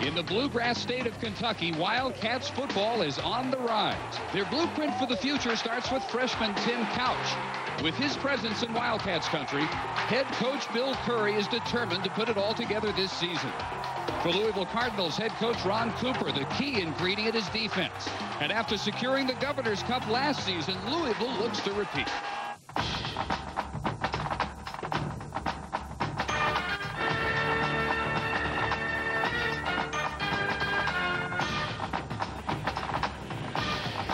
In the bluegrass state of Kentucky, Wildcats football is on the rise. Their blueprint for the future starts with freshman Tim Couch. With his presence in Wildcats country, head coach Bill Curry is determined to put it all together this season. For Louisville Cardinals head coach Ron Cooper, the key ingredient is defense. And after securing the Governor's Cup last season, Louisville looks to repeat.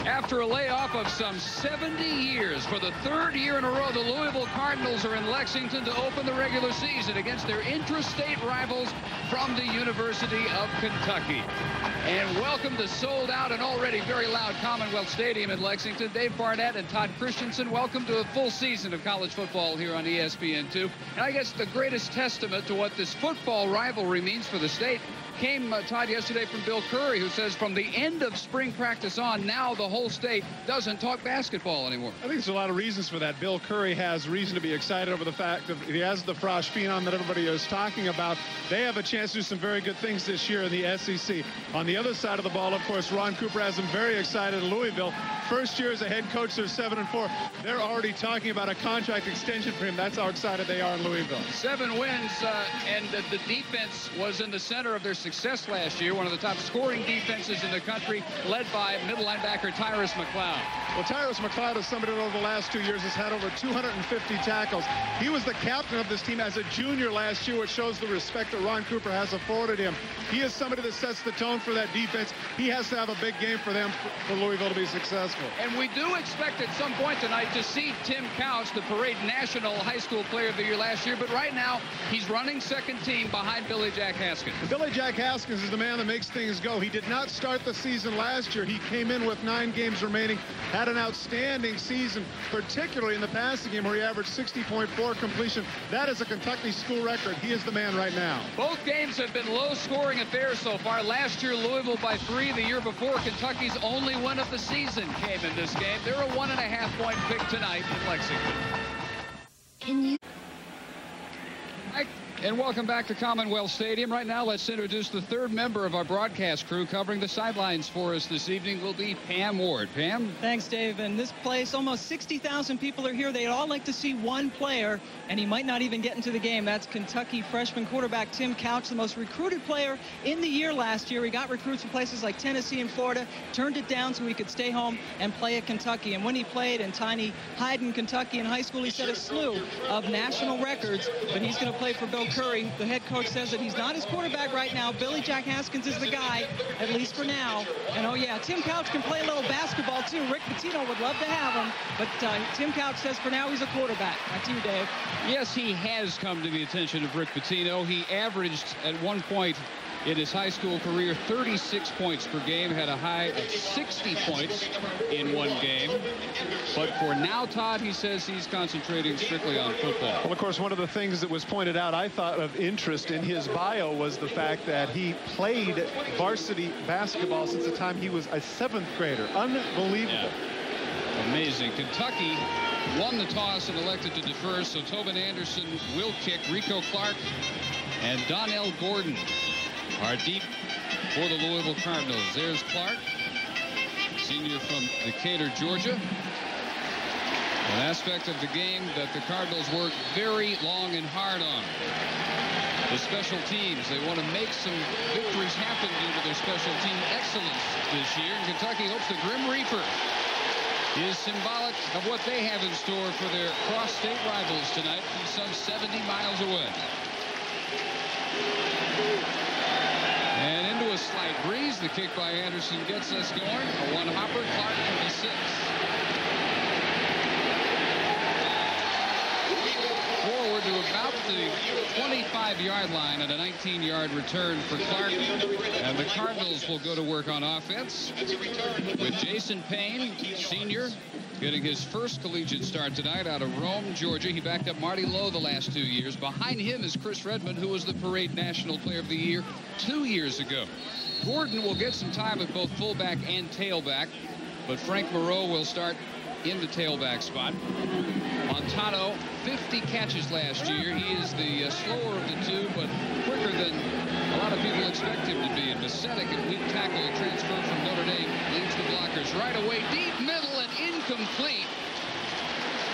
After a layoff of some 70 years, for the third year in a row, the Louisville Cardinals are in Lexington to open the regular season against their intrastate rivals from the University of Kentucky. And welcome to sold out and already very loud Commonwealth Stadium in Lexington. Dave Barnett and Todd Christensen, welcome to a full season of college football here on ESPN2. And I guess the greatest testament to what this football rivalry means for the state came, Todd, yesterday from Bill Curry, who says from the end of spring practice on, now the whole state doesn't talk basketball anymore. I think there's a lot of reasons for that. Bill Curry has reason to be excited over the fact that he has the Frosh Phenom that everybody is talking about. They have a chance to do some very good things this year in the SEC. On the other side of the ball, of course, Ron Cooper has them very excited in Louisville. First year as a head coach, they're 7-4. They're already talking about a contract extension for him. That's how excited they are in Louisville. 7 wins, and the defense was in the center of their success last year. One of the top scoring defenses in the country, led by middle linebacker Tyrus McCloud. Well, Tyrus McCloud is somebody that over the last 2 years has had over 250 tackles. He was the captain of this team as a junior last year, which shows the respect that Ron Cooper has afforded him. He is somebody that sets the tone for that defense. He has to have a big game for them, for Louisville to be successful. And we do expect at some point tonight to see Tim Couch, the Parade National High School Player of the Year last year, but right now he's running second team behind Billy Jack Haskins. Billy Jack Haskins is the man that makes things go. He did not start the season last year. He came in with 9 games remaining, had an outstanding season, particularly in the passing game where he averaged 60.4 completion. That is a Kentucky school record. He is the man right now. Both games have been low-scoring affairs so far. Last year, Louisville by 3. The year before, Kentucky's only win of the season came in this game. They're a 1.5-point pick tonight in Lexington. Can you? And welcome back to Commonwealth Stadium. Right now, let's introduce the third member of our broadcast crew. Covering the sidelines for us this evening will be Pam Ward. Pam? Thanks, Dave. And this place, almost 60,000 people are here. They'd all like to see one player, and he might not even get into the game. That's Kentucky freshman quarterback Tim Couch, the most recruited player in the year last year. He got recruits from places like Tennessee and Florida, turned it down so he could stay home and play at Kentucky. And when he played in tiny Hyden, Kentucky in high school, he set a slew of national records. But he's going to play for Bill Curry. The head coach says that he's not his quarterback right now. Billy Jack Haskins is the guy, at least for now. And oh yeah, Tim Couch can play a little basketball too. Rick Pitino would love to have him, but Tim Couch says for now he's a quarterback. Back to you, Dave. Yes, he has come to the attention of Rick Pitino. He averaged at one point in his high school career 36 points per game, had a high of 60 points in one game. But for now, Todd, he says he's concentrating strictly on football. Well, of course, one of the things that was pointed out, I thought, of interest in his bio was the fact that he played varsity basketball since the time he was a 7th grader. Unbelievable. Yeah. Amazing. Kentucky won the toss and elected to defer, so Tobin Anderson will kick. Rico Clark and Donnell Gordon are deep for the Louisville Cardinals. There's Clark, senior from Decatur, Georgia. An aspect of the game that the Cardinals work very long and hard on. The special teams, they want to make some victories happen due to their special team excellence this year. And Kentucky hopes the Grim Reaper is symbolic of what they have in store for their cross-state rivals tonight from some 70 miles away. And into a slight breeze. The kick by Anderson gets us going. A one-hopper. Clark for the 6. Forward to about the 25-yard line and a 19-yard return for Clark. And the Cardinals will go to work on offense with Jason Payne, senior, getting his first collegiate start tonight out of Rome, Georgia. He backed up Marty Lowe the last 2 years. Behind him is Chris Redmond, who was the Parade National Player of the Year 2 years ago. Gordon will get some time at both fullback and tailback, but Frank Moreau will start in the tailback spot. Montano, 50 catches last year. He is the slower of the two, but quicker than a lot of people expect him to be in right away, deep middle and incomplete.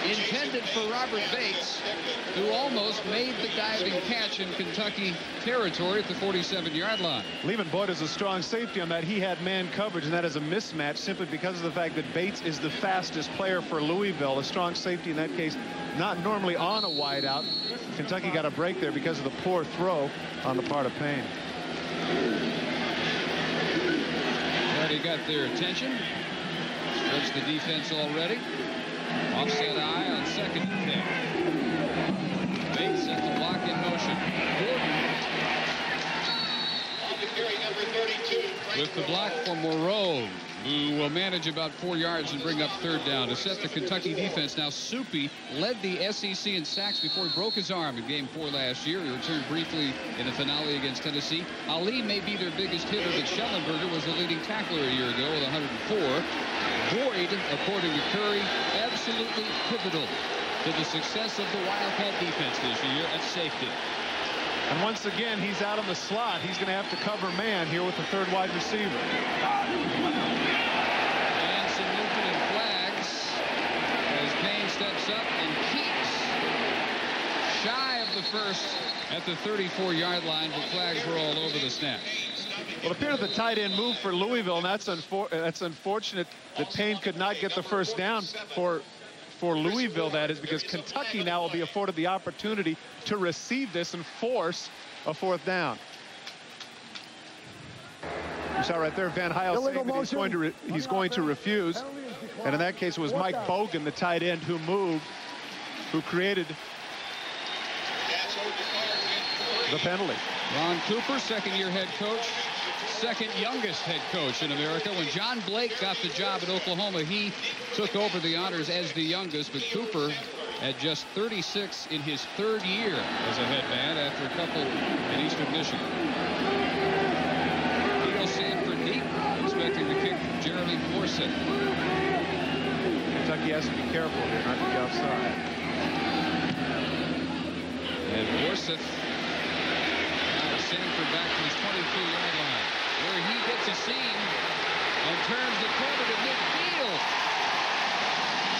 Intended for Robert Bates, who almost made the diving catch in Kentucky territory at the 47-yard line. Levin Boyd is a strong safety on that. He had man coverage, and that is a mismatch simply because of the fact that Bates is the fastest player for Louisville. A strong safety in that case, not normally on a wideout. Kentucky got a break there because of the poor throw on the part of Payne. But he got their attention. Stretched the defense already. Offset eye on 2nd and 10. Bates sets the block in motion. Gordon with the block for Moreau, who will manage about 4 yards and bring up 3rd down to set the Kentucky defense. Now, Soupy led the SEC in sacks before he broke his arm in Game 4 last year. He returned briefly in the finale against Tennessee. Ali may be their biggest hitter, but Schellenberger was the leading tackler a year ago with 104. Boyd, according to Curry, absolutely pivotal to the success of the Wildcat defense this year at safety. And once again, he's out in the slot. He's going to have to cover man here with the 3rd wide receiver. And some movement in flags as Payne steps up and keeps shy of the first at the 34-yard line, but flags were all over the snap. Well, it appeared the tight end move for Louisville, and that's unfortunate that Payne could not get the first down for Louisville, that is, because Kentucky now will be afforded the opportunity to receive this and force a 4th down. You saw right there Van Heil saying that he's going to refuse. And in that case, it was Mike Bogan, the tight end, who moved, who created the penalty. Ron Cooper, 2nd-year head coach, 2nd youngest head coach in America. When John Blake got the job at Oklahoma, he took over the honors as the youngest, but Cooper at just 36 in his 3rd year as a head man after a couple in Eastern Michigan. Theo Sanford deep, expecting the kick from Jeremy Forsyth. Kentucky has to be careful here not to be offside. And Forsyth, Sanford back to his 22-yard line, where he gets a seam and turns the corner to midfield.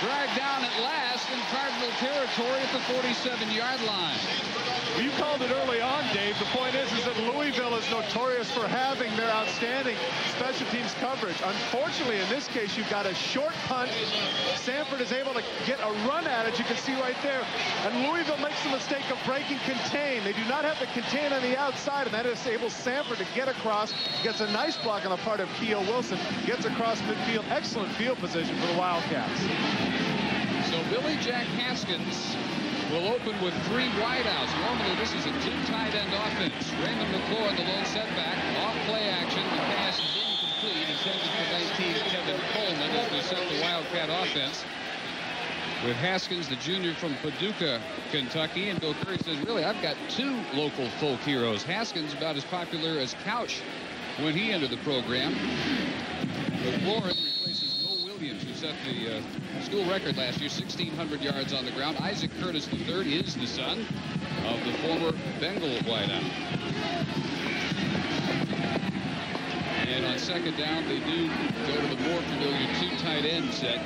Dragged down at last in Cardinal territory at the 47-yard line. Well, you called it early on, Dave. The point is that Louisville is notorious for having their outstanding special teams coverage. Unfortunately, in this case, you've got a short punt. Sanford is able to get a run at it, you can see right there. And Louisville makes the mistake of breaking contain. They do not have the contain on the outside, and that enables Sanford to get across. Gets a nice block on the part of Keogh Wilson. Gets across midfield. Excellent field position for the Wildcats. So Billy Jack Haskins will open with 3 wideouts. Normally, this is a 2 tight end offense. Raymond McClure, the lone setback. Off play action. The pass is incomplete. Intended for 19, Kevin Coleman, as we set the Wildcat offense. With Haskins, the junior from Paducah, Kentucky. And Bill Curry says, really, I've got 2 local folk heroes. Haskins about as popular as Couch when he entered the program. McLaurin replaces Mo Williams, who set the school record last year, 1,600 yards on the ground. Isaac Curtis III is the son of the former Bengal wideout. And on 2nd down, they do go to the more familiar 2 tight end set.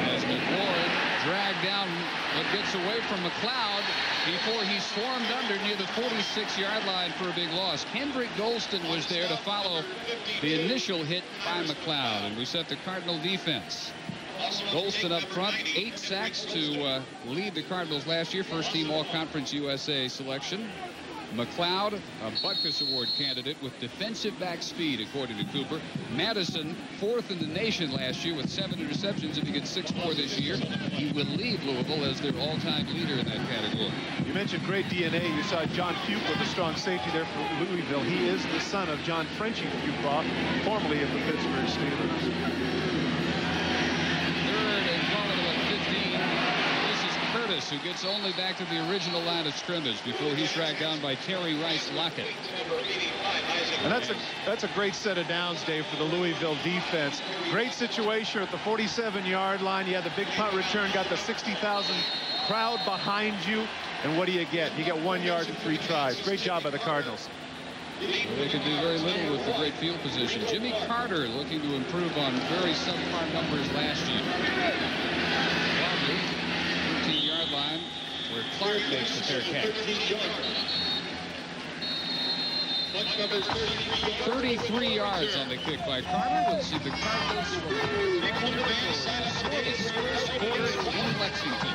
As McLaurin dragged down, but gets away from McLeod before he swarmed under near the 46-yard line for a big loss. Kendrick Golston was there to follow the initial hit by McLeod, and we set the Cardinal defense. Golston up front, 8 sacks to lead the Cardinals last year, first team All-Conference USA selection. McLeod, a Butkus Award candidate with defensive back speed, according to Cooper. Madison, 4th in the nation last year with 7 interceptions. If he gets 6 more this year, he will lead Louisville as their all-time leader in that category. You mentioned great DNA. You saw John Fuqua, the strong safety there for Louisville. He is the son of John Frenchie Fuqua, formerly of the Pittsburgh Steelers. 3rd and call it about 15. Curtis, who gets only back to the original line of scrimmage before he's dragged down by Terry Rice Lockett. And that's a great set of downs, Dave, for the Louisville defense. Great situation at the 47-yard line. You had the big punt return, got the 60,000 crowd behind you. And what do you get? You get 1 yard and 3 tries. Great job by the Cardinals. They can do very little with the great field position. Jimmy Carter looking to improve on very subpar numbers last year. 13-yard line where Clark makes the fair catch. 33 yards on the kick by Carter. We'll see the Cardinals from in Lexington.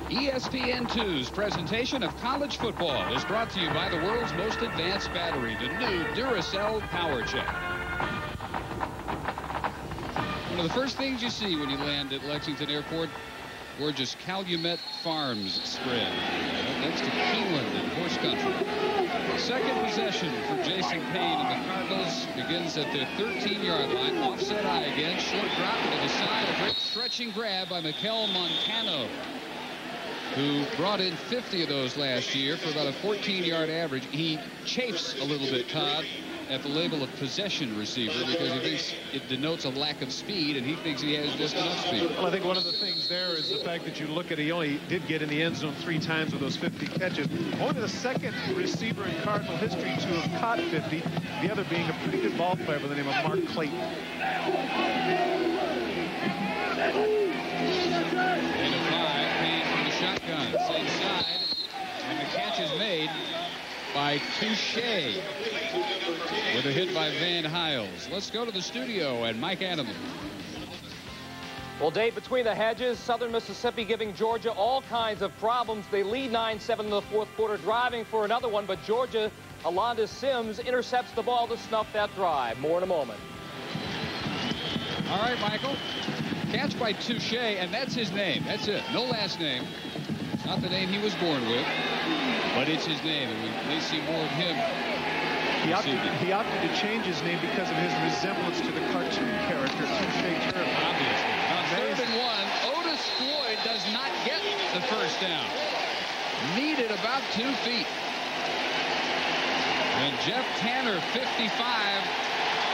ESPN2's presentation of college football is brought to you by the world's most advanced battery, the new Duracell Power Check. One of the first things you see when you land at Lexington Airport, gorgeous Calumet Farms spread next to Keeneland and Horse Country. Second possession for Jason Payne and the Cardinals begins at their 13-yard line. Offset eye again, short drop to the side, a great stretching grab by Mikel Montano, who brought in 50 of those last year for about a 14-yard average. He chafes a little bit, Todd, at the label of possession receiver because he thinks it denotes a lack of speed, and he thinks he has just enough speed. Well, I think one of the things there is the fact that you look at he only did get in the end zone 3 times with those 50 catches. Only the second receiver in Cardinal history to have caught 50, the other being a pretty good ball player by the name of Mark Clayton. And a 5 came from the shotgun, same side, and the catch is made by Touche with a hit by Van Hiles. Let's go to the studio and Mike Adams. Well, Dave, between the hedges, Southern Mississippi giving Georgia all kinds of problems. They lead 9-7 in the fourth quarter, driving for another one, but Georgia, Alonda Sims intercepts the ball to snuff that drive. More in a moment. All right, Michael. Catch by Touche, and that's his name. That's it. No last name. Not the name he was born with, but it's his name, and we may see more of him. He opted to change his name because of his resemblance to the cartoon character Touche Turner. Obviously. On 3rd and 1, Otis Floyd does not get the first down. Needed about 2 feet. And Jeff Tanner, 55,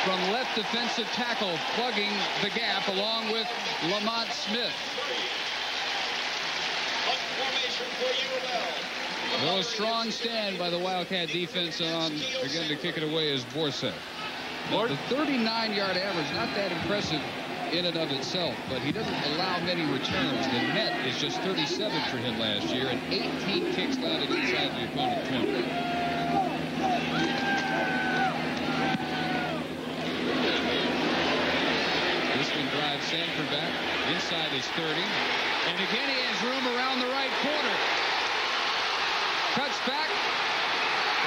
from left defensive tackle, plugging the gap along with Lamont Smith. Well, a strong stand by the Wildcat defense on, again, to kick it away is Borsett. The 39-yard average, not that impressive in and of itself, but he doesn't allow many returns. The net is just 37 for him last year, and 18 kicks landed inside the opponent 20. This one drives Sanford back inside his 30. And again, he has room around the right corner. Cuts back.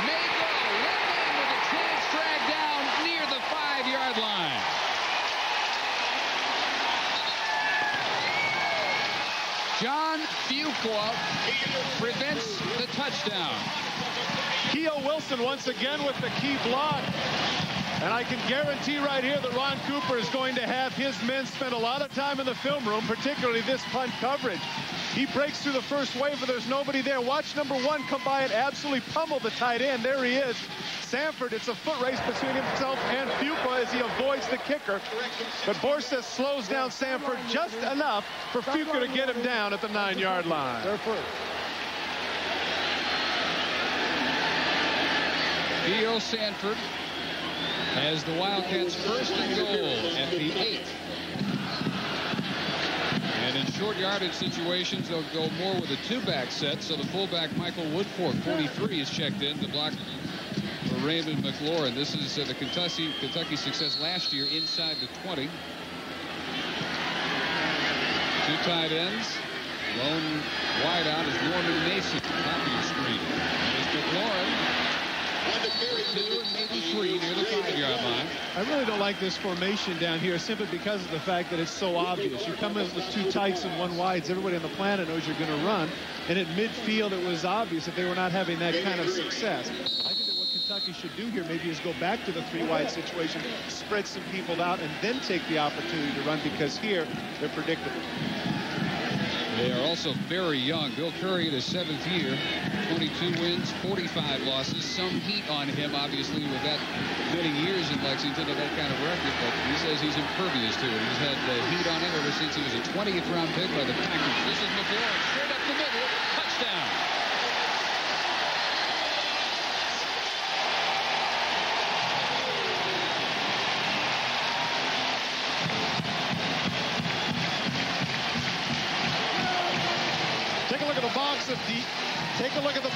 May go. One man with a chance dragged down near the 5-yard line. John Fuqua prevents the touchdown. Keo Wilson once again with the key block. And I can guarantee right here that Ron Cooper is going to have his men spend a lot of time in the film room, particularly this punt coverage. He breaks through the first wave, but there's nobody there. Watch number 1 come by and absolutely pummel the tight end. There he is. Sanford, it's a foot race between himself and Fuqua as he avoids the kicker. But Borsett slows down Sanford just enough for Fuqua to get him down at the 9-yard line. Theo Sanford has the Wildcats first and goal at the 8. And in short yardage situations, they'll go more with a 2-back set. So the fullback, Michael Woodfork, 43, is checked in to block for Raymond McLaurin. This is the Kentucky success last year inside the 20. 2 tight ends. Lone wideout is Norman Mason. Top of your screen. There's McLaurin. 2 and maybe 3 near the 5-yard line. I really don't like this formation down here simply because of the fact that it's so obvious. You come in with 2 tights and 1 wides. Everybody on the planet knows you're going to run. And at midfield, it was obvious that they were not having that kind of success. I think that what Kentucky should do here maybe is go back to the 3-wide situation, spread some people out, and then take the opportunity to run, because here they're predictable. They are also very young. Bill Curry in his 7th year, 22 wins, 45 losses. Some heat on him, obviously, with that many years in Lexington and that kind of record, but he says he's impervious to it. He's had heat on him ever since he was a 20th round pick by the Packers. This is McLaurin, straight up the middle, touchdown. Take a look at the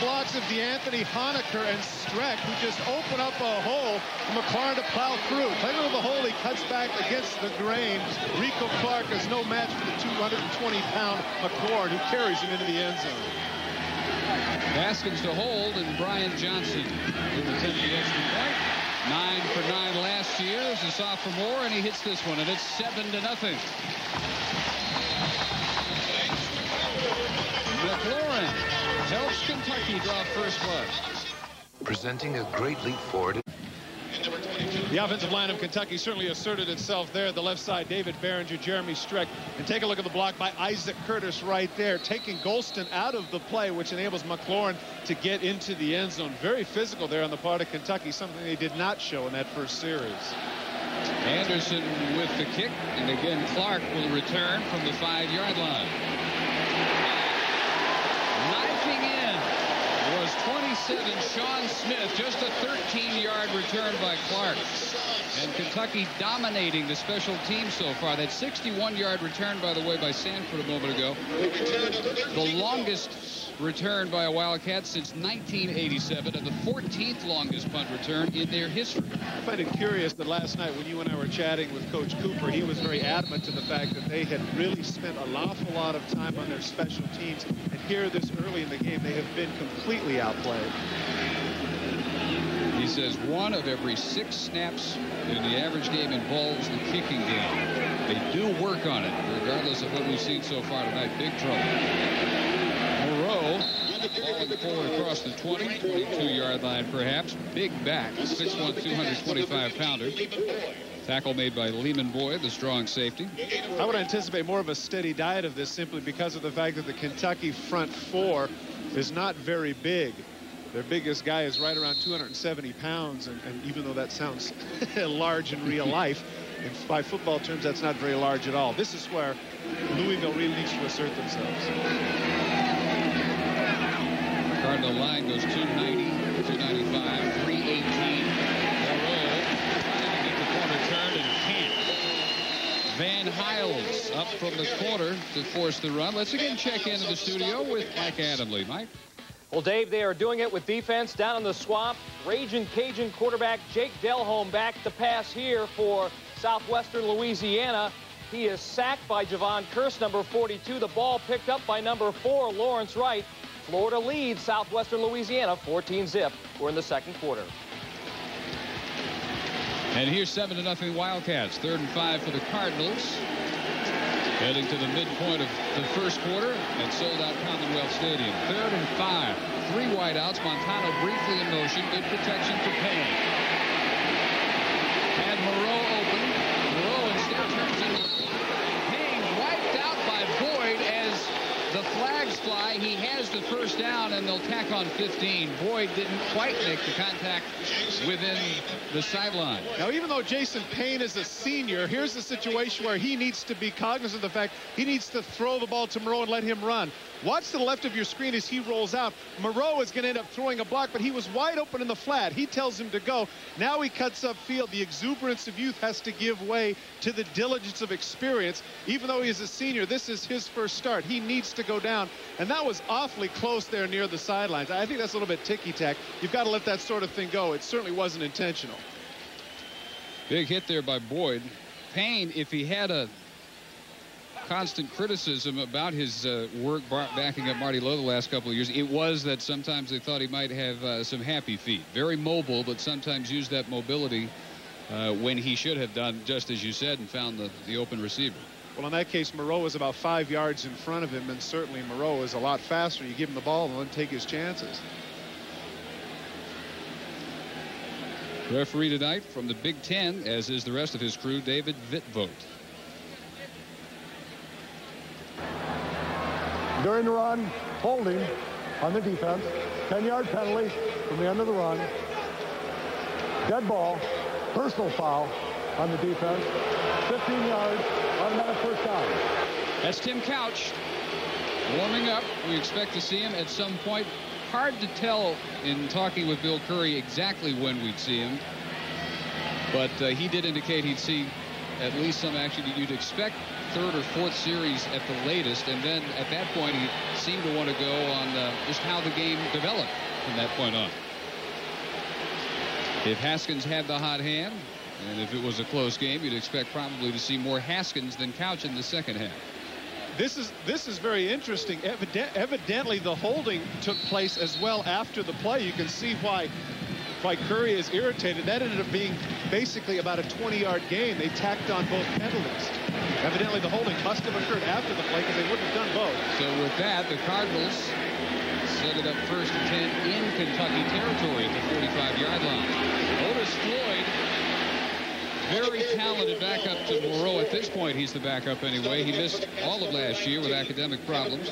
blocks of DeAnthony Honaker and Streck, who just open up a hole for McLaurin to plow through. Take a look at the hole he cuts back against the grain. Rico Clark is no match for the 220-pound McLaurin, who carries him into the end zone. Baskins to hold, and Brian Johnson will attempt the extra point. 9 for 9 last year as a sophomore, and he hits this one, and it's 7-0. McLaurin helps Kentucky draw first blood. Presenting a great leap forward. The offensive line of Kentucky certainly asserted itself there. The left side, David Behringer, Jeremy Streck. And take a look at the block by Isaac Curtis right there, taking Golston out of the play, which enables McLaurin to get into the end zone. Very physical there on the part of Kentucky, something they did not show in that first series. Anderson with the kick, and again Clark will return from the 5-yard line. Knifing in was 27, Sean Smith, just a 13-yard return by Clark. And Kentucky dominating the special teams so far. That 61-yard return, by the way, by Sanford a moment ago. The longest return by a Wildcat since 1987, and the 14th longest punt return in their history. I find it curious that last night when you and I were chatting with Coach Cooper, he was very adamant to the fact that they had really spent an awful lot of time on their special teams, and here this early in the game they have been completely outplayed. He says 1 of every 6 snaps in the average game involves the kicking game. They do work on it, regardless of what we've seen so far tonight. Big trouble. Moreau falling forward across the 20, 22-yard line perhaps. Big back, 6'1", 225-pounder. Tackle made by Lehman Boyd, the strong safety. I would anticipate more of a steady diet of this simply because of the fact that the Kentucky front 4 is not very big. Their biggest guy is right around 270 pounds, and even though that sounds large in real life, by football terms, that's not very large at all. This is where Louisville really needs to assert themselves. Cardinal line goes 290, 295, 318. Moreau trying to get the corner turned and can't. Van Hiles up from the corner to force the run. Let's again check into the studio with Mike Adamle. Mike? Well, Dave, they are doing it with defense down in the swamp. Raging Cajun quarterback Jake Delhomme back to pass here for Southwestern Louisiana. He is sacked by Javon Kearse, number 42. The ball picked up by number 4, Lawrence Wright. Florida leads Southwestern Louisiana 14-zip. We're in the second quarter. And here's 7-0 Wildcats. 3rd and 5 for the Cardinals. Heading to the midpoint of the first quarter at sold-out Commonwealth Stadium. 3rd and 5. 3 wideouts. Montano briefly in motion. Good protection for Payne. And Moreau open. Moreau instead turns into Payne wiped out by Boyd as the flags fly. He has the first down, and they'll tack on 15. Boyd didn't quite make the contact within the sideline. Now, even though Jason Payne is a senior, here's the situation where he needs to be cognizant of the fact he needs to throw the ball to Moreau and let him run. Watch to the left of your screen as he rolls out. Moreau is going to end up throwing a block, but he was wide open in the flat. He tells him to go. Now he cuts upfield. The exuberance of youth has to give way to the diligence of experience. Even though he is a senior, this is his first start. He needs to go down, and that was awfully close there near the sidelines. I think that's a little bit ticky-tack. You've got to let that sort of thing go. It certainly wasn't intentional. Big hit there by Boyd. Payne, if he had a constant criticism about his work backing up Marty Lowe the last couple of years, it was that sometimes they thought he might have some happy feet. Very mobile, but sometimes used that mobility when he should have done just as you said and found the open receiver. Well, in that case, Moreau was about 5 yards in front of him, and certainly Moreau is a lot faster. You give him the ball and let him take his chances. Referee tonight from the Big Ten, as is the rest of his crew, David Vitvogt. During the run, holding on the defense, 10-yard penalty from the end of the run, dead ball, personal foul on the defense, 15 yards, automatic first down. That's Tim Couch warming up. We expect to see him at some point. Hard to tell in talking with Bill Curry exactly when we'd see him, but he did indicate he'd see at least some action. You'd expect third or fourth series at the latest, and then at that point he seemed to want to go on just how the game developed from that point on. If Haskins had the hot hand, and if it was a close game, you'd expect probably to see more Haskins than Couch in the second half. This is very interesting. Evidently the holding took place as well after the play. You can see why Curry is irritated. That ended up being basically about a 20-yard gain. They tacked on both penalties. Evidently the holding must have occurred after the play because they wouldn't have done both. So with that, the Cardinals set it up 1st and 10 in Kentucky territory at the 45-yard line. Otis Floyd, very talented backup to Moreau. At this point, he's the backup anyway. He missed all of last year with academic problems.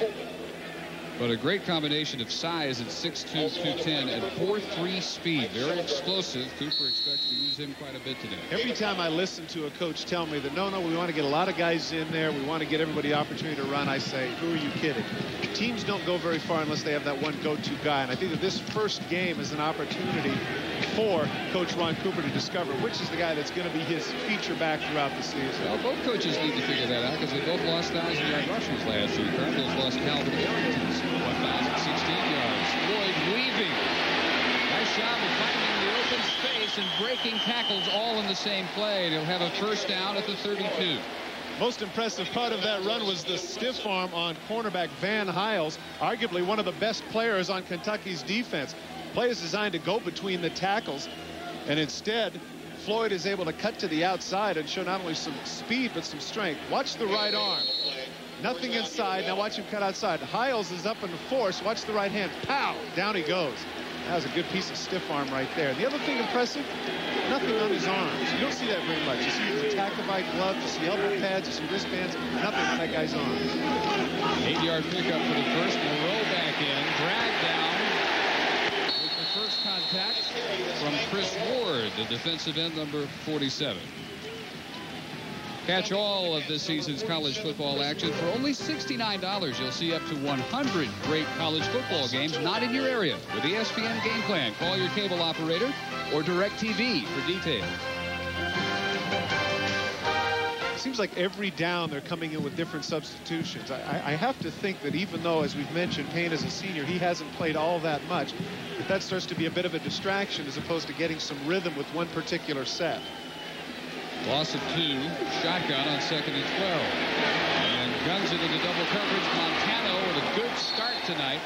But a great combination of size at 6'2", 210, and 4.3 speed. Very explosive. Cooper expects to use him quite a bit today. Every time I listen to a coach tell me that, no, we want to get a lot of guys in there. We want to get everybody the opportunity to run. I say, who are you kidding? Teams don't go very far unless they have that one go-to guy. And I think that this first game is an opportunity for Coach Ron Cooper to discover which is the guy that's going to be his feature back throughout the season. Well, both coaches need to figure that out because they both lost 1,000-yard rushers last year. Cardinals lost Calvin Arrington. 1,016 yards. Floyd weaving. Nice job of finding the open space and breaking tackles all in the same play. And he'll have a first down at the 32. Most impressive part of that run was the stiff arm on cornerback Van Hiles, arguably one of the best players on Kentucky's defense. Play is designed to go between the tackles, and instead Floyd is able to cut to the outside and show not only some speed but some strength. Watch the right arm. Nothing inside. Now watch him cut outside. Hiles is up in the force. Watch the right hand. Pow! Down he goes. That was a good piece of stiff arm right there. The other thing impressive, nothing on his arms. You don't see that very much. You see his attack-divide gloves, you see elbow pads, you see wristbands. Nothing on that guy's arms. 8-yard pickup for the first. Moreau back in. Drag down with the first contact from Chris Ward, the defensive end, number 47. Catch all of this season's college football action for only $69. You'll see up to 100 great college football games not in your area with ESPN Game Plan. Call your cable operator or DirecTV for details. It seems like every down they're coming in with different substitutions. I have to think that even though, as we've mentioned, Payne is a senior, he hasn't played all that much, that starts to be a bit of a distraction as opposed to getting some rhythm with one particular set. Loss of 2, shotgun on 2nd and 12. And guns it into double coverage. Montano with a good start tonight.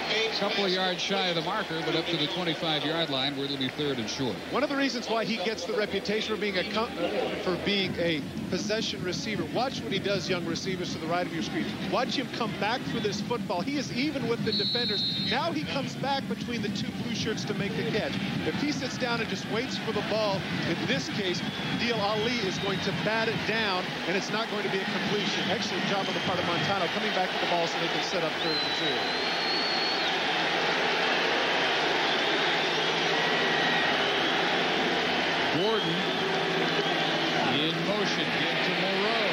A couple of yards shy of the marker, but up to the 25-yard line where it'll be 3rd and short. One of the reasons why he gets the reputation for being a possession receiver. Watch what he does, young receivers, to the right of your screen. Watch him come back for this football. He is even with the defenders. Now he comes back between the two blue shirts to make the catch. If he sits down and just waits for the ball, in this case, Deal Ali is going to bat it down, and it's not going to be a completion. Excellent job on the part of Montano coming back to the ball so they can set up 3rd and 2. Gordon in motion, give to Moreau.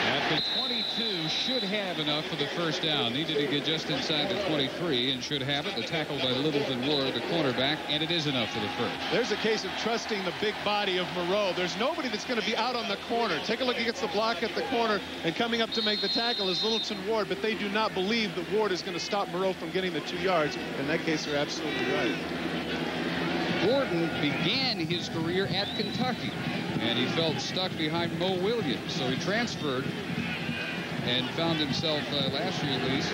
At the 22, should have enough for the first down. Needed to get just inside the 23 and should have it. The tackle by Littleton Ward, the cornerback, and it is enough for the first. There's a case of trusting the big body of Moreau. There's nobody that's going to be out on the corner. Take a look against the block at the corner, and coming up to make the tackle is Littleton Ward, but they do not believe that Ward is going to stop Moreau from getting the 2 yards. In that case, they're absolutely right. Gordon began his career at Kentucky, and he felt stuck behind Mo Williams, so he transferred and found himself, last year at least,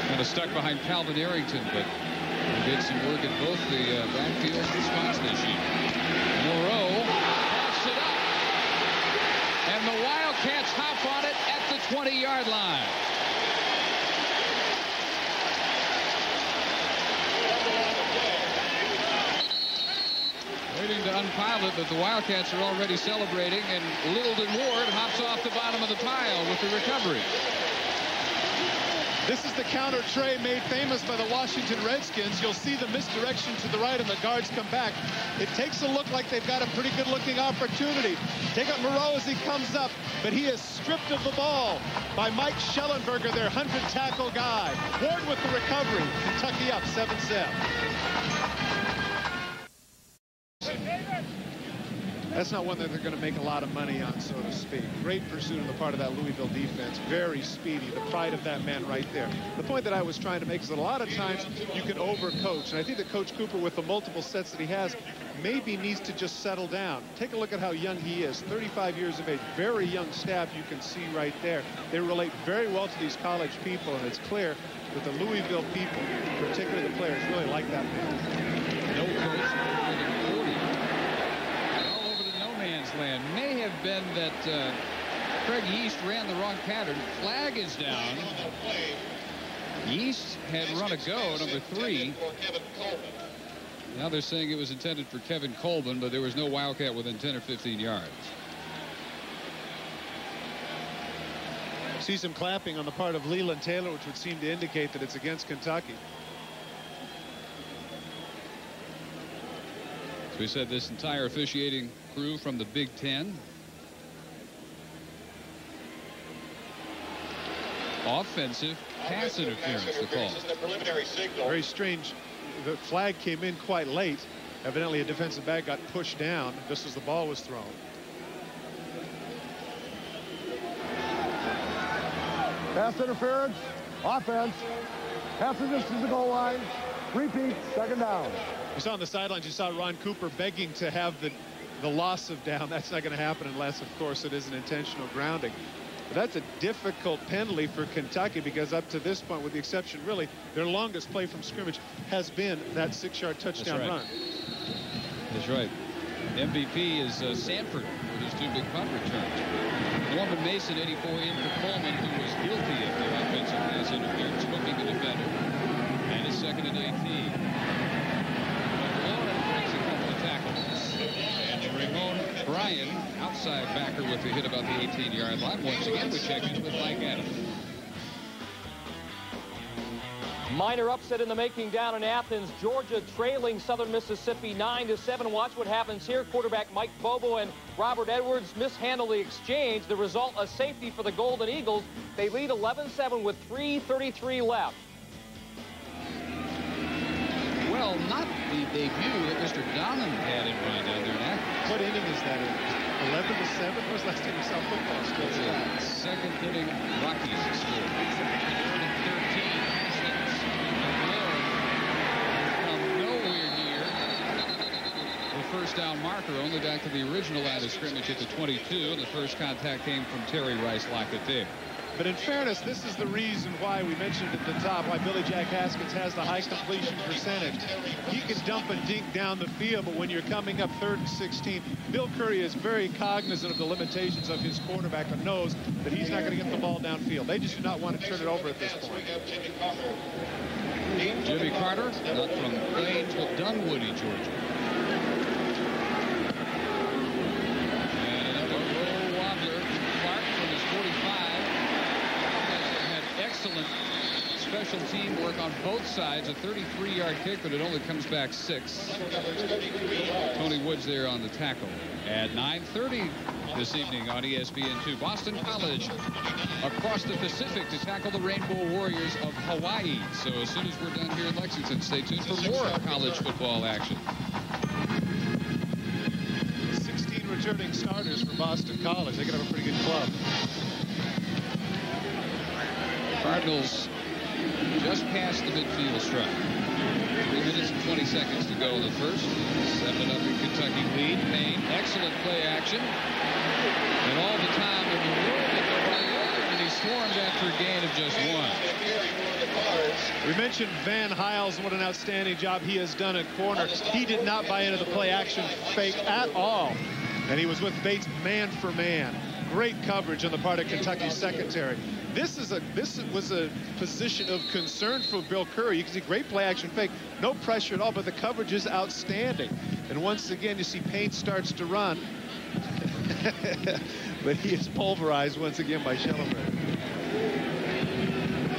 kind of stuck behind Calvin Arrington, but he did some work at both the backfield spots this year. Moreau pops it up, and the Wildcats hop on it at the 20-yard line. Waiting to unpile it, but the Wildcats are already celebrating, and Littleton Ward hops off the bottom of the pile with the recovery. This is the counter tray made famous by the Washington Redskins. You'll see the misdirection to the right, and the guards come back. It takes a look like they've got a pretty good-looking opportunity. Take up Moreau as he comes up, but he is stripped of the ball by Mike Schellenberger, their 100-tackle guy. Ward with the recovery. Kentucky up 7-7. that's not one that they're going to make a lot of money on, so to speak. Great pursuit on the part of that Louisville defense. Very speedy. The pride of that man right there. The point that I was trying to make is that a lot of times you can overcoach. And I think that Coach Cooper, with the multiple sets that he has, maybe needs to just settle down. Take a look at how young he is. 35 years of age. Very young staff, you can see right there. They relate very well to these college people, and it's clear that the Louisville people, particularly the players, really like that man. No coach for 40. All over to no man's land. May have been that Craig Yeast ran the wrong pattern. Flag is down. Yeast had run a go, number 3. Now they're saying it was intended for Kevin Colvin, but there was no Wildcat within 10 or 15 yards. See some clapping on the part of Leland Taylor, which would seem to indicate that it's against Kentucky. So we said this entire officiating crew from the Big Ten. Offensive pass interference, the call. Very strange. The flag came in quite late. Evidently a defensive back got pushed down just as the ball was thrown. Pass interference, offense, half the distance to the goal line, repeat, second down. You saw on the sidelines, you saw Ron Cooper begging to have the loss of down. That's not going to happen unless, of course, it is an intentional grounding. But that's a difficult penalty for Kentucky, because up to this point, with the exception, really, their longest play from scrimmage has been that 6-yard touchdown run. That's right. MVP is Sanford with his 2 big punt returns. Norman Mason, 84, in for Coleman, who was guilty of the offensive pass interference, hooking the defender. And it's 2nd and 18. Malone breaks a couple of tackles. And Ramon Bryan, outside backer, with a hit about the 18-yard line. Once again, we check in with Mike Adams. Minor upset in the making down in Athens. Georgia trailing Southern Mississippi 9-7. Watch what happens here. Quarterback Mike Bobo and Robert Edwards mishandle the exchange. The result, a safety for the Golden Eagles. They lead 11-7 with 3:33 left. Well, not the debut that Mr. Donnan had in mind down there in Athens. What inning is that in? 11-7? When was the last time you saw football still? Second inning, Rockies scored. 13. First down marker, only back to the original line of scrimmage at the 22, and the first contact came from Terry Rice Lockett there. But in fairness, this is the reason why we mentioned at the top why Billy Jack Haskins has the high completion percentage. He can dump and dink down the field, but when you're coming up 3rd and 16, Bill Curry is very cognizant of the limitations of his quarterback and knows that he's not going to get the ball downfield. They just do not want to turn it over at this point. Jimmy Carter, not from Plains, but Dunwoody, Georgia. Excellent special team work on both sides. A 33-yard kick, but it only comes back 6. Tony Woods there on the tackle. At 9:30 this evening on ESPN2, Boston College across the Pacific to tackle the Rainbow Warriors of Hawaii. So as soon as we're done here in Lexington, stay tuned for more college football action. 16 returning starters for Boston College. They could have a pretty good club. Cardinals just past the midfield stripe. 3 minutes and 20 seconds to go in the first. 7-0 Kentucky lead. Payne, excellent play action. And all the time in the world to go by the and he swarmed after a gain of just 1. We mentioned Van Hiles, what an outstanding job he has done at corner. He did not buy into the play action fake at all. And he was with Bates man for man. Great coverage on the part of Kentucky's secondary. This was a position of concern for Bill Curry. You can see great play action fake, no pressure at all, but the coverage is outstanding. And once again, you see Payne starts to run, but he is pulverized once again by Schellenberg.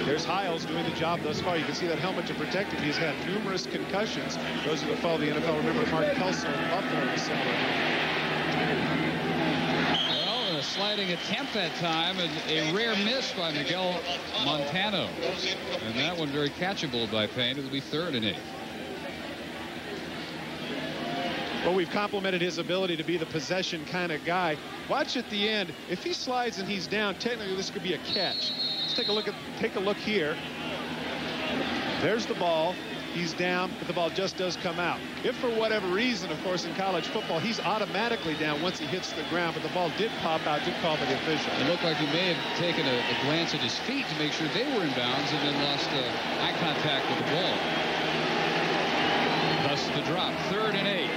There's Hiles doing the job thus far. You can see that helmet to protect him. He's had numerous concussions. Those who follow the NFL remember Mark Kelso in Buffalo in December. A sliding attempt that time, and a rare miss by Miguel Montano. And that one very catchable by Payne. It'll be 3rd and 8. Well, we've complimented his ability to be the possession kind of guy. Watch at the end. If he slides and he's down, technically this could be a catch. Let's take a look here. There's the ball. He's down, but the ball just does come out. If for whatever reason, of course, in college football, he's automatically down once he hits the ground, but the ball did pop out, did call by the official. It looked like he may have taken a glance at his feet to make sure they were in bounds and then lost eye contact with the ball. Thus the drop. 3rd and 8.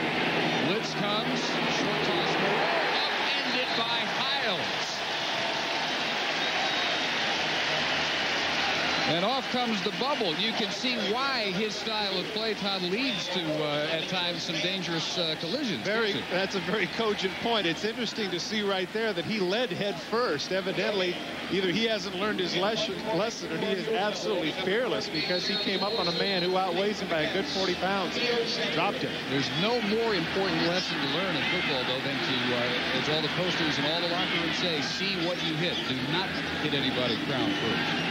Blitz comes. Short toss. Upended by Hiles. And off comes the bubble. You can see why his style of play, Todd, leads to, at times, some dangerous collisions. That's a very cogent point. It's interesting to see right there that he led head first. Evidently, either he hasn't learned his lesson or he is absolutely fearless because he came up on a man who outweighs him by a good 40 pounds. Dropped him. There's no more important lesson to learn in football, though, than to, as all the posters and all the locker rooms say, see what you hit. Do not hit anybody crown first.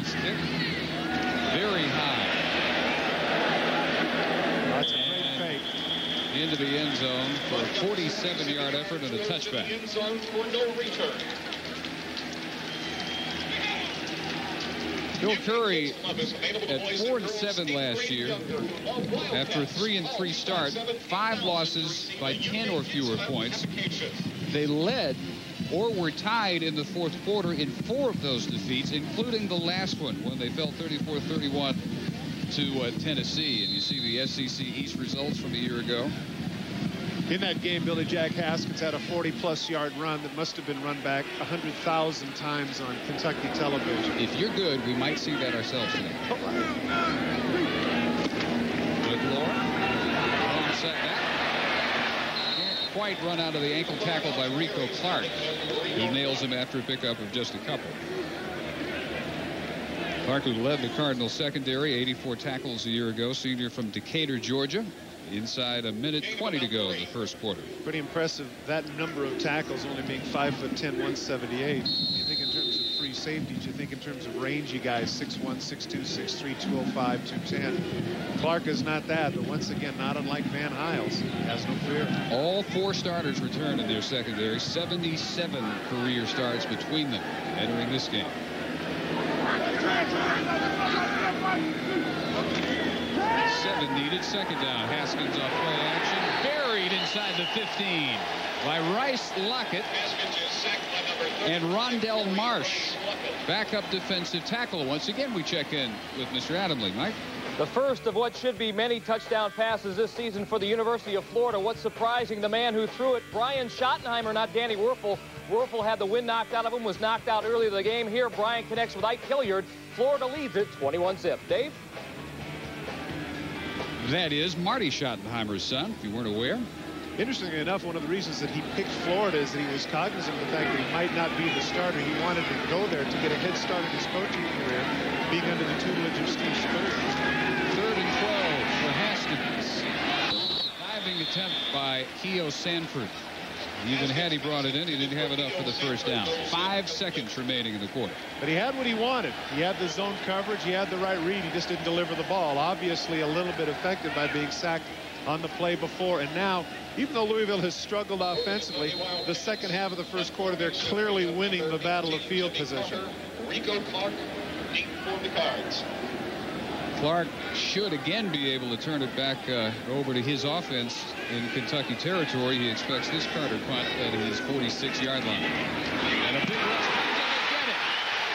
Stick very high. That's a great fake. Into the end zone for a 47-yard effort and a touchback. End zone for no return. Bill Curry at 4-7 last year. After a 3-3 start, 5 losses by 10 or fewer points. They led or were tied in the 4th quarter in 4 of those defeats, including the last one when they fell 34-31 to Tennessee. And you see the SEC East results from a year ago. In that game, Billy Jack Haskins had a 40-plus yard run that must have been run back 100,000 times on Kentucky television. If you're good, we might see that ourselves today. Good Lord. Wrong setback. Can't quite run out of the ankle tackle by Rico Clark, who nails him after a pickup of just a couple. Clark, who led the Cardinals secondary, 84 tackles a year ago, senior from Decatur, Georgia. Inside a minute 20 to go in the first quarter. Pretty impressive, that number of tackles, only being 5'10", 178. You think in terms of free safeties, you think in terms of rangy guys, 6'1", 6'2", 6'3", 205, 210. Clark is not that, but once again, not unlike Van Hiles. He has no fear. All 4 starters returned in their secondary. 77 career starts between them entering this game. Seven needed. Second down. Haskins off play action. Buried inside the 15 by Rice Lockett and Rondell Marsh. Backup defensive tackle. Once again, we check in with Mr. Adamle. Mike? The first of what should be many touchdown passes this season for the University of Florida. What's surprising, the man who threw it, Brian Schottenheimer, not Danny Werfel. Werfel had the wind knocked out of him, was knocked out earlier in the game. Here, Brian connects with Ike Hilliard. Florida leads it 21-zip. Dave? That is Marty Schottenheimer's son, if you weren't aware. Interestingly enough, one of the reasons that he picked Florida is that he was cognizant of the fact that he might not be the starter. He wanted to go there to get a head start in his coaching career, being under the tutelage of Steve Spurrier. 3rd and 12 for Haskins. Diving attempt by Keo Sanford. Even had he brought it in, he didn't have enough for the first down. 5 seconds remaining in the quarter. But he had what he wanted. He had the zone coverage. He had the right read. He just didn't deliver the ball. Obviously a little bit affected by being sacked on the play before. And now, even though Louisville has struggled offensively, the second half of the first quarter, they're clearly winning the battle of field position. Rico Clark, 8 for the Cards. Clark should again be able to turn it back over to his offense in Kentucky territory. He expects this Carter punt at his 46-yard line. And a big rush to get it.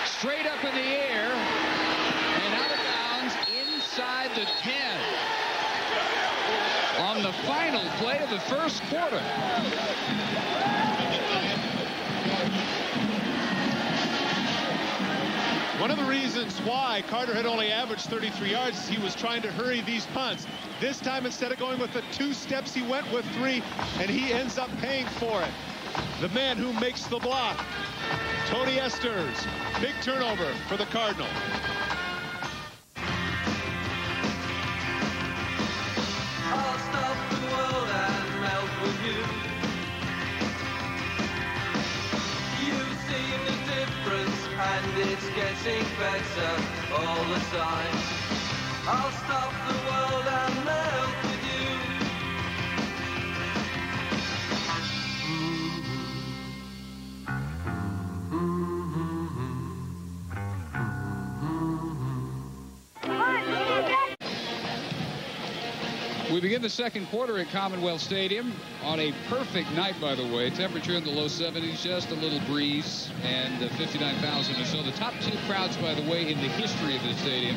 Straight up in the air and out of bounds inside the 10. On the final play of the first quarter. One of the reasons why Carter had only averaged 33 yards is he was trying to hurry these punts. This time, instead of going with the 2 steps, he went with 3, and he ends up paying for it. The man who makes the block, Tony Esters. Big turnover for the Cardinal. I'll stop the world and melt with you. You've seen the difference, and it's getting better all the time. I'll stop the world and melt with you. We begin the second quarter at Commonwealth Stadium on a perfect night, by the way. Temperature in the low 70s, just a little breeze, and 59,000 or so. The top two crowds, by the way, in the history of the stadium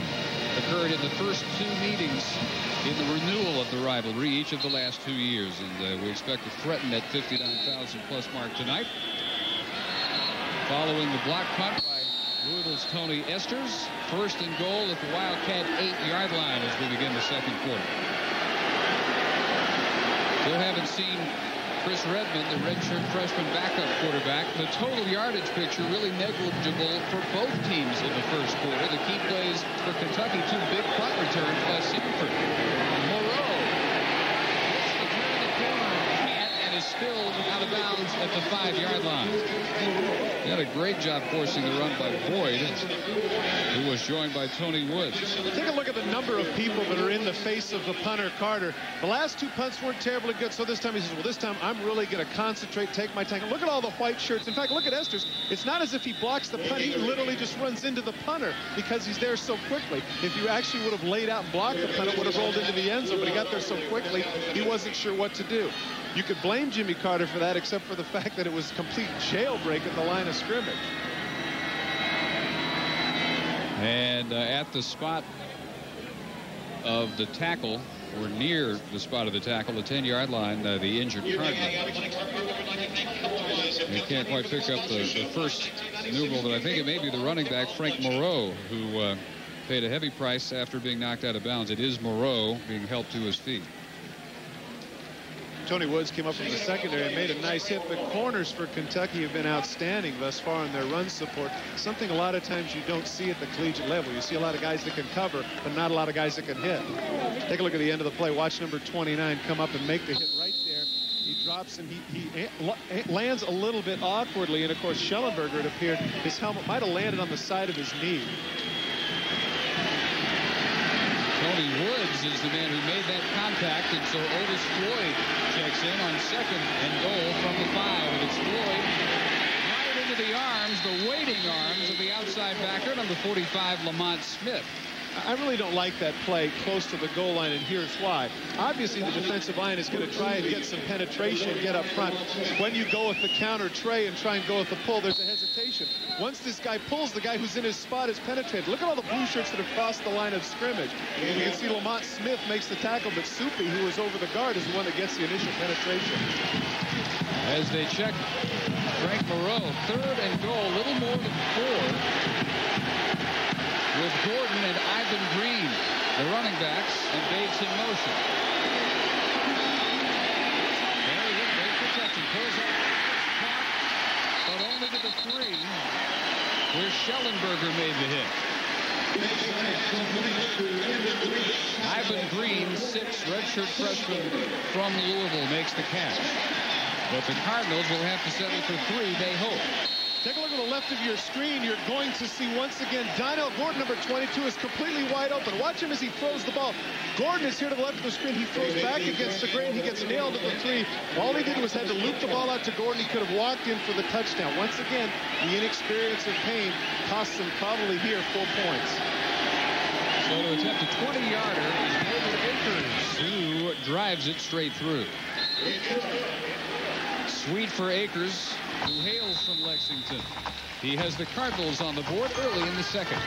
occurred in the first two meetings in the renewal of the rivalry each of the last 2 years. And we expect to threaten that 59,000 plus mark tonight. Following the block punt by Louisville's Tony Esters. First and goal at the Wildcat 8-yard line as we begin the second quarter. Still haven't seen Chris Redmond, the redshirt freshman backup quarterback. The total yardage picture really negligible for both teams in the first quarter. The key plays for Kentucky, two big punt returns by Sanford. Moreau hits the turn of the corner, can't, and is spilled out of bounds at the 5-yard line. He had a great job forcing the run by Boyd, who was joined by Tony Woods. Take a look at the number of people that are in the face of the punter, Carter. The last two punts weren't terribly good, so this time he says, well, this time I'm really going to concentrate, take my time. Look at all the white shirts. In fact, look at Esters. It's not as if he blocks the punt. He literally just runs into the punter because he's there so quickly. If you actually would have laid out and blocked the punt, it would have rolled into the end zone, but he got there so quickly, he wasn't sure what to do. You could blame Jimmy Carter for that, except for the fact that it was complete jailbreak at the line of scrimmage. And at the spot of the tackle, or near the spot of the tackle, the 10-yard line, the injured Cardinal. You can't quite pick up the first numeral, but I think it may be the running back, Frank Moreau, who paid a heavy price after being knocked out of bounds. It is Moreau being helped to his feet. Tony Woods came up from the secondary and made a nice hit. The corners for Kentucky have been outstanding thus far in their run support. Something a lot of times you don't see at the collegiate level. You see a lot of guys that can cover, but not a lot of guys that can hit. Take a look at the end of the play. Watch number 29 come up and make the hit right there. He drops and he lands a little bit awkwardly. And, of course, Schellenberger, it appeared, his helmet might have landed on the side of his knee. Tony Woods is the man who made that contact, and so Otis Floyd checks in on second and goal from the 5. And it's Floyd right into the arms, the waiting arms of the outside backer, number 45, Lamont Smith. I really don't like that play close to the goal line, and here's why. Obviously, the defensive line is going to try and get some penetration, get up front. When you go with the counter tray and try and go with the pull, there's a hesitation. Once this guy pulls, the guy who's in his spot is penetrated. Look at all the blue shirts that have crossed the line of scrimmage. And you can see Lamont Smith makes the tackle, but Soupy, who was over the guard, is the one that gets the initial penetration. As they check Frank Moreau, third and goal, a little more than 4. With Gordon and Ivan Green, the running backs, and Bates in motion. Very good, great protection. Pulls up, caught, but only to the 3, where Schellenberger made the hit. Ivan Green, 6, redshirt freshman from Louisville, makes the catch. But the Cardinals will have to settle for 3, they hope. Take a look at the left of your screen. You're going to see once again Donnell Gordon, number 22, is completely wide open. Watch him as he throws the ball. Gordon is here to the left of the screen. He throws back against the grain. He gets nailed at the 3. All he did was had to loop the ball out to Gordon. He could have walked in for the touchdown. Once again, the inexperience of Payne costs him probably here 4 points. So to attempt a 20-yarder is David Akers, who drives it straight through. Sweet for Akers, who hails from Lexington. He has the Cardinals on the board early in the second.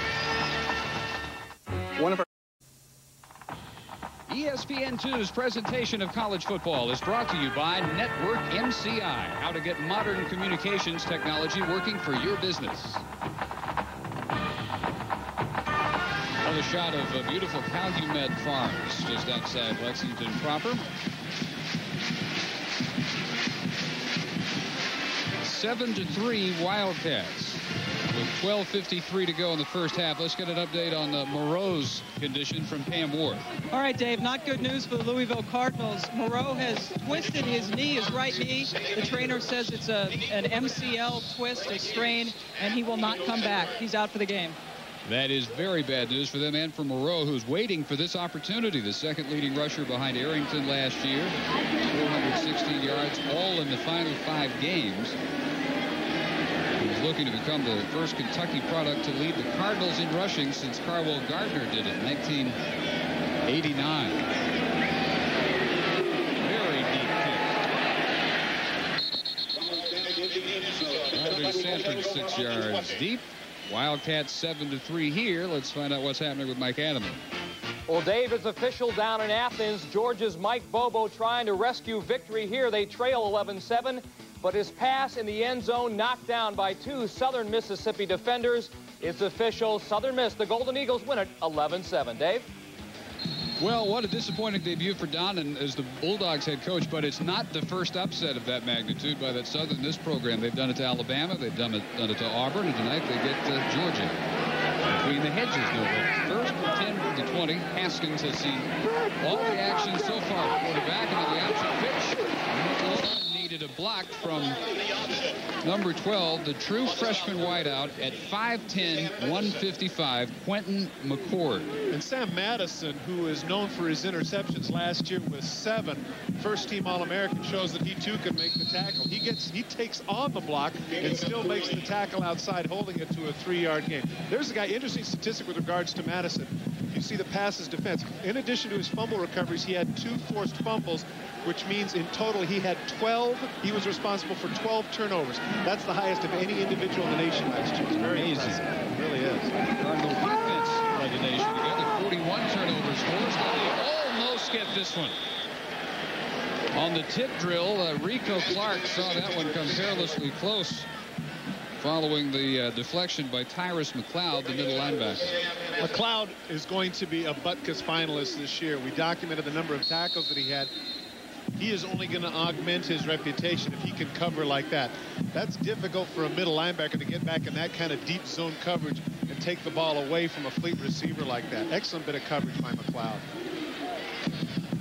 ESPN2's presentation of college football is brought to you by Network MCI, how to get modern communications technology working for your business. Another shot of beautiful Calumet Farms just outside Lexington proper. 7-3 Wildcats with 12:53 to go in the first half. Let's get an update on Moreau's condition from Pam Ward. All right, Dave, not good news for the Louisville Cardinals. Moreau has twisted his knee, his right knee. The trainer says it's an MCL twist, a strain, and he will not come back. He's out for the game. That is very bad news for them and for Moreau, who's waiting for this opportunity. The second leading rusher behind Arrington last year. 416 yards, all in the final 5 games. He's looking to become the first Kentucky product to lead the Cardinals in rushing since Carwell Gardner did it in 1989. Very deep kick. Sanford 6 yards deep. Wildcats 7-3 here. Let's find out what's happening with Mike Adams. Well, Dave, it's official down in Athens. Georgia's Mike Bobo trying to rescue victory here. They trail 11-7, but his pass in the end zone knocked down by 2 Southern Mississippi defenders. It's official. Southern Miss, the Golden Eagles win it 11-7. Dave? Well, what a disappointing debut for Donnan as the Bulldogs head coach, but it's not the first upset of that magnitude by that Southern Miss program. They've done it to Alabama, they've done it to Auburn, and tonight they get Georgia. Between the hedges, no less. First and 10 to 20. Haskins has seen all the action so far. Quarterback into the option pitch. Needed a block from number 12, the true freshman wideout at 5'10", 155, Quentin McCord. And Sam Madison, who is known for his interceptions last year with 7 first-team All-American, shows that he too can make the tackle. He takes on the block and still makes the tackle outside, holding it to a 3-yard gain. There's a guy, interesting statistic with regards to Madison. You see the passes defense. In addition to his fumble recoveries, he had 2 forced fumbles, which means in total he had 12. He was responsible for 12 turnovers. That's the highest of any individual in the nation last year. It's very amazing. It really is. Cardinal defense led the nation together. 41 turnovers forced. They almost get this one. On the tip drill, Rico Clark saw that one come perilously close, following the deflection by Tyrus McLeod, the middle linebacker. McLeod is going to be a Butkus finalist this year. We documented the number of tackles that he had. He is only going to augment his reputation if he can cover like that. That's difficult for a middle linebacker to get back in that kind of deep zone coverage and take the ball away from a fleet receiver like that. Excellent bit of coverage by McLeod.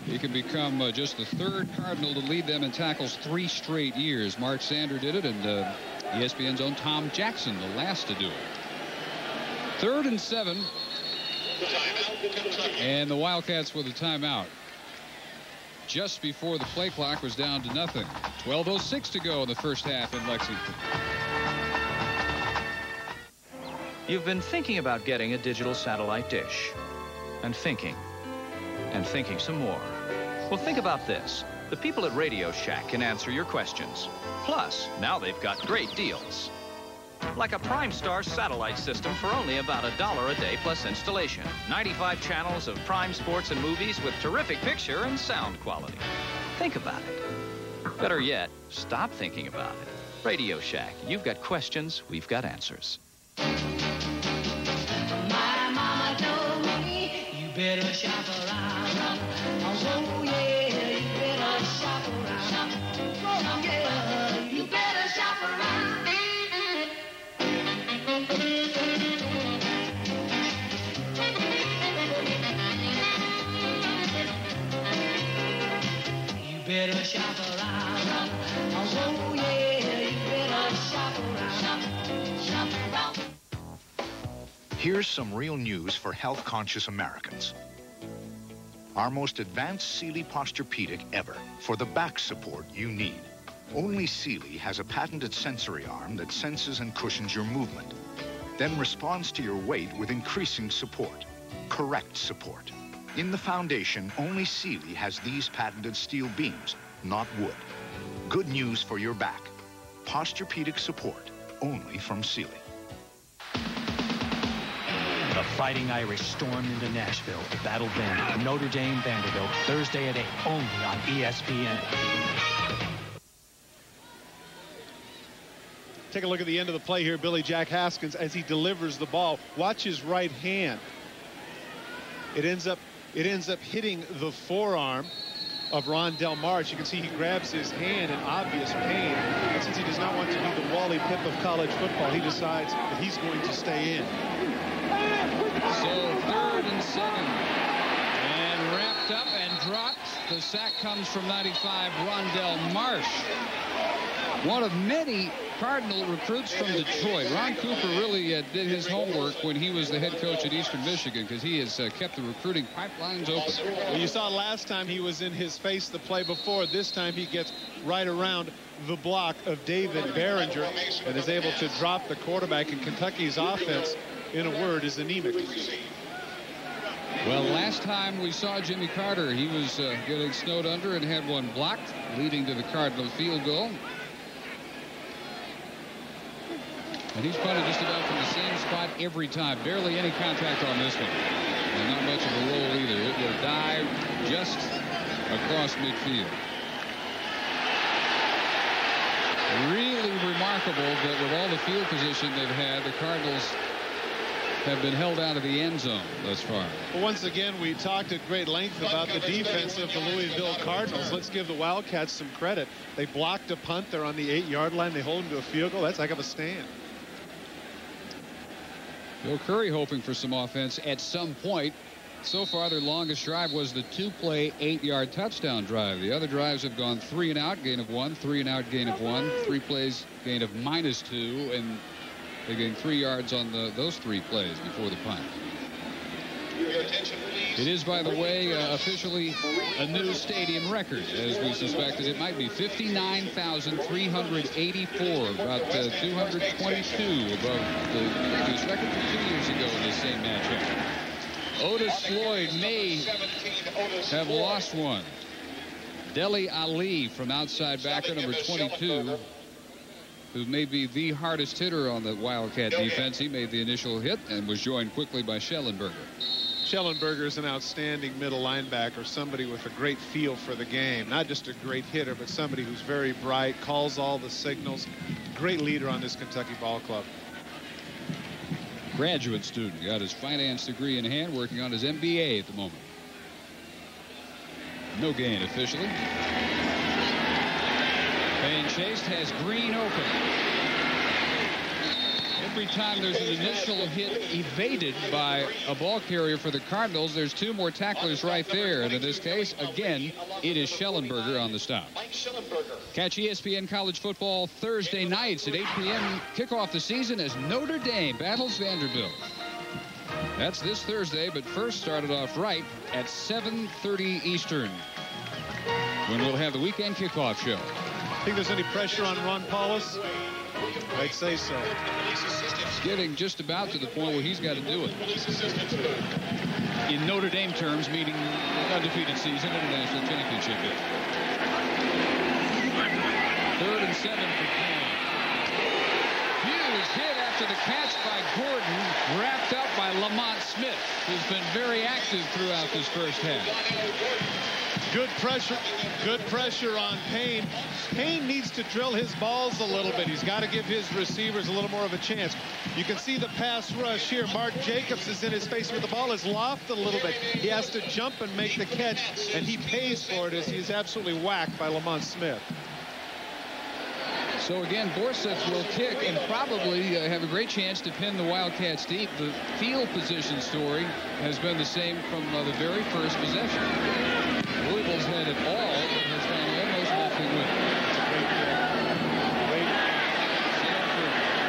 He can become just the 3rd Cardinal to lead them in tackles 3 straight years. Mark Sander did it, and ESPN's own Tom Jackson, the last to do it. 3rd and 7. And the Wildcats with a timeout. Just before the play clock was down to nothing. 12:06 to go in the first half in Lexington. You've been thinking about getting a digital satellite dish. And thinking some more. Well, think about this. The people at Radio Shack can answer your questions. Plus, now they've got great deals. Like a Prime Star satellite system for only about $1 a day plus installation. 95 channels of Prime sports and movies with terrific picture and sound quality. Think about it. Better yet, stop thinking about it. Radio Shack, you've got questions, we've got answers. My mama told me you better shop around. Oh yeah, you better shop around. Oh yeah, you better shop around. You better shop around. Oh yeah, you better shop around. Shop around. Here's some real news for health-conscious Americans. Our most advanced Sealy Posturepedic ever for the back support you need. Only Sealy has a patented sensory arm that senses and cushions your movement, then responds to your weight with increasing support, correct support. In the foundation, only Sealy has these patented steel beams, not wood. Good news for your back. Posturepedic support, only from Sealy. The Fighting Irish storm into Nashville. The Battle Band, Notre Dame, Vanderbilt, Thursday at 8, only on ESPN. Take a look at the end of the play here. Billy Jack Haskins, as he delivers the ball, watch his right hand. It ends up hitting the forearm of Rondell Marsh. You can see he grabs his hand in obvious pain. And since he does not want to be the Wally Pipp of college football, he decides that he's going to stay in. So 3rd and 7. And wrapped up and dropped. The sack comes from 95, Rondell Marsh. One of many Cardinal recruits from Detroit. Ron Cooper really did his homework when he was the head coach at Eastern Michigan, because he has kept the recruiting pipelines open. Well, you saw last time he was in his face the play before. This time he gets right around the block of David Behringer and is able to drop the quarterback. And Kentucky's offense, in a word, is anemic. Well, last time we saw Jimmy Carter, he was getting snowed under and had one blocked, leading to the Cardinal field goal. And he's punted just about from the same spot every time. Barely any contact on this one. And not much of a roll either. It will dive just across midfield. Really remarkable that with all the field position they've had, the Cardinals have been held out of the end zone thus far. Well, once again, we talked at great length about the defense of the Louisville Cardinals. Let's give the Wildcats some credit. They blocked a punt. They're on the 8-yard line. They hold them to a field goal. That's a heck of a stand. Bill Curry hoping for some offense at some point. So far, their longest drive was the 2-play 8-yard touchdown drive. The other drives have gone 3 and out, gain of 1, 3 and out, gain of 1, 3 plays, gain of -2, and they gained 3 yards on those 3 plays before the punt. It is, by the way, officially a new stadium record, as we suspected it might be. 59,384, about 222 above the previous record from 2 years ago in this same matchup. Otis Floyd may have lost one. Dele Ali from outside backer number 22, who may be the hardest hitter on the Wildcat defense. He made the initial hit and was joined quickly by Schellenberger. Schellenberger is an outstanding middle linebacker, somebody with a great feel for the game. Not just a great hitter, but somebody who's very bright, calls all the signals. Great leader on this Kentucky ball club. Graduate student, got his finance degree in hand, working on his MBA at the moment. No gain officially. Payne chased, has Green open. Every time there's an initial hit evaded by a ball carrier for the Cardinals, there's 2 more tacklers right there. And in this case, again, it is Schellenberger on the stop. Catch ESPN College Football Thursday nights at 8 p.m. Kickoff the season as Notre Dame battles Vanderbilt. That's this Thursday, but first started off right at 7:30 Eastern, when we'll have the weekend kickoff show. Think there's any pressure on Ron Paulus? I'd say so. It's getting just about to the point where he's got to do it. In Notre Dame terms, meaning undefeated season and a national championship game. 3rd and 7 for Payne. Huge hit after the catch by Gordon, wrapped up by Lamont Smith, who's been very active throughout this first half. Good pressure on Payne. Payne needs to drill his balls a little bit. He's got to give his receivers a little more of a chance. You can see the pass rush here. Mark Jacobs is in his face, but the ball is lofted a little bit. He has to jump and make the catch, and he pays for it as he's absolutely whacked by Lamont Smith. So again, Borseth will kick and probably have a great chance to pin the Wildcats deep. The field position story has been the same from the very first possession. Louisville's had it all, but has found almost nothing with it.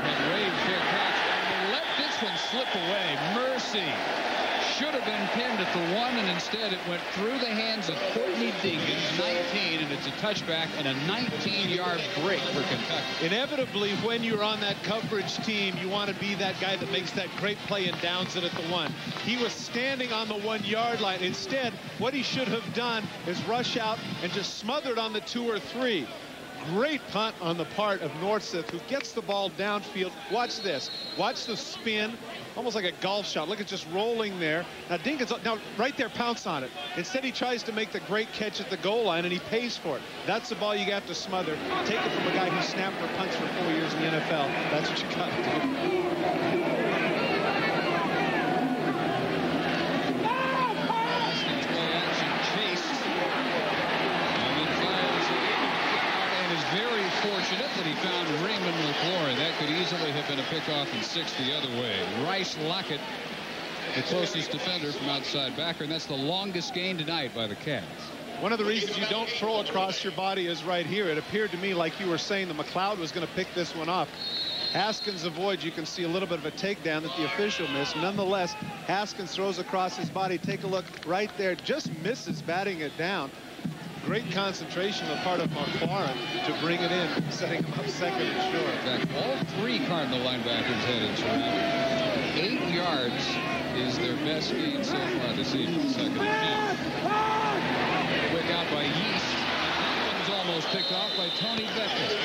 And Ray fair catch, and let this one slip away. Mercy. Should have been pinned at the 1, and instead it went through the hands of Courtney Dinkins, 19, and it's a touchback and a 19-yard break for Kentucky. Inevitably, when you're on that coverage team, you want to be that guy that makes that great play and downs it at the 1. He was standing on the 1-yard line. Instead, what he should have done is rush out and just smother it on the 2 or 3. Great punt on the part of Northseth, who gets the ball downfield. Watch this. Watch the spin. Almost like a golf shot. Look at just rolling there. Now Dinkins, now right there, pounce on it. Instead, he tries to make the great catch at the goal line, and he pays for it. That's the ball you have to smother. Take it from a guy who snapped for punts for 4 years in the NFL. That's what you got to do. Very fortunate that he found Raymond McLaurin. That could easily have been a pickoff and 6 the other way. Rice Lockett, the closest defender from outside backer, and that's the longest gain tonight by the Cats. One of the reasons you don't throw across your body is right here. It appeared to me like you were saying that McLeod was going to pick this one off. Haskins avoids. You can see a little bit of a takedown that the official missed. Nonetheless, Haskins throws across his body. Take a look right there. Just misses batting it down. Great concentration on the part of McLaurin to bring it in, setting him up second and short. In fact, all three Cardinal linebackers headed to 8 yards is their best gain so far this evening. Second and 10. Quick out by Yeast. That one's almost picked off by Tony Beckett.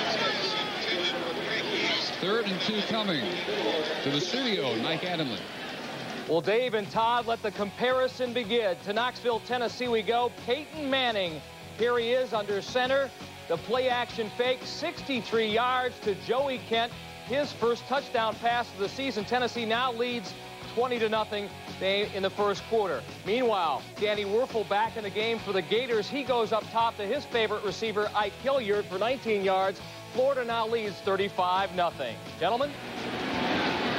3rd and 2 coming to the studio. Mike Adamley. Well, Dave and Todd, let the comparison begin. To Knoxville, Tennessee we go. Peyton Manning. Here he is under center. The play action fake, 63 yards to Joey Kent. His first touchdown pass of the season. Tennessee now leads 20-0 in the first quarter. Meanwhile, Danny Werfel back in the game for the Gators. He goes up top to his favorite receiver, Ike Hilliard, for 19 yards. Florida now leads 35-0. Gentlemen?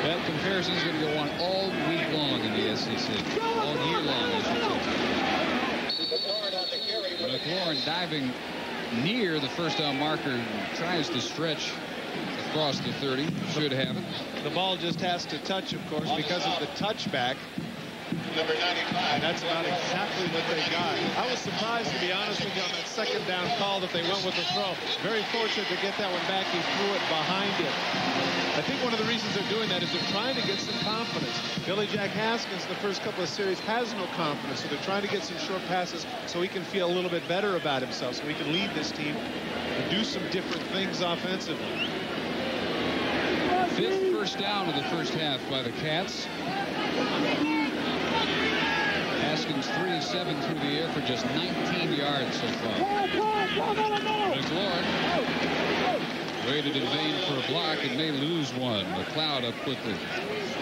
That comparison is going to go on all week long in the SEC. All year long, I should say. McLaurin diving near the first down marker, tries to stretch across the 30. Should have it. The ball just has to touch, of course, because of the touchback. Number 95. And that's about exactly what they got. I was surprised, to be honest with you, on that second down call that they went with the throw. Very fortunate to get that one back. He threw it behind it. I think one of the reasons they're doing that is they're trying to get some confidence. Billy Jack Haskins, the first couple of series, has no confidence, so they're trying to get some short passes so he can feel a little bit better about himself, so he can lead this team and do some different things offensively. 5th first down of the first half by the Cats. Haskins 3 of 7 through the air for just 19 yards so far. McLaurin waited in vain for a block and may lose one. McLeod up quickly.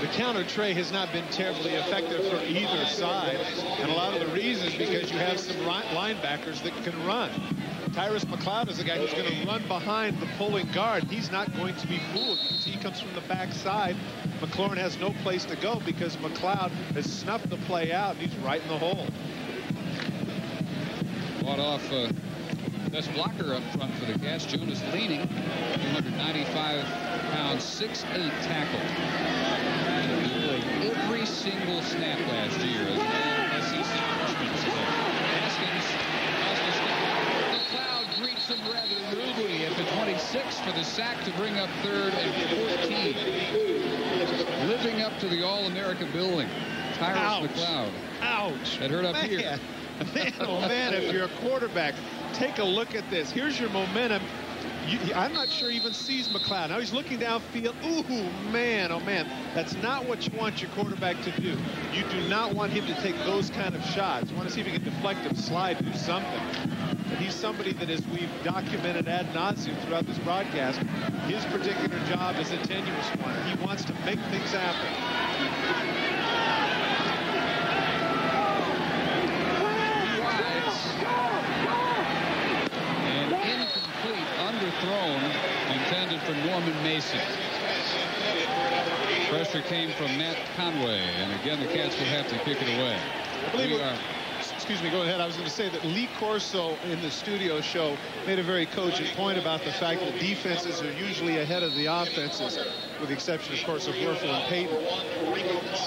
The counter Trey has not been terribly effective for either side, and a lot of the reasons because you have some linebackers that can run. Tyrus McLeod is a guy who's going to run behind the pulling guard. He's not going to be fooled. You can see he comes from the backside. McLaurin has no place to go because McLeod has snuffed the play out, and he's right in the hole. Fought off best blocker up front for the Cats. Jonas Leaning, 295-pound, 6'8" tackle. And he played every single snap last year as an SEC freshman. Haskins McLeod greets him rather rudely at the 26 for the sack to bring up 3rd and 14. Living up to the All-America billing. Tyrus McLeod. Ouch. That hurt up here. Man, oh man, if you're a quarterback, take a look at this. Here's your momentum. I'm not sure he even sees McLeod. Now he's looking downfield. Ooh, man, oh man. That's not what you want your quarterback to do. You do not want him to take those kind of shots. You want to see if he can deflect him, slide, do something. But he's somebody that, as we've documented ad nauseum throughout this broadcast, his particular job is a tenuous one. He wants to make things happen. Underthrown, intended for Norman Mason. Pressure came from Matt Conway, and again the Cats will have to kick it away. Excuse me, go ahead. I was going to say that Lee Corso in the studio show made a very cogent point about the fact that defenses are usually ahead of the offenses, with the exception, of course, of Werfel and Payton.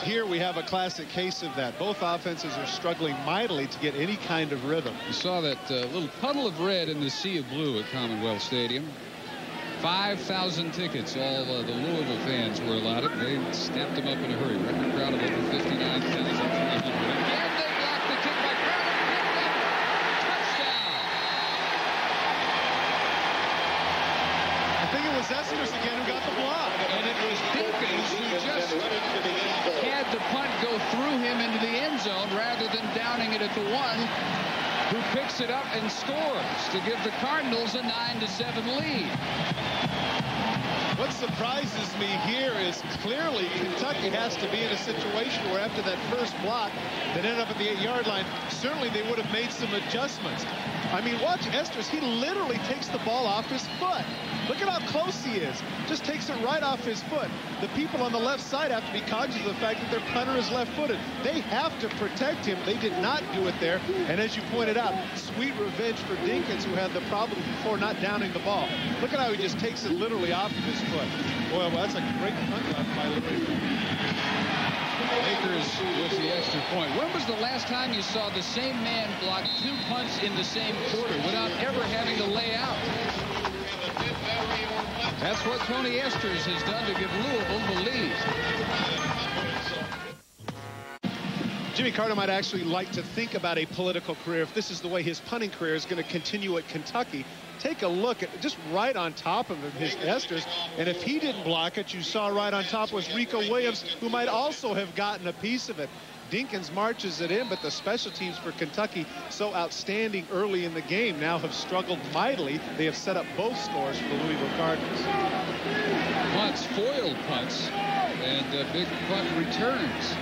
Here we have a classic case of that. Both offenses are struggling mightily to get any kind of rhythm. You saw that little puddle of red in the sea of blue at Commonwealth Stadium. 5,000 tickets, all the Louisville fans were allotted. They snapped them up in a hurry. Record crowd of over 59,300. Estes again who got the block. And it was Dinkins who just had the punt go through him into the end zone rather than downing it at the 1, who picks it up and scores to give the Cardinals a 9-7 lead. What surprises me here is clearly Kentucky has to be in a situation where after that first block that ended up at the 8-yard line, certainly they would have made some adjustments. I mean, watch Esters. He literally takes the ball off his foot. Look at how close he is. Just takes it right off his foot. The people on the left side have to be cognizant of the fact that their punter is left-footed. They have to protect him. They did not do it there. And as you pointed out, sweet revenge for Dinkins, who had the problem before not downing the ball. Look at how he just takes it literally off of his foot. Boy, well, that's a great punt left by Louisville. Akers with the extra point. When was the last time you saw the same man block 2 punts in the same quarter without ever having to lay out? That's what Tony Esters has done to give Louisville the lead. Jimmy Carter might actually like to think about a political career if this is the way his punting career is going to continue at Kentucky. Take a look at just right on top of him, his Esters. And if he didn't block it, you saw right on top was Rico Williams, who might also have gotten a piece of it. Dinkins marches it in, but the special teams for Kentucky, so outstanding early in the game, now have struggled mightily. They have set up both scores for the Louisville Cardinals. Punts, foiled punts, and big punt returns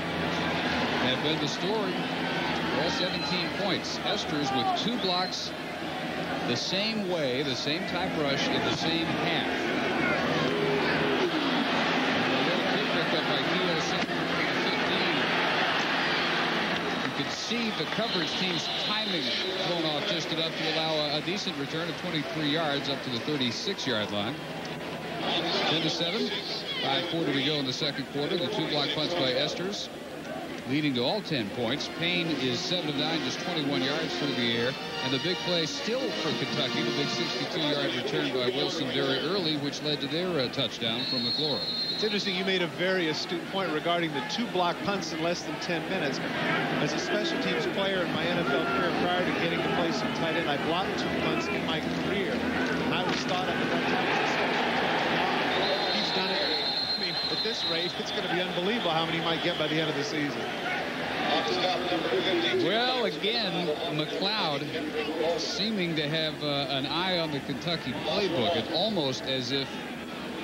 have been the story. All 17 points. Esters with 2 blocks the same way, the same type rush in the same half. And a little kick picked up by Kilo Simpson. You could see the coverage team's timing thrown off just enough to allow a decent return of 23 yards up to the 36-yard line. 10-7. 5:40 to go in the second quarter. The 2 block punts by Esters, leading to all 10 points. Payne is 7 of 9, just 21 yards through the air. And the big play still for Kentucky, the big 62-yard return by Wilson very early, which led to their touchdown from McLaurin. It's interesting, you made a very astute point regarding the 2 block punts in less than 10 minutes. As a special teams player in my NFL career prior to getting to play some tight end, I blocked 2 punts in my career. And I was thought of at that time as a special teams. He's done it. I mean, at this rate, it's going to be unbelievable how many he might get by the end of the season. Well, again, McLeod seeming to have an eye on the Kentucky playbook. It's almost as if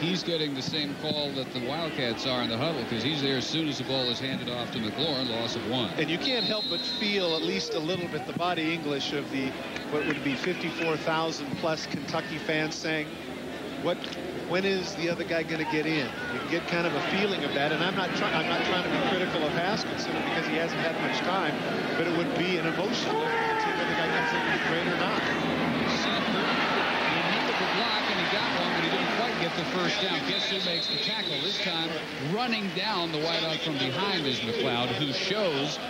he's getting the same call that the Wildcats are in the huddle, because he's there as soon as the ball is handed off to McLaurin. Loss of 1. And you can't help but feel at least a little bit the body English of the, what would be 54,000 plus Kentucky fans saying, when is the other guy going to get in? You can get kind of a feeling of that, and I'm not trying to be critical of Haskins because he hasn't had much time, but it would be an emotion to see whether the guy gets in great or not. He needed the block, and he got one, but he didn't quite get the first down. Guess who makes the tackle this time? Running down the wideout from behind is McLeod, who shows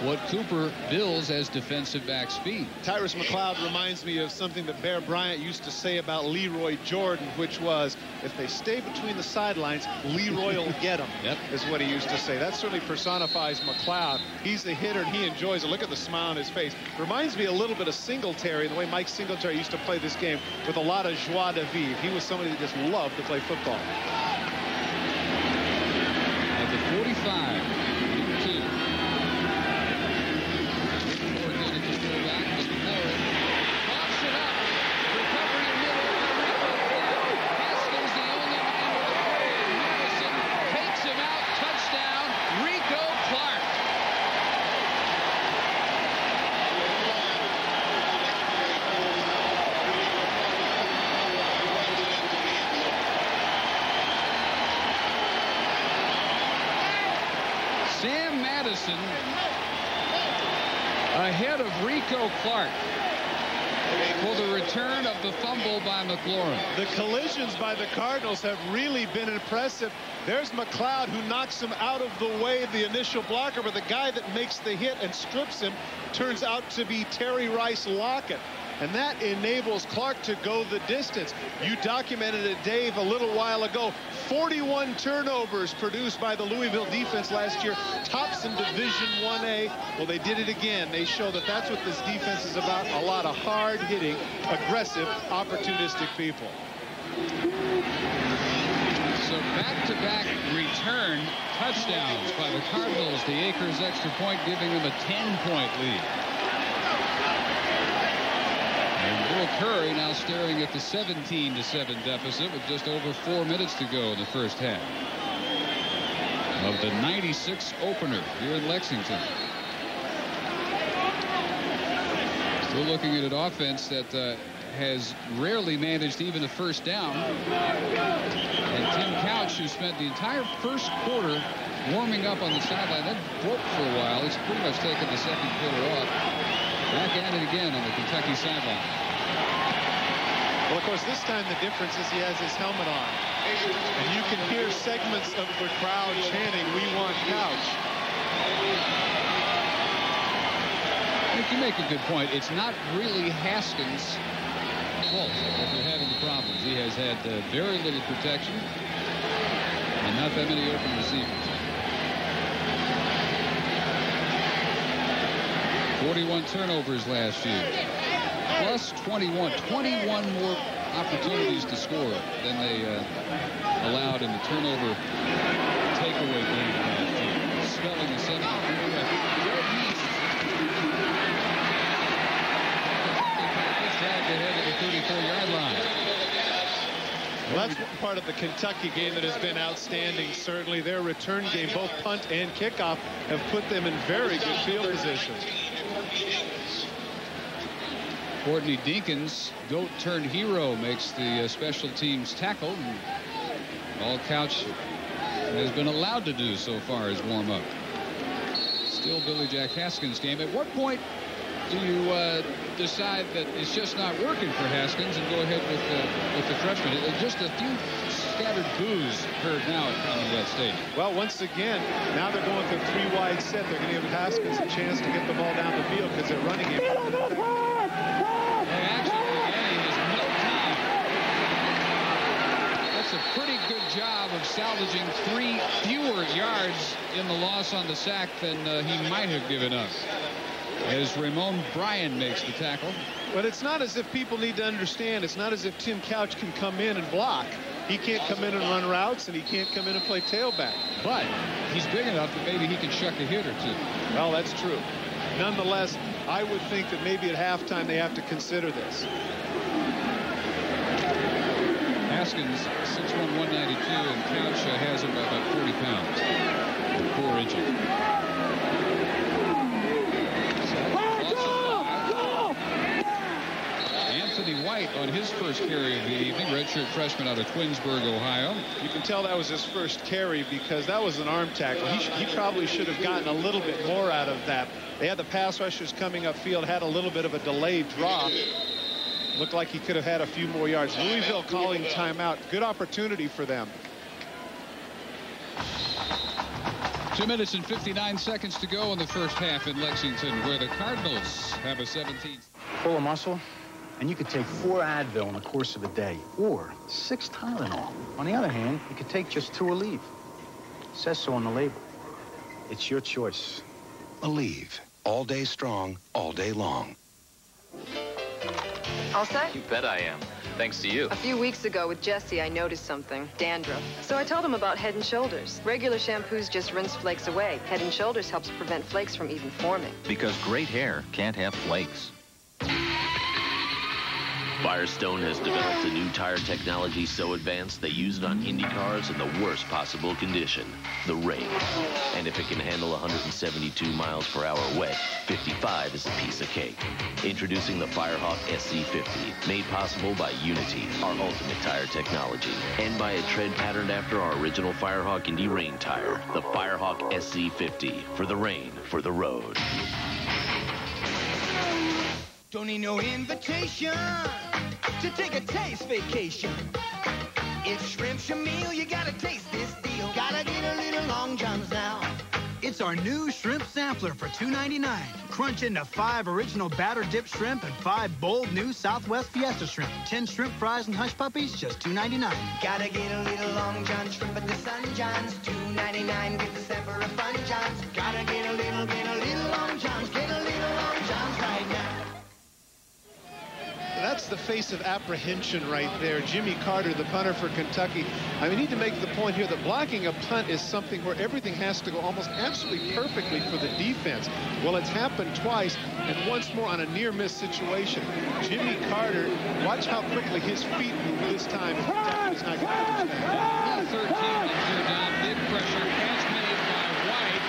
what Cooper bills as defensive back speed. Tyrus McLeod reminds me of something that Bear Bryant used to say about Leroy Jordan, which was, if they stay between the sidelines, Leroy will get them. Yep. Is what he used to say. That certainly personifies McLeod. He's a hitter, and he enjoys it. Look at the smile on his face. Reminds me a little bit of Singletary, the way Mike Singletary used to play this game with a lot of joie de vivre. He was somebody that just loved to play football. At the 45, number 2. Ahead of Rico Clark for the return of the fumble by McLaurin. The collisions by the Cardinals have really been impressive. There's McLeod, who knocks him out of the way of the initial blocker, but the guy that makes the hit and strips him turns out to be Terry Rice Lockett. And that enables Clark to go the distance. You documented it, Dave, a little while ago. 41 turnovers produced by the Louisville defense last year. Tops in Division 1A. Well, they did it again. They show that that's what this defense is about. A lot of hard-hitting, aggressive, opportunistic people. So back-to-back return touchdowns by the Cardinals. The Akers extra point giving them a 10-point lead. And Will Curry now staring at the 17-7 deficit with just over 4 minutes to go in the first half of the 96 opener here in Lexington. We're looking at an offense that has rarely managed even a first down. And Tim Couch, who spent the entire first quarter warming up on the sideline, then broke for a while. He's pretty much taken the second quarter off. Back at it again on the Kentucky sideline. Well, of course, this time the difference is he has his helmet on. And you can hear segments of the crowd chanting, "We want Couch." I think you make a good point. It's not really Haskins' fault that they're having the problems. He has had very little protection and not that many open receivers. 41 turnovers last year. Plus 21 more opportunities to score than they allowed in the turnover takeaway game last year. Spelling the second. Dragged ahead of the 34-yard line. Well, that's one part of the Kentucky game that has been outstanding. Certainly their return game, both punt and kickoff, have put them in very good field position. Courtney Dinkins, GOAT-turned-hero, makes the special teams tackle. And all Couch has been allowed to do so far is warm up. Still Billy Jack Haskins' game. At what point do you decide that it's just not working for Haskins and go ahead with the freshman? Just a few scattered boos heard now at Commonwealth Stadium. Well, once again, now they're going to a 3-wide set. They're going to give Haskins a chance to get the ball down the field because they're running it. That's a pretty good job of salvaging 3 fewer yards in the loss on the sack than he might have given up. As Ramon Bryan makes the tackle. But it's not as if people need to understand. It's not as if Tim Couch can come in and block. He can't come in and run routes, and he can't come in and play tailback. But he's big enough that maybe he can shuck a hit or two. Well, that's true. Nonetheless, I would think that maybe at halftime they have to consider this. Haskins, 6'1", 192, and Couch has him by about 40 pounds. And 4 inches. Anthony White on his first carry of the evening, redshirt freshman out of Twinsburg, Ohio. You can tell that was his first carry because that was an arm tackle. He probably should have gotten a little bit more out of that. They had the pass rushers coming upfield, had a little bit of a delayed drop. Looked like he could have had a few more yards. Louisville calling timeout. Good opportunity for them. 2 minutes and 59 seconds to go in the first half in Lexington, where the Cardinals have a 17. Full of muscle, and you could take 4 Advil in the course of a day, or 6 Tylenol. On the other hand, you could take just 2 Aleve. It says so on the label. It's your choice. Aleve. All day strong, all day long. All set? You bet I am. Thanks to you. A few weeks ago with Jesse, I noticed something. Dandruff. So I told him about Head & Shoulders. Regular shampoos just rinse flakes away. Head & Shoulders helps prevent flakes from even forming. Because great hair can't have flakes. Firestone has developed a new tire technology so advanced they use it on Indy cars in the worst possible condition, the rain. And if it can handle 172 miles per hour wet, 55 is a piece of cake. Introducing the Firehawk SC50, made possible by Unity, our ultimate tire technology, and by a tread patterned after our original Firehawk Indy rain tire, the Firehawk SC50, for the rain, for the road. Don't need no invitation to take a taste vacation. It's shrimp's your meal, you gotta taste this deal. Gotta get a little Long Johns now. It's our new shrimp sampler for $2.99. Crunch into 5 original batter dipped shrimp and 5 bold new Southwest Fiesta shrimp. 10 shrimp fries and hush puppies, just $2.99. Gotta get a little Long John shrimp at the Sun Johns. $2.99, get the sample of Fun Johns. Gotta get a little Long Johns. Get a little Long Johns right now. That's the face of apprehension right there. Jimmy Carter, the punter for Kentucky. I need to make the point here that blocking a punt is something where everything has to go almost absolutely perfectly for the defense. Well, it's happened twice, and once more on a near-miss situation. Jimmy Carter, watch how quickly his feet move this time. Kentucky's not going to understand. 13 and down, big pressure. Pass made by White,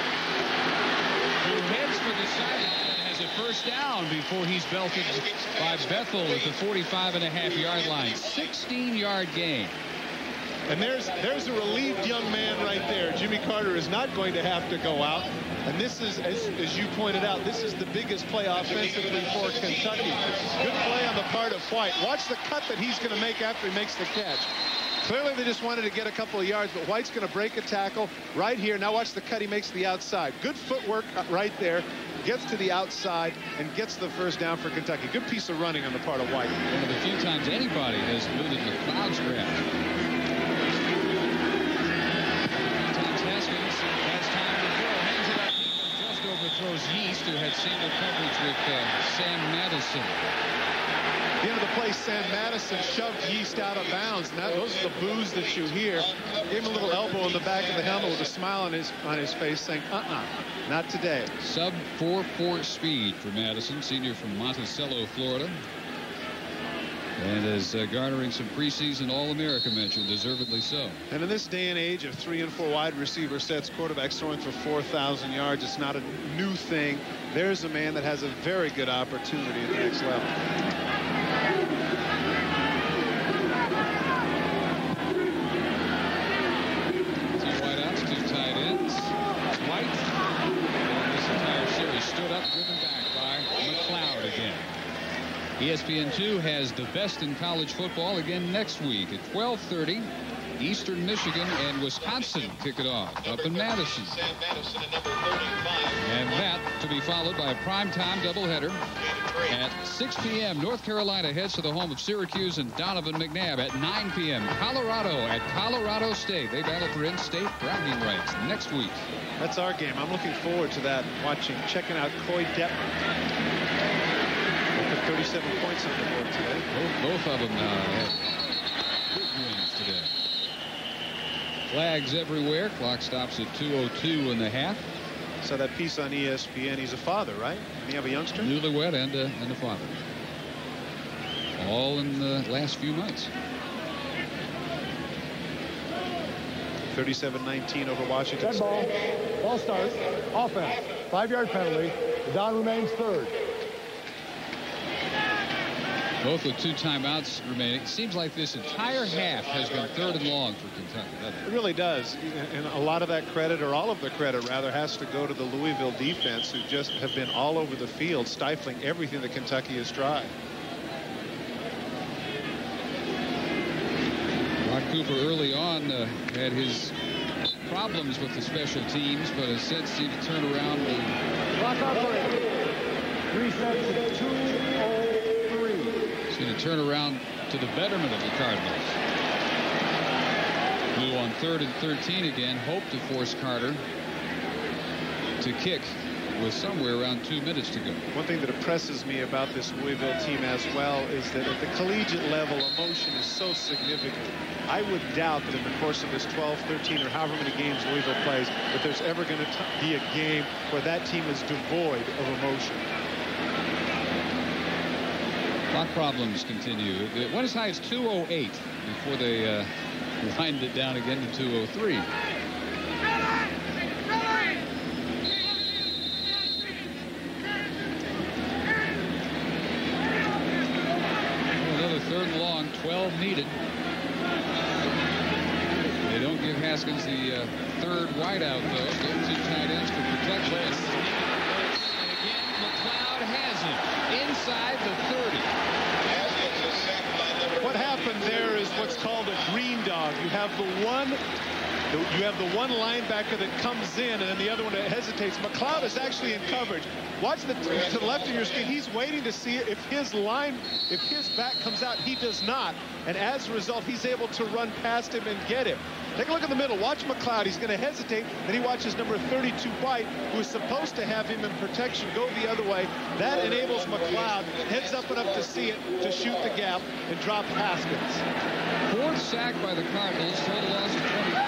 who heads for the sideline and has a first down before before he's belted by Bethel at the 45.5-yard line. 16-yard gain. And there's a relieved young man right there. Jimmy Carter is not going to have to go out. And this is, as you pointed out, this is the biggest play offensively for Kentucky. Good play on the part of White. Watch the cut that he's going to make after he makes the catch. Clearly, they just wanted to get a couple of yards, but White's going to break a tackle right here. Now watch the cut he makes to the outside. Good footwork right there. Gets to the outside and gets the first down for Kentucky. Good piece of running on the part of White. One of the few times anybody has eluded McLeod's grab. Haskins has time to throw. Hands it up. Just overthrows Yeast, who had single coverage with Sam Madison. At the end of the play, Sam Madison shoved Yeast out of bounds. And those are the boos that you hear. Gave him a little elbow in the back of the helmet with a smile on his face, saying, not today. Sub 4.4 speed for Madison, senior from Monticello, Florida. And is garnering some preseason All-America mention, deservedly so. And in this day and age of 3 and 4 wide receiver sets, quarterbacks throwing for 4,000 yards, it's not a new thing. There's a man that has a very good opportunity at the next level. Two wideouts, two tight ends. White, and this entire series stood up, driven back by McLeod again. ESPN2 has the best in college football again next week at 12:30. Eastern Michigan and Wisconsin kick it off up in Madison. And that to be followed by a primetime doubleheader at 6 p.m. North Carolina heads to the home of Syracuse and Donovan McNabb at 9 p.m. Colorado at Colorado State. They battle for in-state bragging rights next week. That's our game. I'm looking forward to that. Checking out Coy Detmer. 37 points on the board today. Both of them had big wins today. Flags everywhere. Clock stops at 2:02 in the half. So that piece on ESPN, he's a father, right? And you have a youngster? Newlywed and a father. All in the last few months. 37-19 over Washington. Dead ball. Ball starts. Offense. 5-yard penalty. The down remains third. Both with 2 timeouts remaining. It seems like this entire half has been 3rd and long for Kentucky, doesn't it? It really does. And a lot of that credit, or all of the credit rather, has to go to the Louisville defense, who just have been all over the field, stifling everything that Kentucky has tried. Rod Cooper early on had his problems with the special teams, but has since seemed to turn around. Clock operator. 3 sets at 2:03. It's going to turn around to the betterment of the Cardinals. Who on 3rd and 13 again hope to force Carter to kick with somewhere around 2 minutes to go. One thing that impresses me about this Louisville team as well is that at the collegiate level, emotion is so significant. I would doubt that in the course of this 12, 13, or however many games Louisville plays, that there's ever going to be a game where that team is devoid of emotion. Clock problems continue. It went as high as 2:08 before they wind it down again to 2:03. Another 3rd and long, 12 needed. They don't give Haskins the 3rd wideout, though. Those 2 tight ends for protection. And again, McLeod has it inside the 30. What happened there is what's called a green dog. You have the one linebacker that comes in, and then the other one that hesitates. McLeod is actually in coverage. Watch to the left of your screen. He's waiting to see if his back comes out. He does not, and as a result, he's able to run past him and get him. Take a look in the middle. Watch McLeod. He's going to hesitate. Then he watches number 32 White, who is supposed to have him in protection, go the other way. That enables McLeod, heads up and up to see it, to shoot the gap and drop Haskins. 4th sack by the Cardinals. Total loss of 24.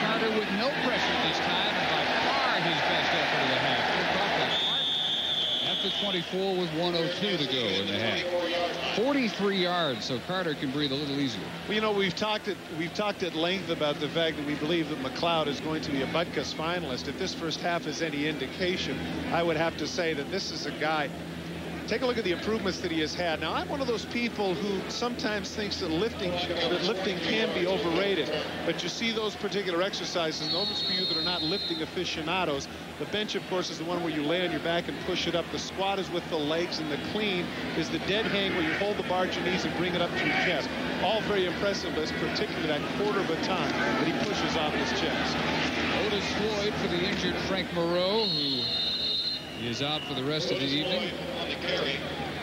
Carter with no pressure this time, and by far his best effort of the half. At the 24 with 1:02 to go in the half. 43 yards, so Carter can breathe a little easier. Well, you know, we've talked at length about the fact that we believe that McLeod is going to be a Butkus finalist. If this first half is any indication, I would have to say that this is a guy take a look at the improvements that he has had. Now, I'm one of those people who sometimes thinks that lifting can be overrated. But you see those particular exercises, and those for you that are not lifting aficionados, the bench, of course, is the one where you lay on your back and push it up. The squat is with the legs, and the clean is the dead hang where you hold the bar at your knees and bring it up to your chest. All very impressive, but it's particularly that quarter of a ton that he pushes off his chest. Otis Floyd for the injured Frank Moreau, who is out for the rest of the evening.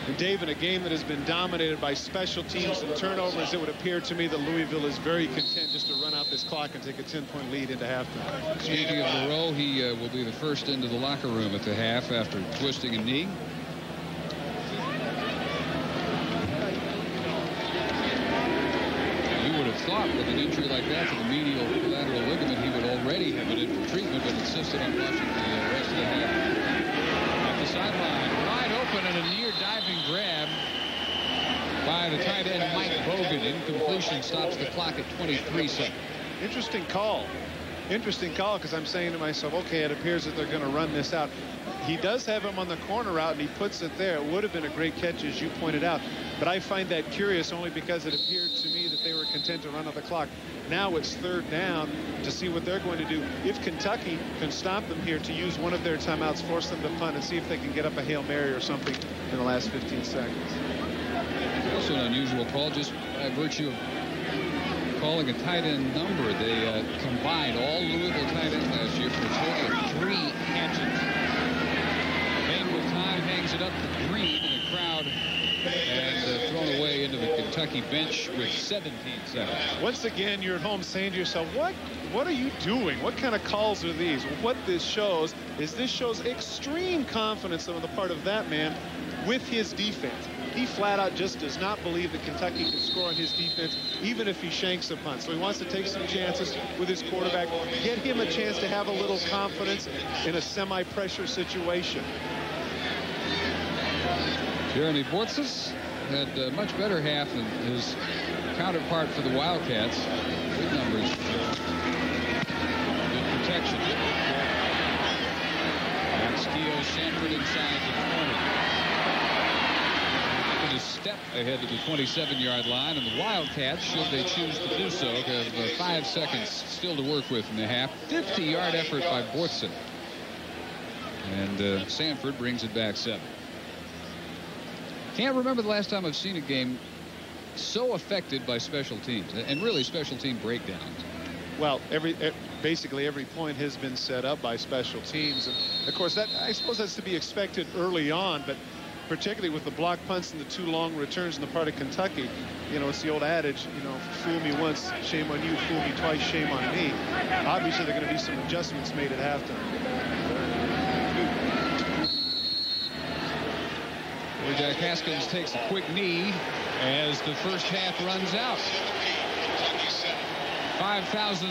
And Dave, in a game that has been dominated by special teams and turnovers, it would appear to me that Louisville is very content just to run out this clock and take a 10-point lead into halftime. Speaking of Moreau, he will be the first into the locker room at the half after twisting a knee. You would have thought with an injury like that to the medial lateral ligament, he would already have been in for treatment, but insisted on watching the rest of the half. Sideline, wide open, and a near diving grab by the tight end Mike Bogan. Incompletion stops the clock at 23 seconds. Interesting call, because I'm saying to myself, okay, it appears that they're going to run this out. He does have him on the corner route, and he puts it there. It would have been a great catch, as you pointed out, but I find that curious only because it appeared to me that they were content to run out the clock. Now it's third down to see what they're going to do. If Kentucky can stop them here, to use one of their timeouts, force them to punt, and see if they can get up a Hail Mary or something in the last 15 seconds. Also an unusual call, just by virtue of calling a tight end number. They combined all Louisville tight ends last year for a total of 3 catches. Bain with time hangs it up to Green in the crowd and thrown away into the Kentucky bench with 17 seconds. Once again, you're at home saying to yourself, what are you doing? What kind of calls are these? What this shows is extreme confidence on the part of that man with his defense. He flat out just does not believe that Kentucky can score on his defense, even if he shanks a punt. So he wants to take some chances with his quarterback, get him a chance to have a little confidence in a semi-pressure situation. Jeremy Bortsis had a much better half than his counterpart for the Wildcats. Good numbers. Good protection. And Skio Sanford inside the 20. A step ahead to the 27-yard line, and the Wildcats, should they choose to do so, have 5 seconds still to work with in the half. 50-yard effort by Bortson. And Sanford brings it back 7. Can't remember the last time I've seen a game so affected by special teams, and really special team breakdowns. Well, basically every point has been set up by special teams, and of course I suppose that's to be expected early on, but particularly with the block punts and the 2 long returns on the part of Kentucky, it's the old adage, fool me once, shame on you, fool me twice, shame on me. Obviously there are going to be some adjustments made at halftime. Jack Haskins takes a quick knee as the first half runs out. 5,000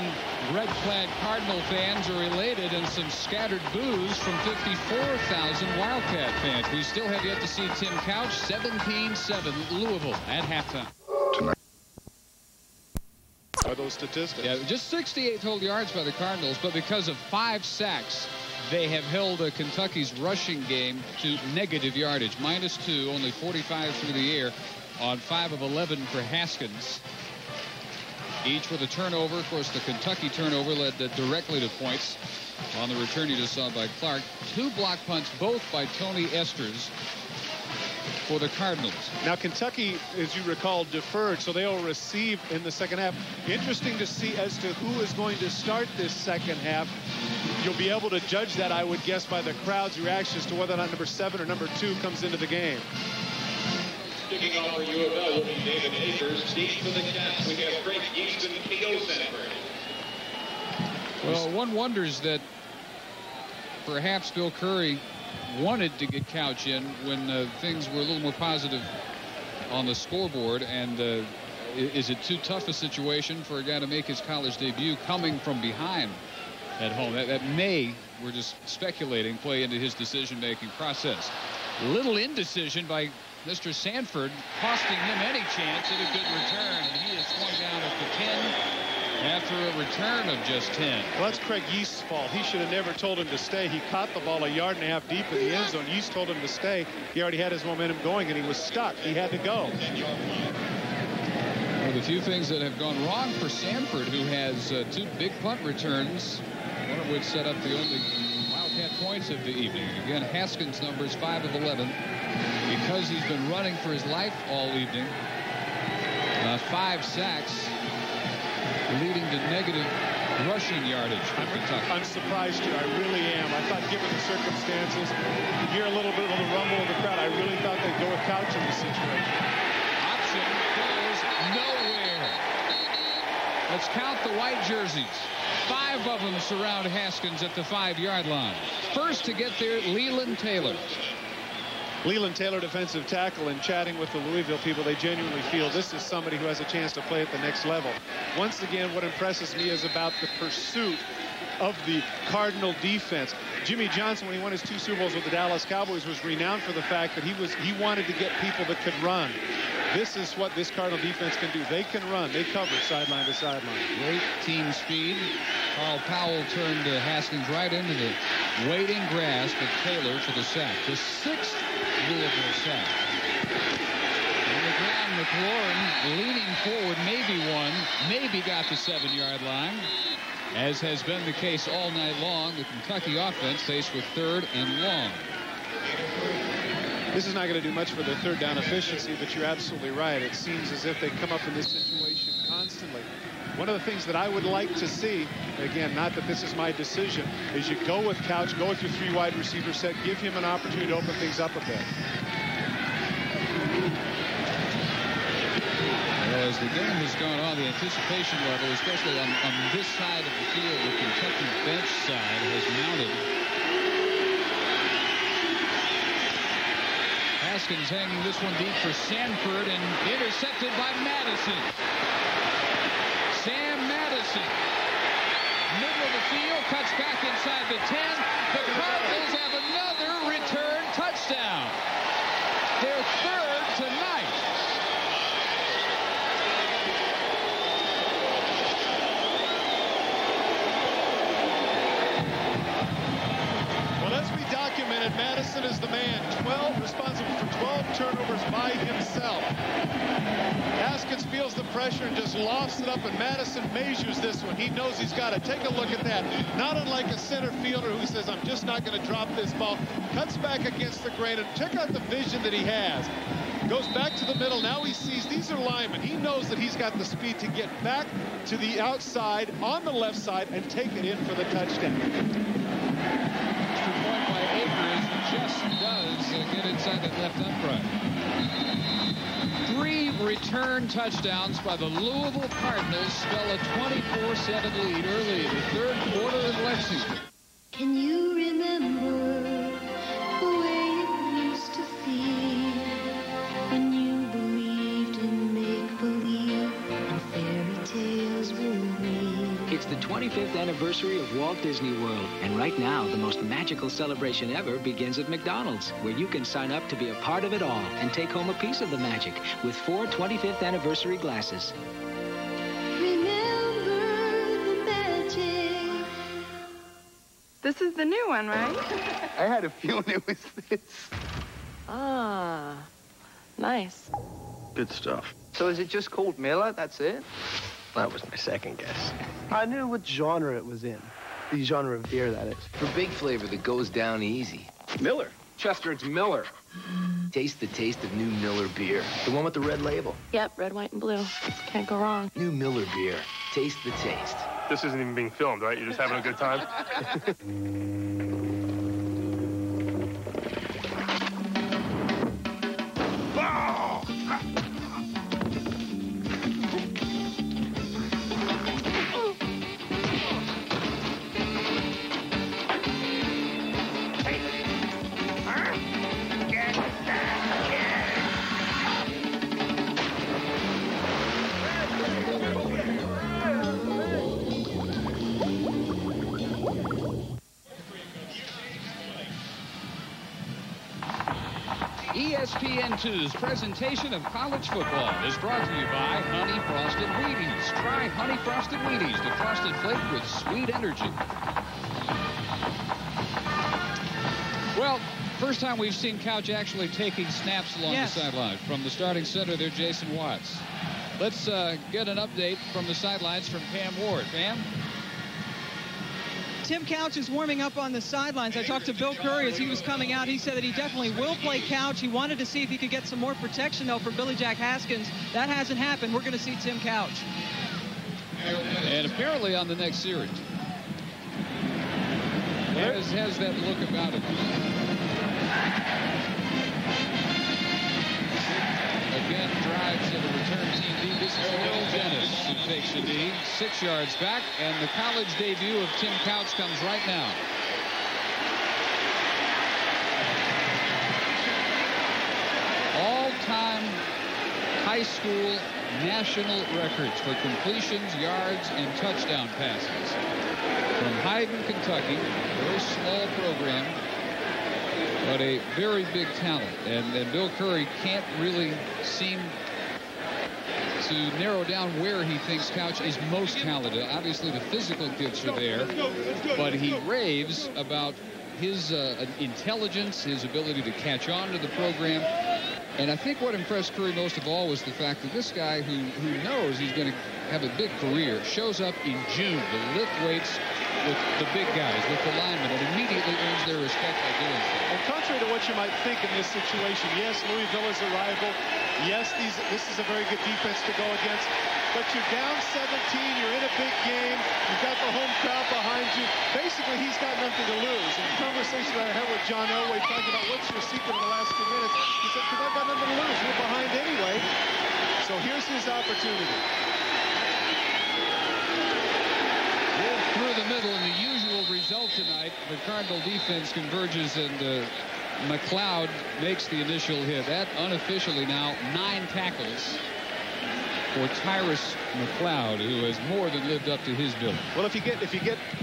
red-clad Cardinal fans are elated, and some scattered boos from 54,000 Wildcat fans. We still have yet to see Tim Couch. 17-7 Louisville at halftime. Are those statistics? Yeah, just 68 total yards by the Cardinals, but because of 5 sacks, they have held Kentucky's rushing game to negative yardage. -2, only 45 through the air on 5 of 11 for Haskins. Each with a turnover. Of course, the Kentucky turnover led directly to points on the return you just saw by Clark. 2 block punts, both by Tony Esters for the Cardinals. Now, Kentucky, as you recall, deferred, so they'll receive in the second half. Interesting to see as to who is going to start this second half. You'll be able to judge that, I would guess, by the crowd's reactions to whether or not number 7 or number 2 comes into the game. Kicking off for U of L will be David Akers. Deep for the Cats, we have Craig Easton, Theo Sanford. Well, one wonders that perhaps Bill Curry wanted to get Couch in when things were a little more positive on the scoreboard, and is it too tough a situation for a guy to make his college debut coming from behind at home? That may, we're just speculating, play into his decision-making process. Little indecision by Mr. Sanford, costing him any chance at a good return, and he is swung down at the 10 after a return of just 10. Well, that's Craig Yeast's fault. He should have never told him to stay. He caught the ball a yard and a half deep in the end zone. Yeast told him to stay. He already had his momentum going, and he was stuck. He had to go. One of the few things that have gone wrong for Sanford, who has 2 big punt returns, one of which set up the only Wildcat points of the evening. Again, Haskins' numbers 5 of 11 because he's been running for his life all evening. 5 sacks, leading to negative rushing yardage for Kentucky. I'm surprised here. I really am. I thought, given the circumstances, you hear a little bit of the rumble of the crowd. I really thought they'd go with Couch in this situation. Option goes nowhere. Let's count the white jerseys. 5 of them surround Haskins at the 5-yard line. First to get there, Leland Taylor. Leland Taylor, defensive tackle, and chatting with the Louisville people, they genuinely feel this is somebody who has a chance to play at the next level. Once again, what impresses me is about the pursuit of the Cardinal defense. Jimmy Johnson, when he won his 2 Super Bowls with the Dallas Cowboys, was renowned for the fact that he wanted to get people that could run. This is what this Cardinal defense can do. They can run. They cover sideline to sideline. Great team speed. Carl Powell turned Haskins right into the waiting grasp of Taylor for the sack. The 6th Louisville sack. On the ground, McLaurin leaning forward, maybe won, maybe got the 7-yard line. As has been the case all night long, the Kentucky offense faced with 3rd and long. This is not going to do much for their 3rd down efficiency, but you're absolutely right. It seems as if they come up in this situation constantly. One of the things that I would like to see, again, not that this is my decision, is you go with Couch, go with your 3 wide receiver set, give him an opportunity to open things up a bit. Well, as the game has gone on, the anticipation level, especially on this side of the field, the Kentucky bench side has mounted. Haskins hanging this one deep for Sanford and intercepted by Madison. Sam Madison, middle of the field, cuts back inside the 10. The Cardinals have another return touchdown. Their 3rd tonight. Well, as we documented, Madison is the man. 12 responsible for 12 turnovers by himself. Haskins feels the pressure and just lofts it up, and Madison measures this one. He knows he's got it. Take a look at that. Not unlike a center fielder who says, I'm just not going to drop this ball. Cuts back against the grain, and check out the vision that he has. Goes back to the middle. Now he sees these are linemen. He knows that he's got the speed to get back to the outside on the left side and take it in for the touchdown. Extra point by Akers just does get inside that left upright. 3 return touchdowns by the Louisville Cardinals spell a 24-7 lead early in the 3rd quarter in Lexington. Can you remember the way it used to feel when you believed in make-believe and fairy tales were real? It's the 25th anniversary of Walt Disney World, and right now the most magical celebration ever begins at McDonald's, where you can sign up to be a part of it all and take home a piece of the magic with 4 25th anniversary glasses. Remember the magic. This is the new one, right? I had a feeling it was this. Ah, nice. Good stuff. So is it just called Miller? That's it? That was my second guess. I knew what genre it was in. The genre of beer, that is. For big flavor that goes down easy. Miller. Chester, it's Miller. Taste the taste of new Miller beer. The one with the red label. Yep, red, white, and blue. Can't go wrong. New Miller beer. Taste the taste. This isn't even being filmed, right? You're just having a good time? ESPN2's presentation of college football is brought to you by Honey Frosted Wheaties. Try Honey Frosted Wheaties, the frosted flake with sweet energy. Well, first time we've seen Couch actually taking snaps along the sideline. From the starting center there, Jason Watts. Let's get an update from the sidelines from Pam Ward. Pam? Tim Couch is warming up on the sidelines. I talked to Bill Curry as he was coming out. He said that he definitely will play Couch. He wanted to see if he could get some more protection, though, from Billy Jack Haskins. That hasn't happened. We're going to see Tim Couch. And apparently on the next series. Has that look about him. Again, drives to the return team lead. This is Will Dennis who takes the knee. 6 yards back, and the college debut of Tim Couch comes right now. All-time high school national records for completions, yards, and touchdown passes. From Hyden, Kentucky, very small program, but a very big talent. And Bill Curry can't really seem to narrow down where he thinks Couch is most talented. Obviously, the physical gifts are there, but he raves about his intelligence, his ability to catch on to the program. And I think what impressed Curry most of all was the fact that this guy who knows he's going to have a big career shows up in June to lift weights with the big guys, with the linemen, and immediately earns their respect by doing so. Well, contrary to what you might think in this situation, yes, Louisville is a rival. Yes, this is a very good defense to go against. But you're down 17, you're in a big game, you've got the home crowd behind you. Basically, he's got nothing to lose. In the conversation that I had with John Elway talking about what's your secret in the last 2 minutes, he said, because I've got nothing to lose. We're behind anyway. So here's his opportunity. Through the middle, and the usual result tonight, the Cardinal defense converges, and McLeod makes the initial hit. That unofficially now 9 tackles for Tyrus McLeod, who has more than lived up to his billing. Well, if you get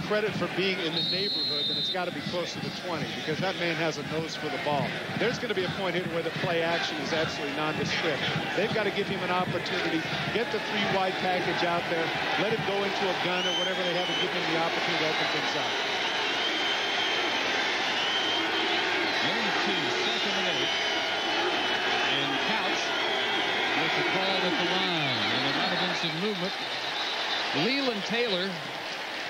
credit for being in the neighborhood, then it's got to be close to the 20, because that man has a nose for the ball. There's going to be a point here where the play action is absolutely nondescript. They've got to give him an opportunity, get the 3-wide package out there, let him go into a gun or whatever they have, and give him the opportunity to open things up. Into 2nd and 8. And Couch with the call at the line. Some movement. Leland Taylor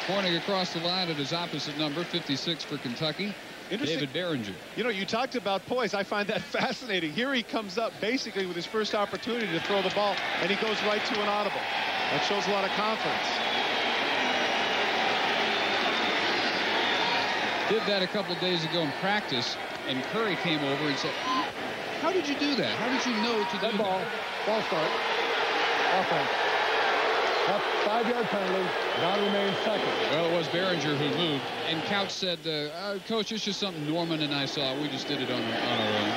pointing across the line at his opposite number, 56 for Kentucky. David Behringer. You know, you talked about poise. I find that fascinating. Here he comes up basically with his first opportunity to throw the ball, and he goes right to an audible. That shows a lot of confidence. Did that a couple days ago in practice, and Curry came over and said, how did you do that? How did you know to do ball. that? Ball start. Offense. That 5-yard penalty. Down remains 2nd. Well, it was Behringer who moved, and Couch said, Coach, it's just something Norman and I saw. We just did it on our own.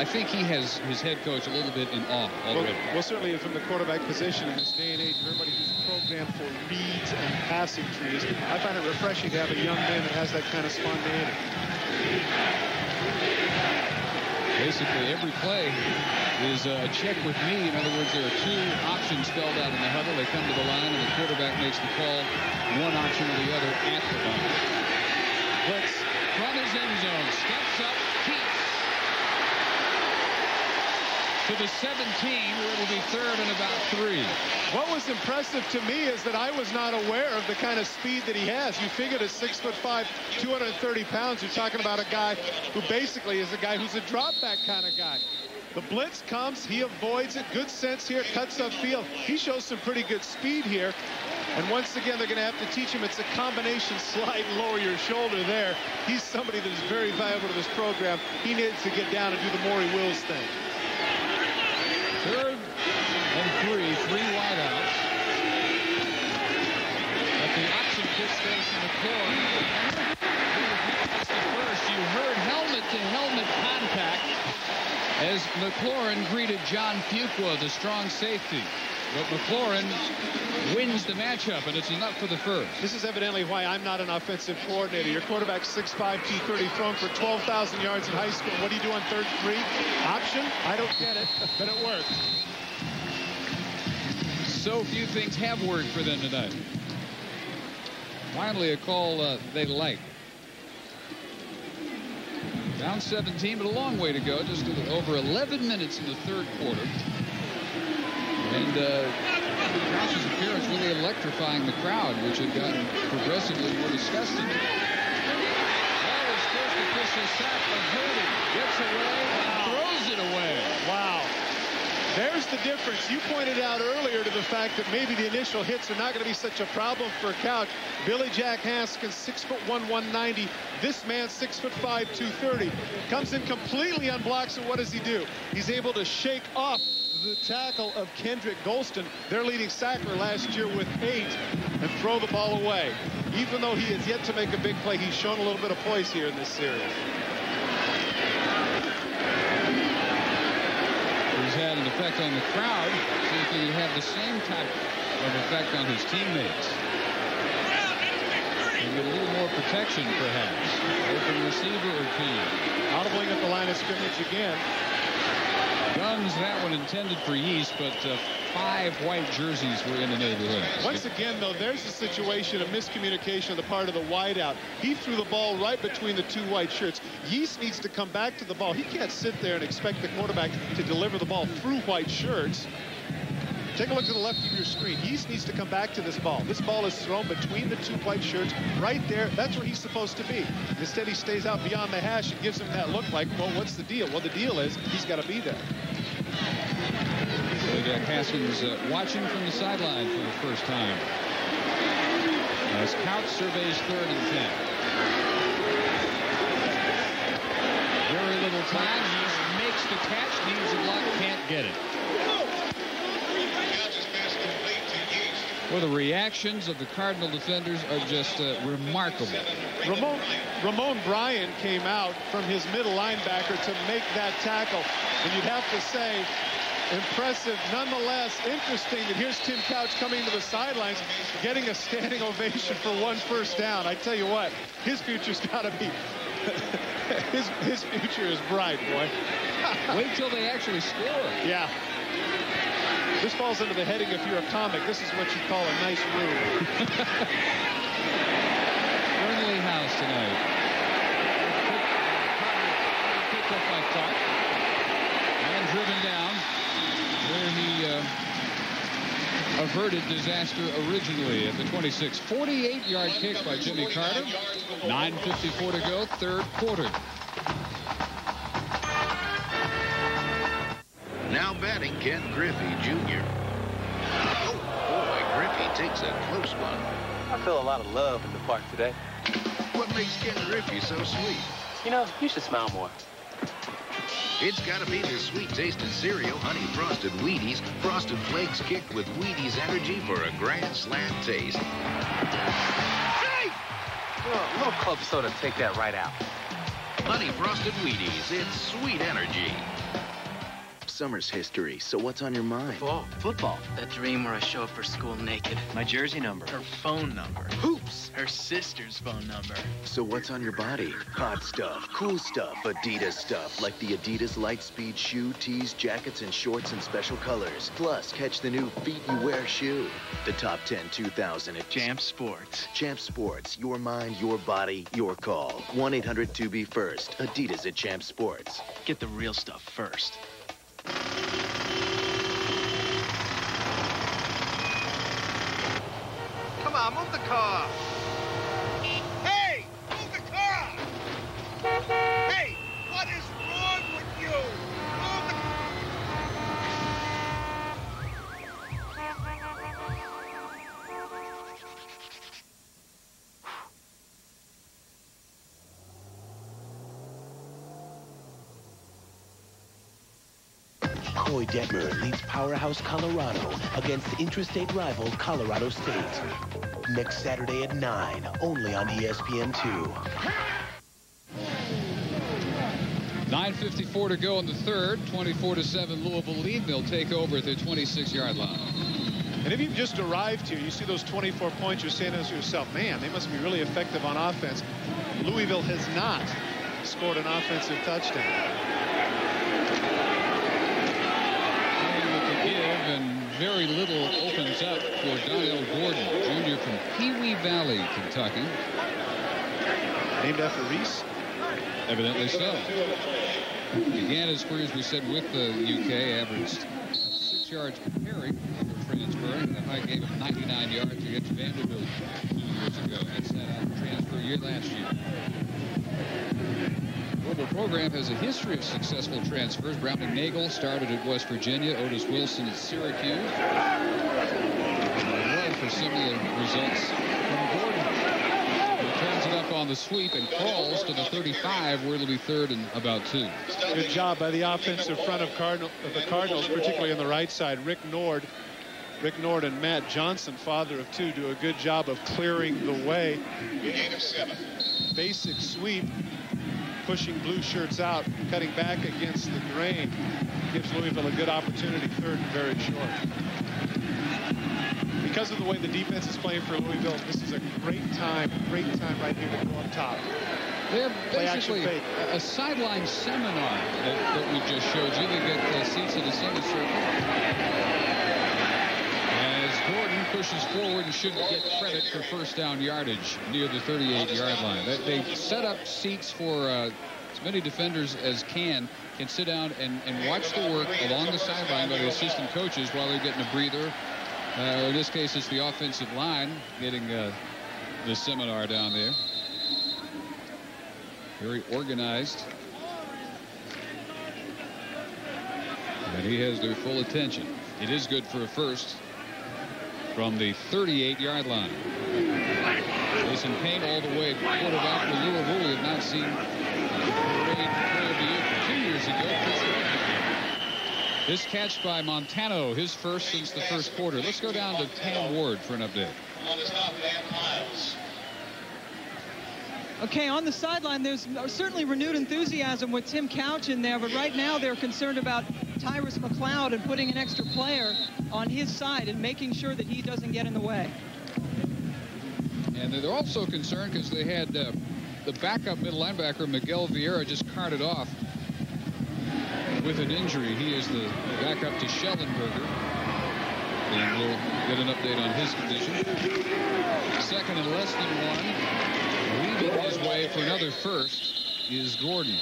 I think he has his head coach a little bit in awe already. Well, certainly from the quarterback position in this day and age, everybody who's programmed for reads and passing trees, I find it refreshing to have a young man that has that kind of spontaneity. Basically, every play is a check with me. In other words, there are 2 options spelled out in the huddle. They come to the line, and the quarterback makes the call, one option or the other at the line. Blitz from his end zone, steps up, keeps to the 17, where it'll be 3rd and about 3. What was impressive to me is that I was not aware of the kind of speed that he has. You figured at 6'5", 230 pounds, you're talking about a guy who basically is a guy who's a drop back kind of guy. The blitz comes, he avoids it, good sense here, cuts upfield. He shows some pretty good speed here. And once again, they're going to have to teach him it's a combination slide and lower your shoulder there. He's somebody that is very valuable to this program. He needs to get down and do the Maury Wills thing. 3rd and 3 wideouts. At the option pitch goes to McClure. First, you heard helmet-to-helmet contact as McLaurin greeted John Fuqua, the strong safety. But McLaurin wins the matchup, and it's enough for the first. This is evidently why I'm not an offensive coordinator. Your quarterback's 6'5", 230, thrown for 12,000 yards in high school. What do you do on 3rd and 3? Option? I don't get it, but it worked. So few things have worked for them tonight. Finally, a call they like. Down 17, but a long way to go. Just over 11 minutes in the 3rd quarter. And Couch's appearance really electrifying the crowd, which had gotten progressively more disgusting. That was first official sack of Hurley. Gets away and throws it away. Wow. There's the difference. You pointed out earlier to the fact that maybe the initial hits are not going to be such a problem for Couch. Billy Jack Haskins, 6'1", 190. This man, 6'5", 230. Comes in completely unblocked, so what does he do? He's able to shake off the tackle of Kendrick Golston, their leading sacker last year with 8, and throw the ball away. Even though he has yet to make a big play, he's shown a little bit of poise here in this series. He's had an effect on the crowd. See if he can have the same type of effect on his teammates. And get a little more protection, perhaps. Open receiver or team. Audibling at the line of scrimmage again. Guns, that one intended for Yeast, but 5 white jerseys were in the neighborhood. Once again, though, there's a situation of miscommunication on the part of the wideout. He threw the ball right between the 2 white shirts. Yeast needs to come back to the ball. He can't sit there and expect the quarterback to deliver the ball through white shirts. Take a look to the left of your screen. Yeast needs to come back to this ball. This ball is thrown between the 2 white shirts right there. That's where he's supposed to be. Instead, he stays out beyond the hash and gives him that look like, well, what's the deal? Well, the deal is he's got to be there. Jack Haskins watching from the sideline for the first time. As Couch surveys 3rd and 10. Very little time. He makes the catch, needs a block, can't get it. Well, the reactions of the Cardinal defenders are just remarkable. Ramon Bryan came out from his middle linebacker to make that tackle. And you'd have to say, impressive. Nonetheless, interesting that here's Tim Couch coming to the sidelines, getting a standing ovation for 1 first down. I tell you what, his future's got to be, his future is bright, boy. Wait till they actually score. Yeah. This falls under the heading, if you're a comic, this is what you call a nice move. Burnley House tonight. Picked up by Clark. And driven down where he averted disaster originally at the 26. 48-yard kick by Jimmy Carter. 9:54 to go, 3rd quarter. Now batting, Ken Griffey Jr. Oh, boy, Griffey takes a close one. I feel a lot of love in the park today. What makes Ken Griffey so sweet? You know, you should smile more. It's got to be the sweet-tasted cereal, Honey Frosted Wheaties. Frosted Flakes kicked with Wheaties energy for a grand slam taste. Hey! You know, club soda, take that right out. Honey Frosted Wheaties, it's sweet energy. Summer's history, so what's on your mind? Football. That dream where I show up for school naked. My jersey number. Her phone number. Hoops. Her sister's phone number. So what's on your body? Hot stuff, cool stuff, Adidas stuff, like the Adidas Lightspeed shoe, tees, jackets, and shorts in special colors. Plus, catch the new Feet You Wear shoe. The top 10 2000 at Champ Sports. Champ Sports, your mind, your body, your call. 1-800-2BE-FIRST. Adidas at Champ Sports. Get the real stuff first. Come on, move the car. Hey, move the car. Hey, what is wrong with you? Move the... Coy Detmer leads Powerhouse Colorado against intrastate rival Colorado State. Next Saturday at 9, only on ESPN2. 9:54 to go in the 3rd. 24-7 Louisville lead. They'll take over at their 26-yard line. And if you've just arrived here, you see those 24 points, you're saying to yourself, man, they must be really effective on offense. Louisville has not scored an offensive touchdown. With the give, and very little opens up for Donnell Gordon, junior from Pewee Valley, Kentucky. Named after Reese? Evidently so. Began his career, as we said, with the UK, averaged 6 yards per carry for transferring, and a high gain of 99 yards against Vanderbilt 2 years ago. That's that transfer year last year. The Louisville program has a history of successful transfers. Browning Nagel started at West Virginia, Otis Wilson at Syracuse. Well, for similar results from Gordon. Turns it up on the sweep and crawls to the 35, where it'll be third and about 2. Good job by the offensive front of the Cardinals, particularly on the right side. Rick Nord and Matt Johnson, father of 2, do a good job of clearing the way. Gain of 7. Basic sweep, pushing blue shirts out, cutting back against the grain. Gives Louisville a good opportunity, third and very short. Because of the way the defense is playing for Louisville, this is a great time right here to go up top. They're basically a sideline seminar that we just showed you. They get seats in a semicircle. As Gordon pushes forward and should get credit for first down yardage near the 38-yard line. They set up seats for as many defenders as can sit down and watch the work along the sideline by the assistant coaches while they're getting a breather. In this case, it's the offensive line getting the seminar down there. Very organized. And he has their full attention. It is good for a first from the 38-yard line. Jason Payne all the way quarterback for Louisville. We have not seen parade player of the year for 2 years ago. This catch by Montano, his first since the first quarter. Let's go down to Pam Ward for an update. Okay, on the sideline, there's certainly renewed enthusiasm with Tim Couch in there, but right now they're concerned about Tyrus McLeod and putting an extra player on his side and making sure that he doesn't get in the way. And they're also concerned because they had the backup middle linebacker, Miguel Vieira, just carted off with an injury. He is the backup to Schellenberger. And we'll get an update on his condition. Second and less than 1. Leading his way for another first is Gordon.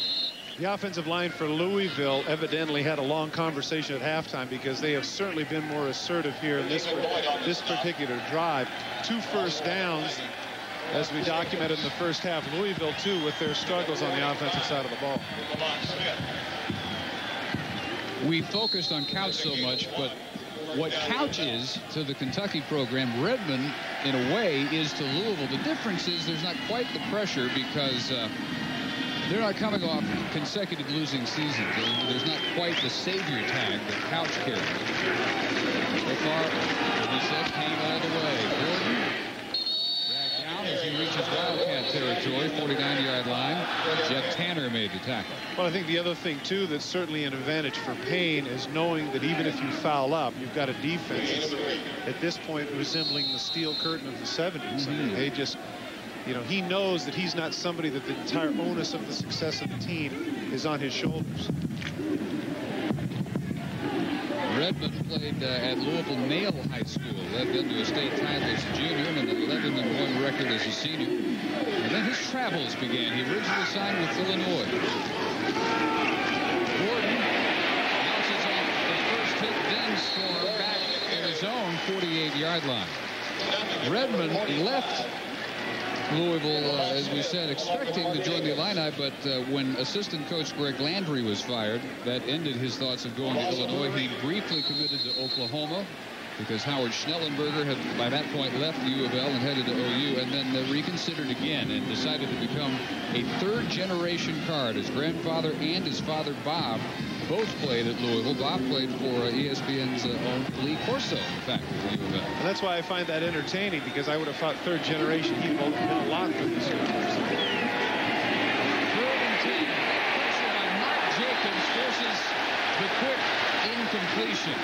The offensive line for Louisville evidently had a long conversation at halftime because they have certainly been more assertive here in this particular drive. 2 first downs, as we documented in the first half. Louisville, too, with their struggles on the offensive side of the ball. We focused on Couch so much, but what Couch is to the Kentucky program, Redmond, in a way, is to Louisville. The difference is there's not quite the pressure because they're not coming off consecutive losing seasons. There's not quite the savior tag that Couch carries. So far, as we said, Payne all the way. Gordon dragged down as he reaches Wildcat territory, 49-yard line. Jeff Tanner made the tackle. Well, I think the other thing, too, that's certainly an advantage for Payne is knowing that even if you foul up, you've got a defense at this point resembling the steel curtain of the 70s. I mean, they just, you know, he knows that he's not somebody that the entire onus of the success of the team is on his shoulders. Redmond played at Louisville Male High School, led them to a state title as a junior and an 11-1 record as a senior. And then his travels began. He originally signed with Illinois. Gordon bounces off the first hit, then scored back at his own 48-yard line. Redmond left Louisville, as we said, expecting to join the Illini, but when assistant coach Greg Landry was fired, that ended his thoughts of going to Illinois. He briefly committed to Oklahoma because Howard Schnellenberger had, by that point, left U of L and headed to OU, and then reconsidered again and decided to become a third-generation Card. His grandfather and his father, Bob, both played at Louisville. Bob played for ESPN's own Lee Corso, in fact, at U of L. And that's why I find that entertaining, because I would have thought third generation he'd done a lot for this university. 3rd and 10. Pressure by Mark Jacobs forces the quick incompletion.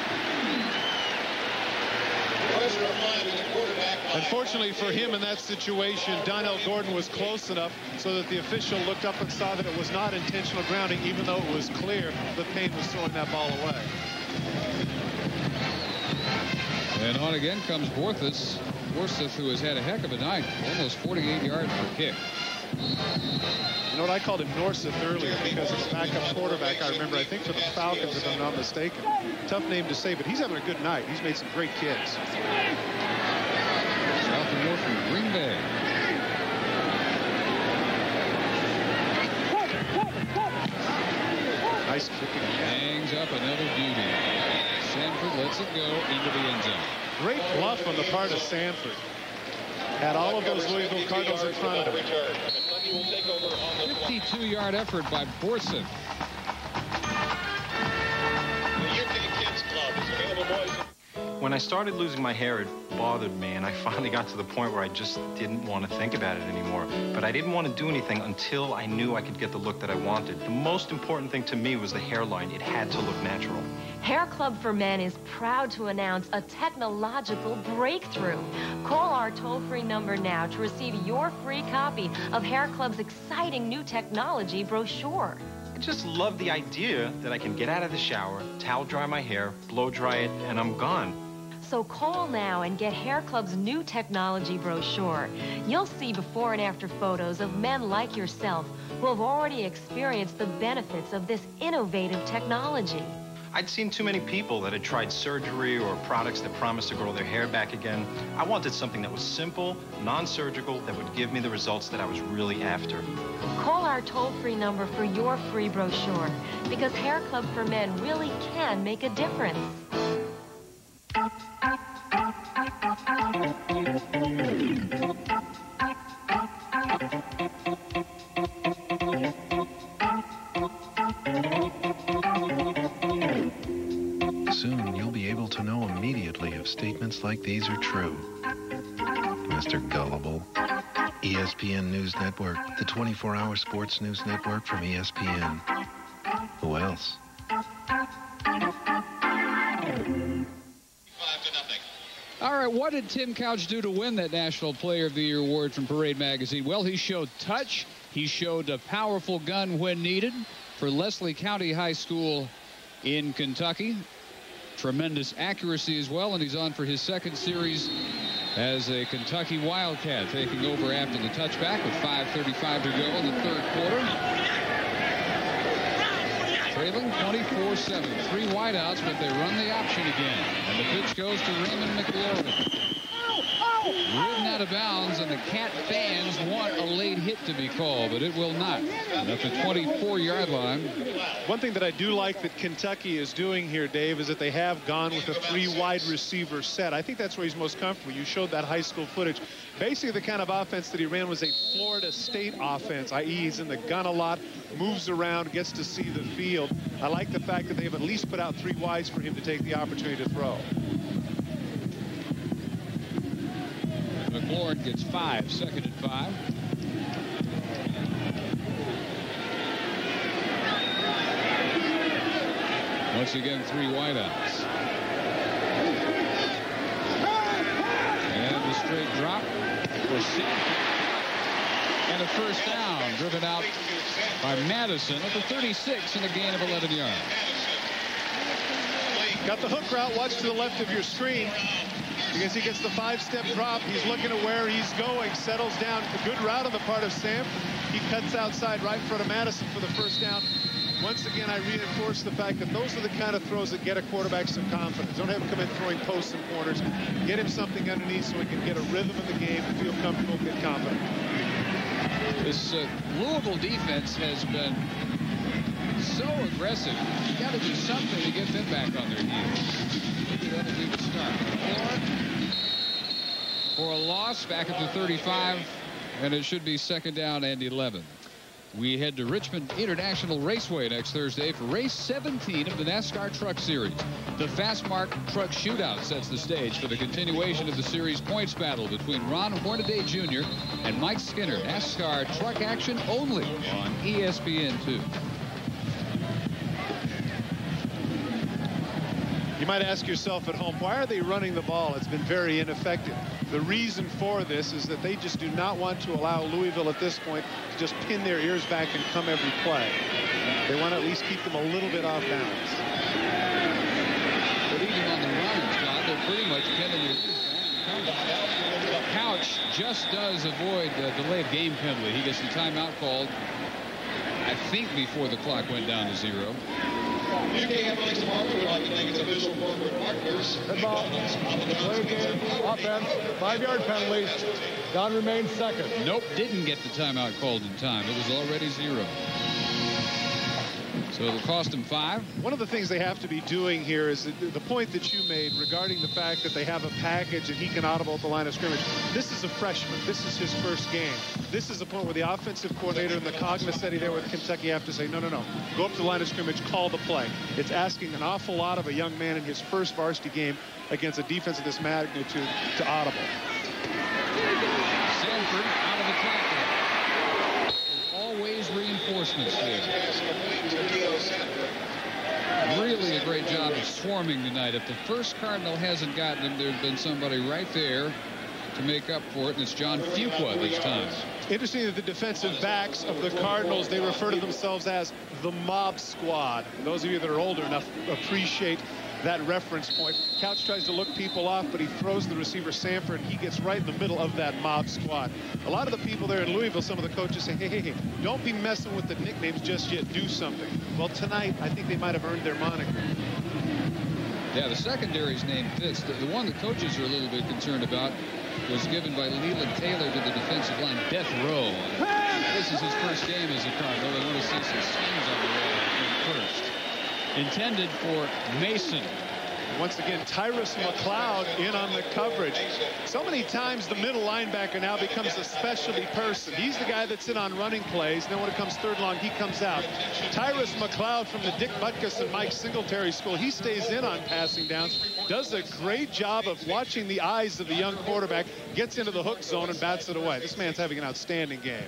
Unfortunately for him in that situation, Donnell Gordon was close enough so that the official looked up and saw that it was not intentional grounding, even though it was clear that Payne was throwing that ball away. And on again comes Forsyth, who has had a heck of a night, almost 48 yards per kick. You know what, I called him Norseth earlier because his backup quarterback, I remember, I think for the Falcons, if I'm not mistaken. Tough name to say, but he's having a good night. He's made some great kicks. Sophomore from Green Bay. Nice kicking. Hangs up another beauty. Sanford lets it go into the end zone. Great bluff on the part of Sanford. Had all of those Louisville Cardinals in front of him. 52-yard effort by Forsyth. When I started losing my hair, it bothered me, and I finally got to the point where I just didn't want to think about it anymore. But I didn't want to do anything until I knew I could get the look that I wanted. The most important thing to me was the hairline. It had to look natural. Hair Club for Men is proud to announce a technological breakthrough. Call our toll-free number now to receive your free copy of Hair Club's exciting new technology brochure. I just love the idea that I can get out of the shower, towel dry my hair, blow dry it, and I'm gone. So call now and get Hair Club's new technology brochure. You'll see before and after photos of men like yourself who have already experienced the benefits of this innovative technology. I'd seen too many people that had tried surgery or products that promised to grow their hair back again. I wanted something that was simple, non-surgical, that would give me the results that I was really after. Call our toll-free number for your free brochure, because Hair Club for Men really can make a difference. Soon you'll be able to know immediately if statements like these are true. Mr. Gullible. ESPN News Network, the 24-hour sports news network from ESPN. Who else? All right, what did Tim Couch do to win that National Player of the Year award from Parade Magazine? Well, he showed touch. He showed a powerful gun when needed for Leslie County High School in Kentucky. Tremendous accuracy as well, and he's on for his second series as a Kentucky Wildcat, taking over after the touchback with 5:35 to go in the third quarter. Trailing 24-7. 3 wideouts, but they run the option again. And the pitch goes to Raymond McLaurin. Ridden out of bounds, and the Cat fans want a late hit to be called, but it will not. At the 24-yard line. One thing that I do like that Kentucky is doing here, Dave, is that they have gone with a 3 wide receiver set. I think that's where he's most comfortable. You showed that high school footage. Basically, the kind of offense that he ran was a Florida State offense, i.e. he's in the gun a lot, moves around, gets to see the field. I like the fact that they've at least put out 3 wides for him to take the opportunity to throw. McLaurin gets 5, 2nd and 5. Once again, 3 wideouts. And the straight drop for Sanford. And a first down, driven out by Madison at the 36 and a gain of 11 yards. Got the hook route. Watch to the left of your screen. Because he gets the 5-step drop. He's looking at where he's going, settles down. A good route on the part of Sanford. He cuts outside right in front of Madison for the first down. Once again, I reinforce the fact that those are the kind of throws that get a quarterback some confidence. Don't have him come in throwing posts and corners. Get him something underneath so he can get a rhythm in the game and feel comfortable, get confident. This Louisville defense has been so aggressive. You got to do something to get them back on their heels. Maybe that'll be the start. For a loss back at the 35, and it should be 2nd down and 11. We head to Richmond International Raceway next Thursday for race 17 of the NASCAR Truck Series. The Fastmark Truck Shootout sets the stage for the continuation of the series points battle between Ron Hornaday Jr. and Mike Skinner. NASCAR truck action only on ESPN2. might ask yourself at home, why are they running the ball? It's been very ineffective. The reason for this is that they just do not want to allow Louisville at this point to just pin their ears back and come every play. They want to at least keep them a little bit off balance. But even on the run, Scott, they're pretty much getting their Couch just does avoid the delay of game penalty. He gets the timeout called, I think, before the clock went down to 0. UK Athletics Department would like to thank its official corporate partners. Good ball. Play game. Offense. 5-yard penalty. Down remains second. Nope, didn't get the timeout called in time. It was already 0. So it'll cost him 5. One of the things they have to be doing here is the point that you made regarding the fact that they have a package and he can audible at the line of scrimmage. This is a freshman. This is his first game. This is the point where the offensive coordinator and the cognizant there with Kentucky have to say, no. Go up to the line of scrimmage, call the play. It's asking an awful lot of a young man in his first varsity game against a defense of this magnitude to audible. Sanford out of the tackle. Always reinforcements there. Really a great job of swarming tonight. If the first Cardinal hasn't gotten him, there's been somebody right there to make up for it, and it's John Fuqua this time. Interesting that the defensive backs of the Cardinals, they refer to themselves as the Mob Squad. And those of you that are older enough appreciate that reference point. Couch tries to look people off, but he throws the receiver Sanford, and he gets right in the middle of that Mob Squad. A lot of the people there in Louisville, some of the coaches say, hey, don't be messing with the nicknames just yet. Do something. Well, tonight, I think they might have earned their moniker. Yeah, the secondary's name fits. The one the coaches are a little bit concerned about was given by Leland Taylor to the defensive line, Death Row. This is his first game as a Cardinal. They want to see some skins on the wall first. Intended for Mason. Once again, Tyrus McLeod in on the coverage. So many times the middle linebacker now becomes a specialty person. He's the guy that's in on running plays. And then when it comes third long, he comes out. Tyrus McLeod from the Dick Butkus and Mike Singletary school. He stays in on passing downs. Does a great job of watching the eyes of the young quarterback. Gets into the hook zone and bats it away. This man's having an outstanding game.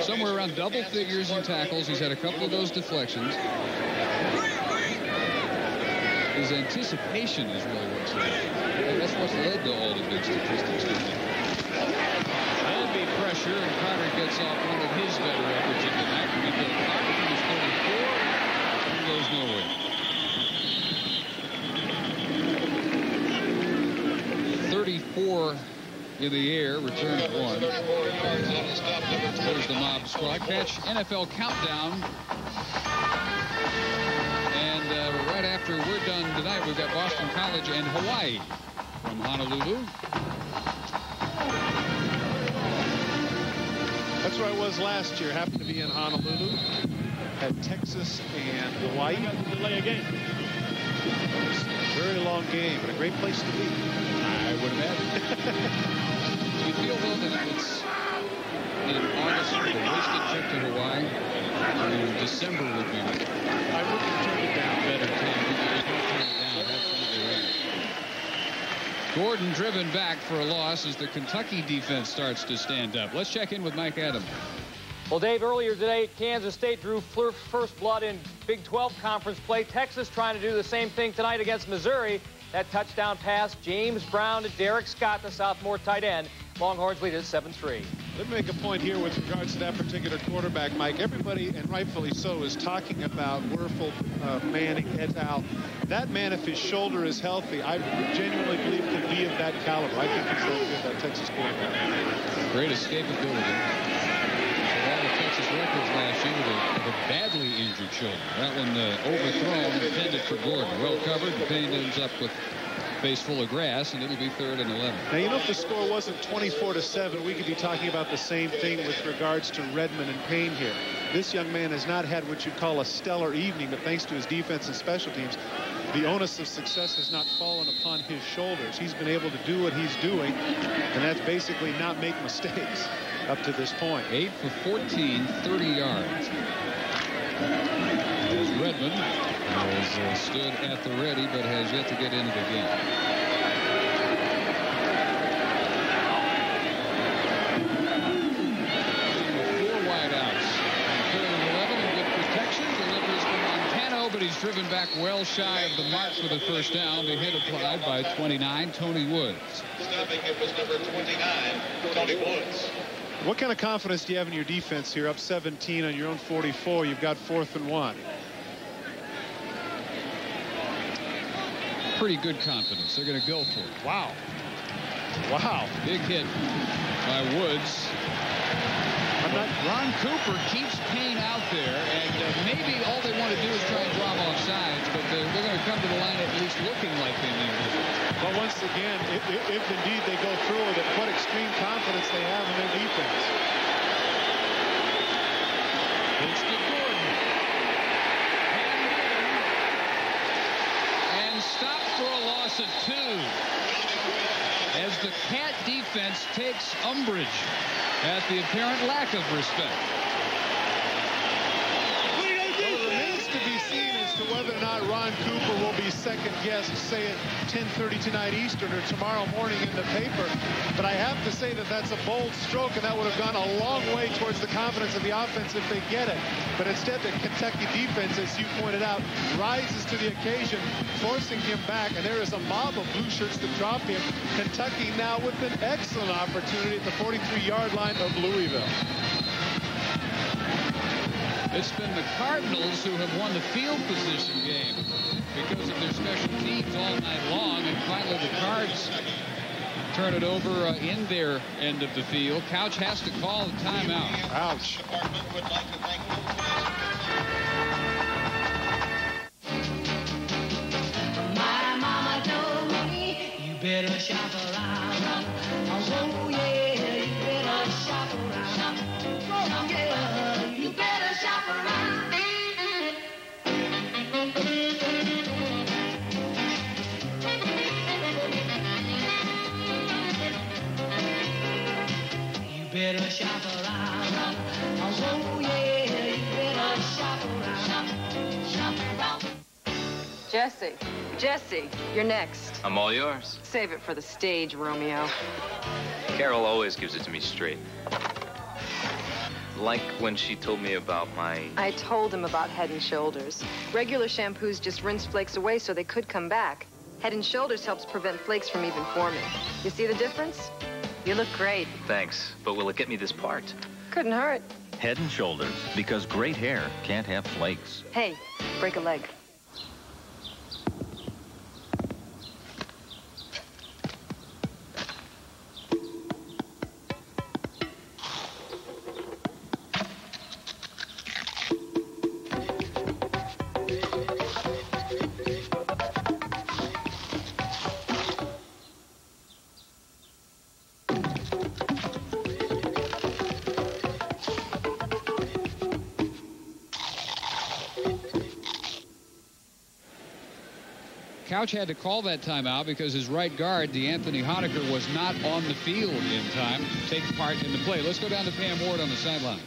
Somewhere around double figures in tackles. He's had a couple of those deflections. His anticipation is really what's that's what's led to all the big statistics. Heavy pressure, and Carter gets off one of his better efforts in the night. He goes nowhere. 34 in the air, return of 1. There's the Mob Squad. Catch NFL Countdown. And right after we're done tonight, we've got Boston College and Hawaii from Honolulu. That's where I was last year. Happened to be in Honolulu. Had Texas and Hawaii. Delay a game. A very long game, but a great place to be. I would imagine. You feel, though, that it's in August, the wasted trip to Hawaii. December would be I wouldn't turn it down. Better time. You don't turn it down. Absolutely right. Gordon driven back for a loss as the Kentucky defense starts to stand up. Let's check in with Mike Adams. Well, Dave, earlier today, Kansas State drew first blood in Big 12 conference play. Texas trying to do the same thing tonight against Missouri. That touchdown pass, James Brown to Derek Scott, the sophomore tight end. Longhorns lead at 7-3. Let me make a point here with regards to that particular quarterback, Mike. Everybody, and rightfully so, is talking about Werfel, Manning, et al. That man, if his shoulder is healthy, I genuinely believe can be of that caliber. I think he's going to be that Texas quarterback. Great escapability. All the Texas records last year with a badly injured shoulder. That one overthrown, intended for Gordon. Well covered. Payne ends up with face full of grass, and it'll be 3rd and 11. Now, you know, if the score wasn't 24-7, we could be talking about the same thing with regards to Redmond and Payne here. This young man has not had what you'd call a stellar evening, but thanks to his defense and special teams, the onus of success has not fallen upon his shoulders. He's been able to do what he's doing, and that's basically not make mistakes up to this point. 8 for 14, 30 yards. There's Redmond, has stood at the ready, but has yet to get into the game. Four wideouts. 3rd and 11, and good protection. Delivers for Montano, but he's driven back well shy of the mark for the first down. The hit applied by 29, Tony Woods. Stopping it was number 29, Tony Woods. What kind of confidence do you have in your defense here? Up 17 on your own 44. You've got 4th and 1. Pretty good confidence. They're going to go for it. Wow. Wow. Big hit by Woods. Ron Cooper keeps Payne out there, and maybe all they want to do is try and drop off sides, but they're going to come to the line at least looking like they need to. But once again, if indeed they go through with it, what extreme confidence they have in their defense. It's to Gordon. And stopped for a loss of 2. As the Cat defense takes umbrage at the apparent lack of respect. Well, it remains to be seen as to whether or not Ron Cooper will be second-guessed, say at 10:30 tonight Eastern or tomorrow morning in the paper. But I have to say that that's a bold stroke, and that would have gone a long way towards the confidence of the offense if they get it. But instead, the Kentucky defense, as you pointed out, rises to the occasion, forcing him back. And there is a mob of blue shirts to drop him. Kentucky now with an excellent opportunity at the 43-yard line of Louisville. It's been the Cardinals who have won the field position game because of their special teams all night long, and finally the Cards turn it over in their end of the field. Couch has to call the timeout. Ouch. My mama told me you better shop around. Oh yeah, you better shop around. Oh yeah, you better shop around. You better shop around. Oh yeah, you better shop around. Shop around. Jesse, you're next. I'm all yours. Save it for the stage, Romeo. Carol always gives it to me straight. Like when she told me about my... I told him about Head & Shoulders. Regular shampoos just rinse flakes away so they could come back. Head & Shoulders helps prevent flakes from even forming. You see the difference? You look great. Thanks, but will it get me this part? Couldn't hurt. Head & Shoulders, because great hair can't have flakes. Hey, break a leg. Couch had to call that timeout because his right guard, DeAnthony Honaker, was not on the field in time to take part in the play. Let's go down to Pam Ward on the sideline.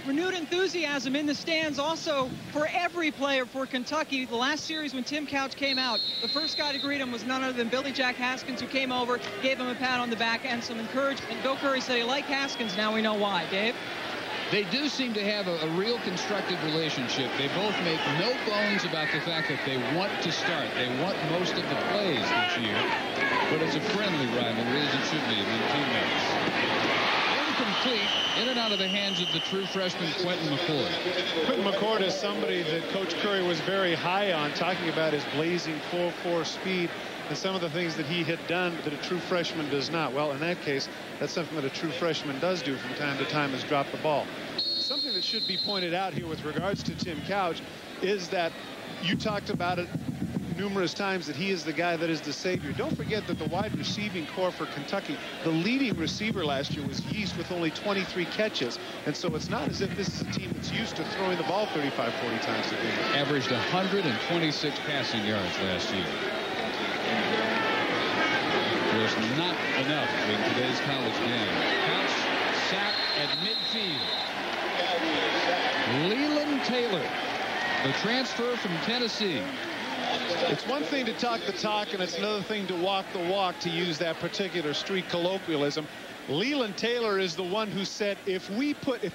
Renewed enthusiasm in the stands also for every player for Kentucky. The last series when Tim Couch came out, the first guy to greet him was none other than Billy Jack Haskins, who came over, gave him a pat on the back and some encouragement. Bill Curry said he liked Haskins. Now we know why. Dave? They do seem to have a real constructive relationship. They both make no bones about the fact that they want to start. They want most of the plays this year. But it's a friendly rivalry, as it should be, among teammates. Incomplete, in and out of the hands of the true freshman Quentin McCord. Quentin McCord is somebody that Coach Curry was very high on, talking about his blazing 4.4 speed and some of the things that he had done that a true freshman does not. Well, in that case, that's something that a true freshman does do from time to time, is drop the ball. Something that should be pointed out here with regards to Tim Couch is that you talked about it numerous times, that he is the guy that is the savior. Don't forget that the wide receiving core for Kentucky, the leading receiver last year was Yeast with only 23 catches. And so it's not as if this is a team that's used to throwing the ball 35, 40 times a game. Averaged 126 passing yards last year. Was not enough in today's college game. Couch sacked at midfield. Leland Taylor, the transfer from Tennessee. It's one thing to talk the talk, and it's another thing to walk the walk, to use that particular street colloquialism. Leland Taylor is the one who said, if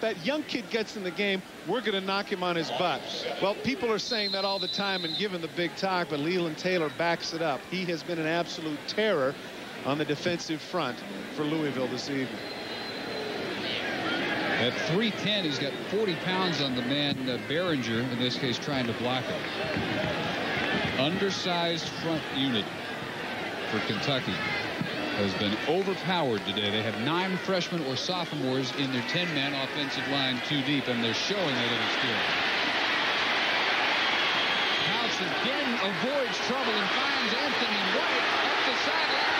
that young kid gets in the game, we're going to knock him on his butt. Well, people are saying that all the time and giving the big talk, but Leland Taylor backs it up. He has been an absolute terror on the defensive front for Louisville this evening. At 310, he's got 40 pounds on the man, Behringer, in this case, trying to block him. Undersized front unit for Kentucky has been overpowered today. They have 9 freshmen or sophomores in their 10-man offensive line too deep, and they're showing it in experience. Couch again avoids trouble and finds Anthony White up the sideline.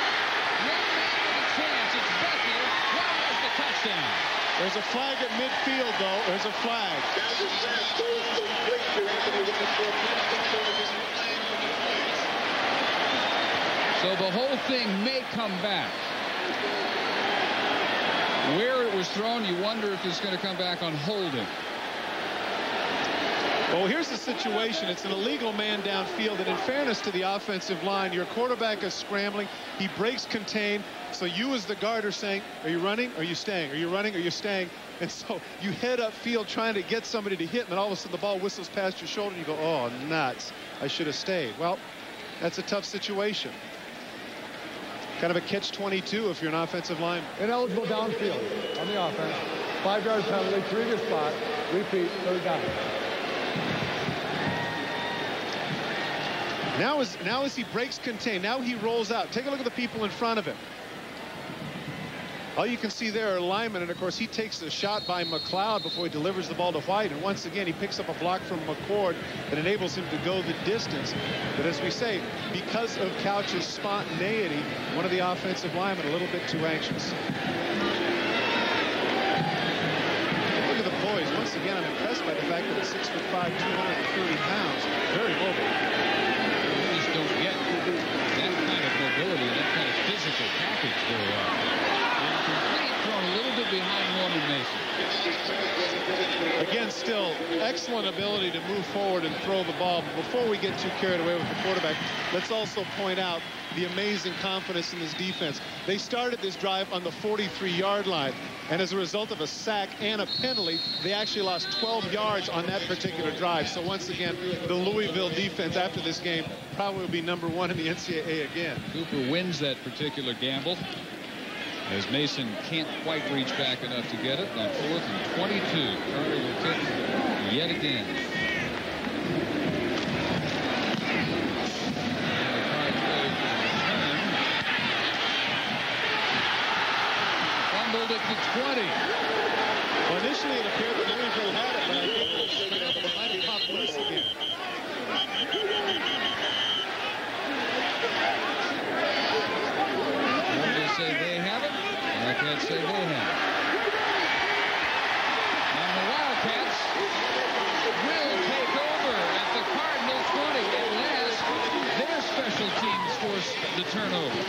Young man with a chance. It's Becker. White has the touchdown. There's a flag at midfield, though. There's a flag. So the whole thing may come back. Where it was thrown, you wonder if it's going to come back on holding. Well, here's the situation. It's an illegal man downfield, and in fairness to the offensive line, your quarterback is scrambling. He breaks contain. So you as the guard are saying, are you running? Are you staying? Are you running? Are you staying? And so you head upfield trying to get somebody to hit, and then all of a sudden the ball whistles past your shoulder, and you go, oh, nuts. I should have stayed. Well, that's a tough situation. Kind of a catch-22 if you're an offensive lineman. Ineligible downfield on the offense. 5-yard penalty, previous spot. Repeat, third down. Now as he breaks contain, now he rolls out. Take a look at the people in front of him. All you can see there are linemen, and of course he takes the shot by McLeod before he delivers the ball to White, and once again he picks up a block from McCord that enables him to go the distance. But as we say, because of Couch's spontaneity, one of the offensive linemen a little bit too anxious. Look at the poise. Once again, I'm impressed by the fact that at 6'5", 230 pounds, very mobile. You just don't get that kind of mobility and that kind of physical package very often. Thrown a little bit behind Norman Mason. Again, still excellent ability to move forward and throw the ball. But before we get too carried away with the quarterback, let's also point out the amazing confidence in this defense. They started this drive on the 43-yard line, and as a result of a sack and a penalty, they actually lost 12 yards on that particular drive. So once again, the Louisville defense after this game probably will be #1 in the NCAA again. Cooper wins that particular gamble, as Mason can't quite reach back enough to get it. On 4th and 22, Carter will kick yet again. Fumbled at the 20. Well, initially it appeared that Louisville had it, but I think it might be popped loose again. They say they have it. Wildcats say they have it. And the Wildcats will take over at the Cardinal 20. At last, their special teams force the turnover.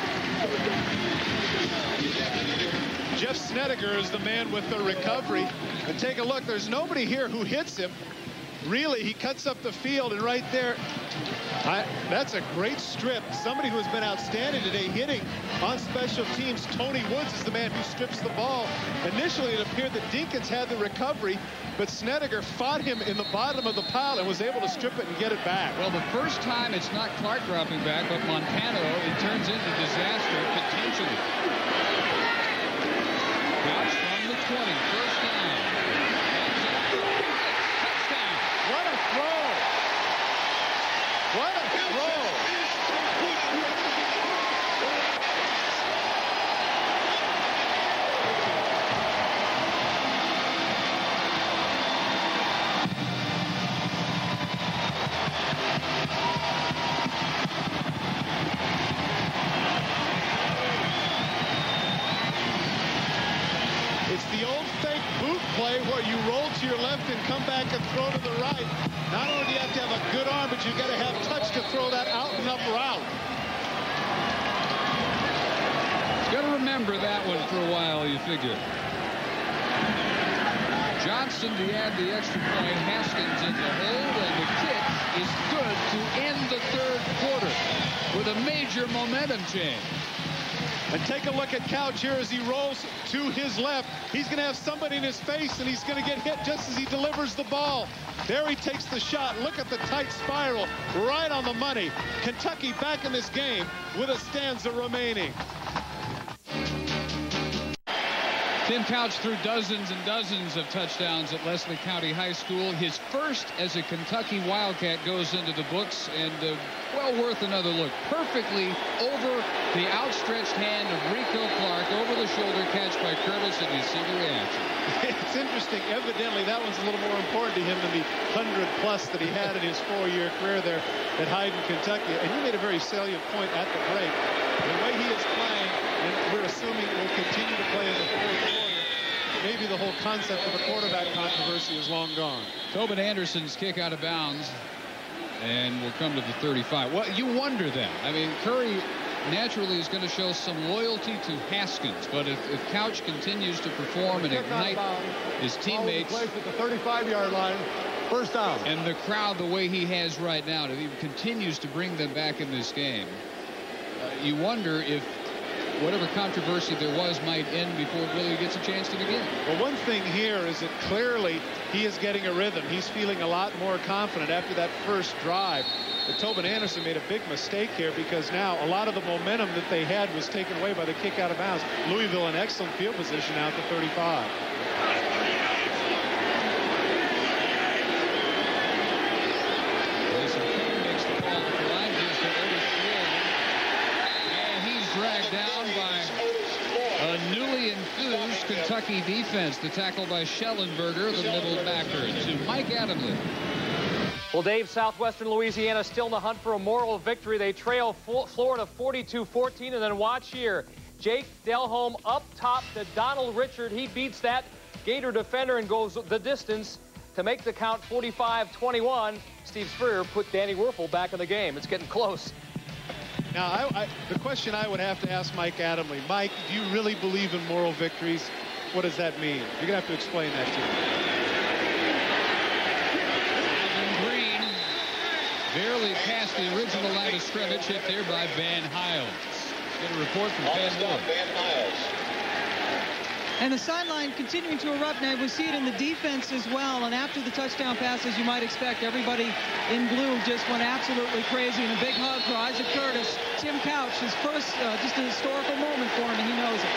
Jeff Snedeker is the man with the recovery. And take a look. There's nobody here who hits him. Really, he cuts up the field, and right there, that's a great strip. Somebody who has been outstanding today hitting on special teams. Tony Woods is the man who strips the ball. Initially, it appeared that Dinkins had the recovery, but Snedeker fought him in the bottom of the pile and was able to strip it and get it back. Well, the first time it's not Clark dropping back, but Montano, it turns into disaster potentially. Couch from the 20, first down. What a throw! What a throw! It's the old fake boot play where you roll to your left and come back and throw to the right. Not only do you have to have a good arm, but you got to have touch to throw that out and up route. Got to remember that one for a while, you figure. Johnson to add the extra point. Haskins in the hold, and the kick is good to end the third quarter with a major momentum change. And take a look at Couch here as he rolls to his left. He's going to have somebody in his face, and he's going to get hit just as he delivers the ball. There he takes the shot. Look at the tight spiral, right on the money. Kentucky back in this game with a stanza remaining. Tim Couch threw dozens and dozens of touchdowns at Leslie County High School. His first as a Kentucky Wildcat goes into the books, and well worth another look. Perfectly over the outstretched hand of Rico Clark, over the shoulder catch by Curtis, and you see the reaction. It's interesting. Evidently, that one's a little more important to him than the 100+ that he had in his 4-year career there at Hyden, Kentucky. And you made a very salient point at the break. The way he is playing, and we're assuming will continue to play in the fourth quarter, maybe the whole concept of a quarterback controversy is long gone. Tobin Anderson's kick out of bounds, and we'll come to the 35. Well, you wonder that. I mean, Curry naturally is going to show some loyalty to Haskins, but if Couch continues to perform and ignite his teammates Place at the 35-yard line, first down. And the crowd the way he has right now, if he continues to bring them back in this game, you wonder if whatever controversy there was might end before it really gets a chance to begin. Well, one thing here is that clearly he is getting a rhythm. He's feeling a lot more confident after that first drive. But Tobin Anderson made a big mistake here because now a lot of the momentum that they had was taken away by the kick out of bounds. Louisville in excellent field position now at the 35. Dragged down by a newly enthused Kentucky defense. The tackle by Schellenberger, the middle backer, to Mike Adamley. Well, Dave, Southwestern Louisiana still in the hunt for a moral victory. They trail Florida 42-14, and then watch here. Jake Delhomme up top to Donald Richard. He beats that Gator defender and goes the distance to make the count 45-21. Steve Spurrier put Danny Werfel back in the game. It's getting close. Now, the question I would have to ask Mike Adamley, Mike, do you really believe in moral victories? What does that mean? You're going to have to explain that to me. Green barely past the original line of scrimmage, hit there by Van Hiles. Get a report from Van Hiles. And the sideline continuing to erupt. Now, we see it in the defense as well. And after the touchdown passes, you might expect everybody in blue just went absolutely crazy. And a big hug for Isaac Curtis. Tim Couch, his first, just a historical moment for him, and he knows it.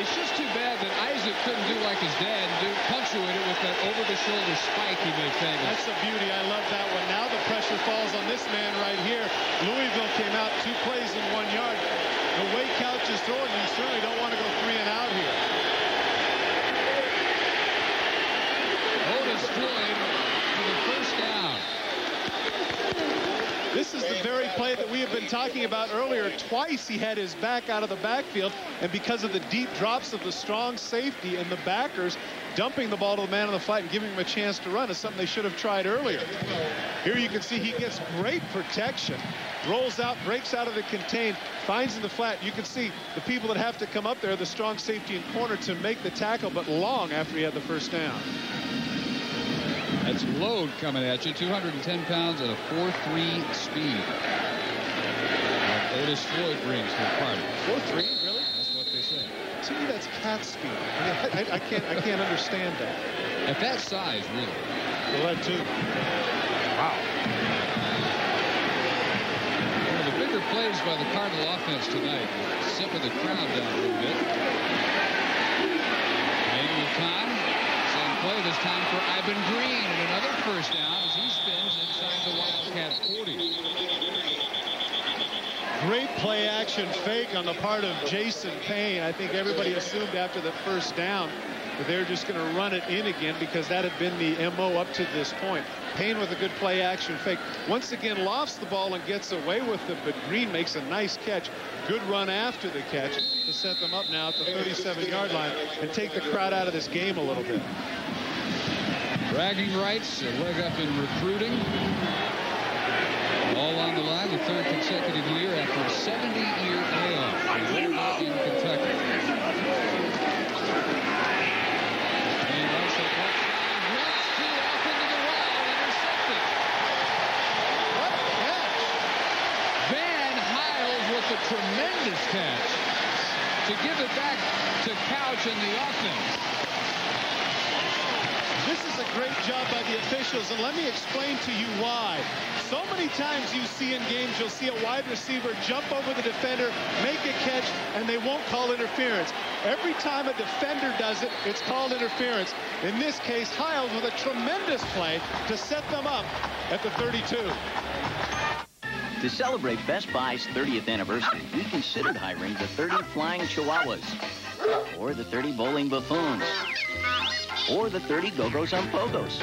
It's just too bad that Isaac couldn't do like his dad and punctuate it with that over-the-shoulder spike he made famous. That's the beauty. I love that one. Now the pressure falls on this man right here. Louisville came out 2 plays in 1 yard. The way Couch is throwing, you certainly don't want to go 3 and out here. Otis Floyd for the first down. This is the very play that we have been talking about earlier. Twice he had his back out of the backfield, and because of the deep drops of the strong safety and the backers dumping the ball to the man on the flat and giving him a chance to run is something they should have tried earlier. Here you can see he gets great protection, rolls out, breaks out of the contain, finds in the flat. You can see the people that have to come up there, the strong safety and corner to make the tackle, but long after he had the first down. That's load coming at you, 210 pounds at a 4.3 speed. Otis Floyd brings to the party. 4.3, really? That's what they say. To me, that's cat speed. I can't understand that. At that size, really. Well, that too. Wow. One of the bigger plays by the Cardinal offense tonight. Sipping the crowd down a little bit. Playing with time. Play this time for Ivan Green, and another first down as he spins inside the Wildcat 40. Great play action fake on the part of Jason Payne. I think everybody assumed after the first down that they were just going to run it in again because that had been the MO up to this point. Payne with a good play action fake. Once again lofts the ball and gets away with it, but Green makes a nice catch. Good run after the catch to set them up now at the 37-yard line and take the crowd out of this game a little bit. Bragging rights, a leg up in recruiting. All on the line, the 3rd consecutive year after a 70-year layoff in Kentucky. And that's a touchdown. Runs too off into the wall, intercepted. What a catch. Van Hiles with a tremendous catch. Couch and the offense. This is a great job by the officials, and let me explain to you why. So many times you see in games, you'll see a wide receiver jump over the defender, make a catch, and they won't call interference. Every time a defender does it, it's called interference. In this case, Hiles with a tremendous play to set them up at the 32. To celebrate Best Buy's 30th anniversary, we considered hiring the 30 Flying Chihuahuas, or the 30 Bowling Buffoons, or the 30 Go-Go's on Pogos.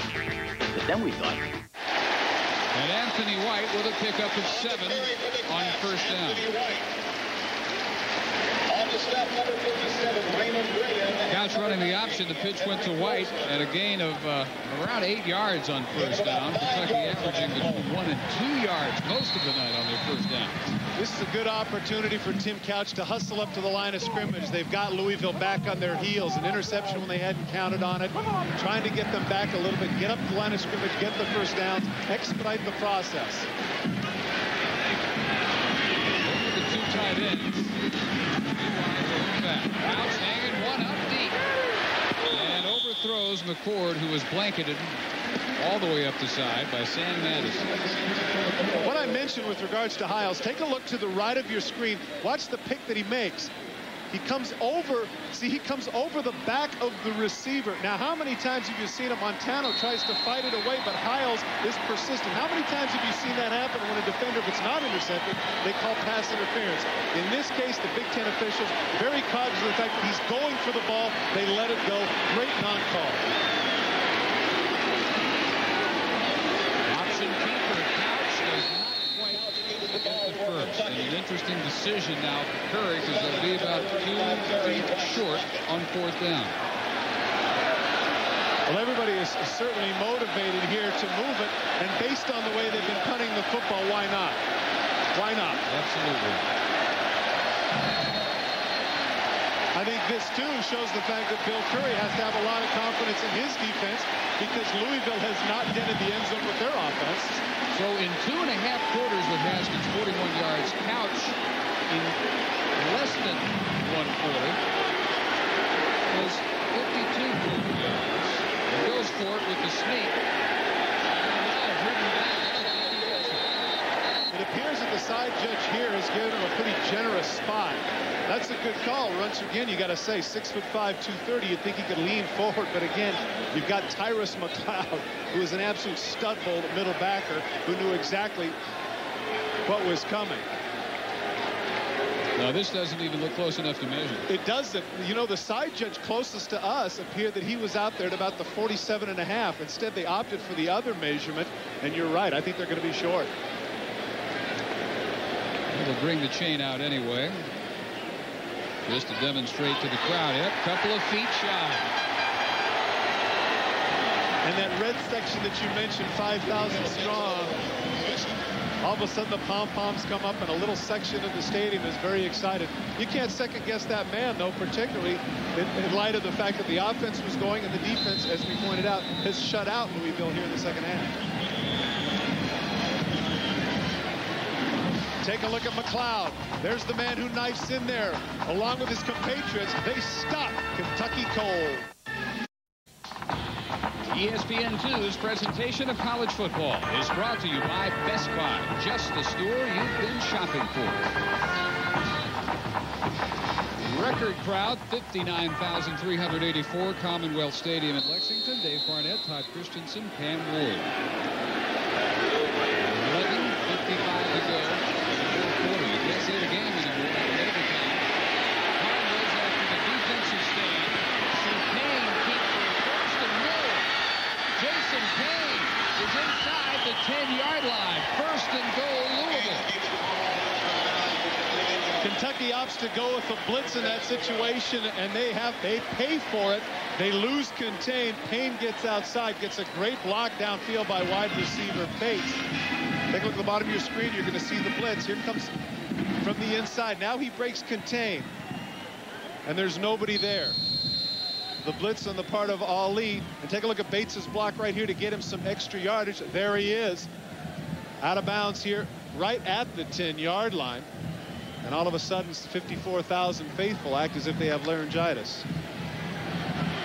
But then we thought... And Anthony White with a pickup of 7 on first down. On the stop, number 57, Raymond Graham. Couch running the option. The pitch went to White at a gain of around 8 yards on first down. Kentucky averaging between 1 and 2 yards most of the night on their first down. This is a good opportunity for Tim Couch to hustle up to the line of scrimmage. They've got Louisville back on their heels. An interception when they hadn't counted on it. Trying to get them back a little bit. Get up to the line of scrimmage. Get the first downs. Expedite the process. The 2 tight ends. Couch hanging one up deep. And overthrows McCord, who was blanketed all the way up the side by Sam Madison. What I mentioned with regards to Hiles, take a look to the right of your screen. Watch the pick that he makes. He comes over, see, he comes over the back of the receiver. Now, how many times have you seen him? Montano tries to fight it away, but Hiles is persistent. How many times have you seen that happen when a defender, if it's not intercepted, they call pass interference? In this case, the Big Ten officials, very cognizant of the fact that he's going for the ball. They let it go. Great non-call. Option keeper, Couch does not quite get the first. And an interesting decision now for Curry, because they'll be about 2 feet short on fourth down. Well, everybody is certainly motivated here to move it, and based on the way they've been punting the football, why not? Why not? Absolutely. I think this, too, shows the fact that Bill Curry has to have a lot of confidence in his defense, because Louisville has not dented the end zone with their offense. So in 2.5 quarters with Haskins, 41 yards. Couch in less than 1 quarter was 52 yards. He goes for it with the sneak. It appears that the side judge here has given him a pretty generous spot. That's a good call. Once again, you got to say 6'5", 230. You'd think he could lean forward, but again, you've got Tyrus McLeod, who is an absolute stud bull middle backer, who knew exactly what was coming. Now, this doesn't even look close enough to measure. It doesn't. You know, the side judge closest to us appeared that he was out there at about the 47.5. Instead, they opted for the other measurement, and you're right. I think they're going to be short. They'll bring the chain out anyway. Just to demonstrate to the crowd. Yep, couple of feet shy. And that red section that you mentioned, 5,000 strong, all of a sudden the pom-poms come up and a little section of the stadium is very excited. You can't second guess that man, though, particularly in light of the fact that the offense was going and the defense, as we pointed out, has shut out Louisville here in the second half. Take a look at McLeod. There's the man who knifes in there. Along with his compatriots, they stop Kentucky cold. ESPN2's presentation of college football is brought to you by Best Buy, just the store you've been shopping for. Record crowd, 59,384, Commonwealth Stadium in Lexington. Dave Barnett, Todd Christensen, Pam Ward. 11:55 to go. You can't say the game anymore. Cardinals after the defensive stand. See Payne keep for first and more. Jason Payne is inside the 10-yard line. First and goal, Louisville. Kentucky opts to go with the blitz in that situation, and they pay for it. They lose contain. Payne gets outside, gets a great block downfield by wide receiver Bates. Take a look at the bottom of your screen. You're going to see the blitz. Here comes from the inside. Now he breaks contain, and there's nobody there. The blitz on the part of Ali. And take a look at Bates's block right here to get him some extra yardage. There he is, out of bounds here, right at the 10-yard line. And all of a sudden, 54,000 faithful act as if they have laryngitis.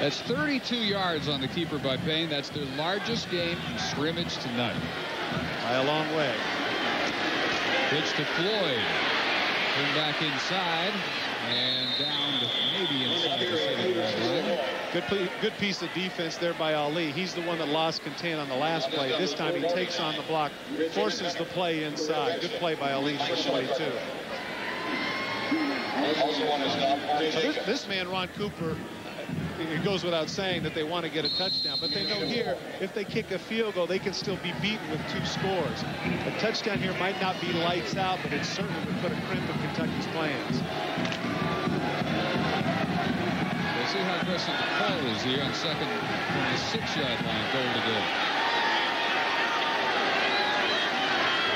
That's 32 yards on the keeper by Payne. That's their largest game in scrimmage tonight. By a long way. Pitch to Floyd. Turn back inside and down to maybe inside the 70-yard line. Good piece of defense there by Ali. He's the one that lost contain on the last play. This time he takes on the block, forces the play inside. Good play by Ali, number 22. This man, Ron Cooper, it goes without saying that they want to get a touchdown, but they know here if they kick a field goal, they can still be beaten with 2 scores. A touchdown here might not be lights out, but it certainly would put a crimp in Kentucky's plans. We'll see how aggressive the call is here on second from the 6-yard line, goal to go.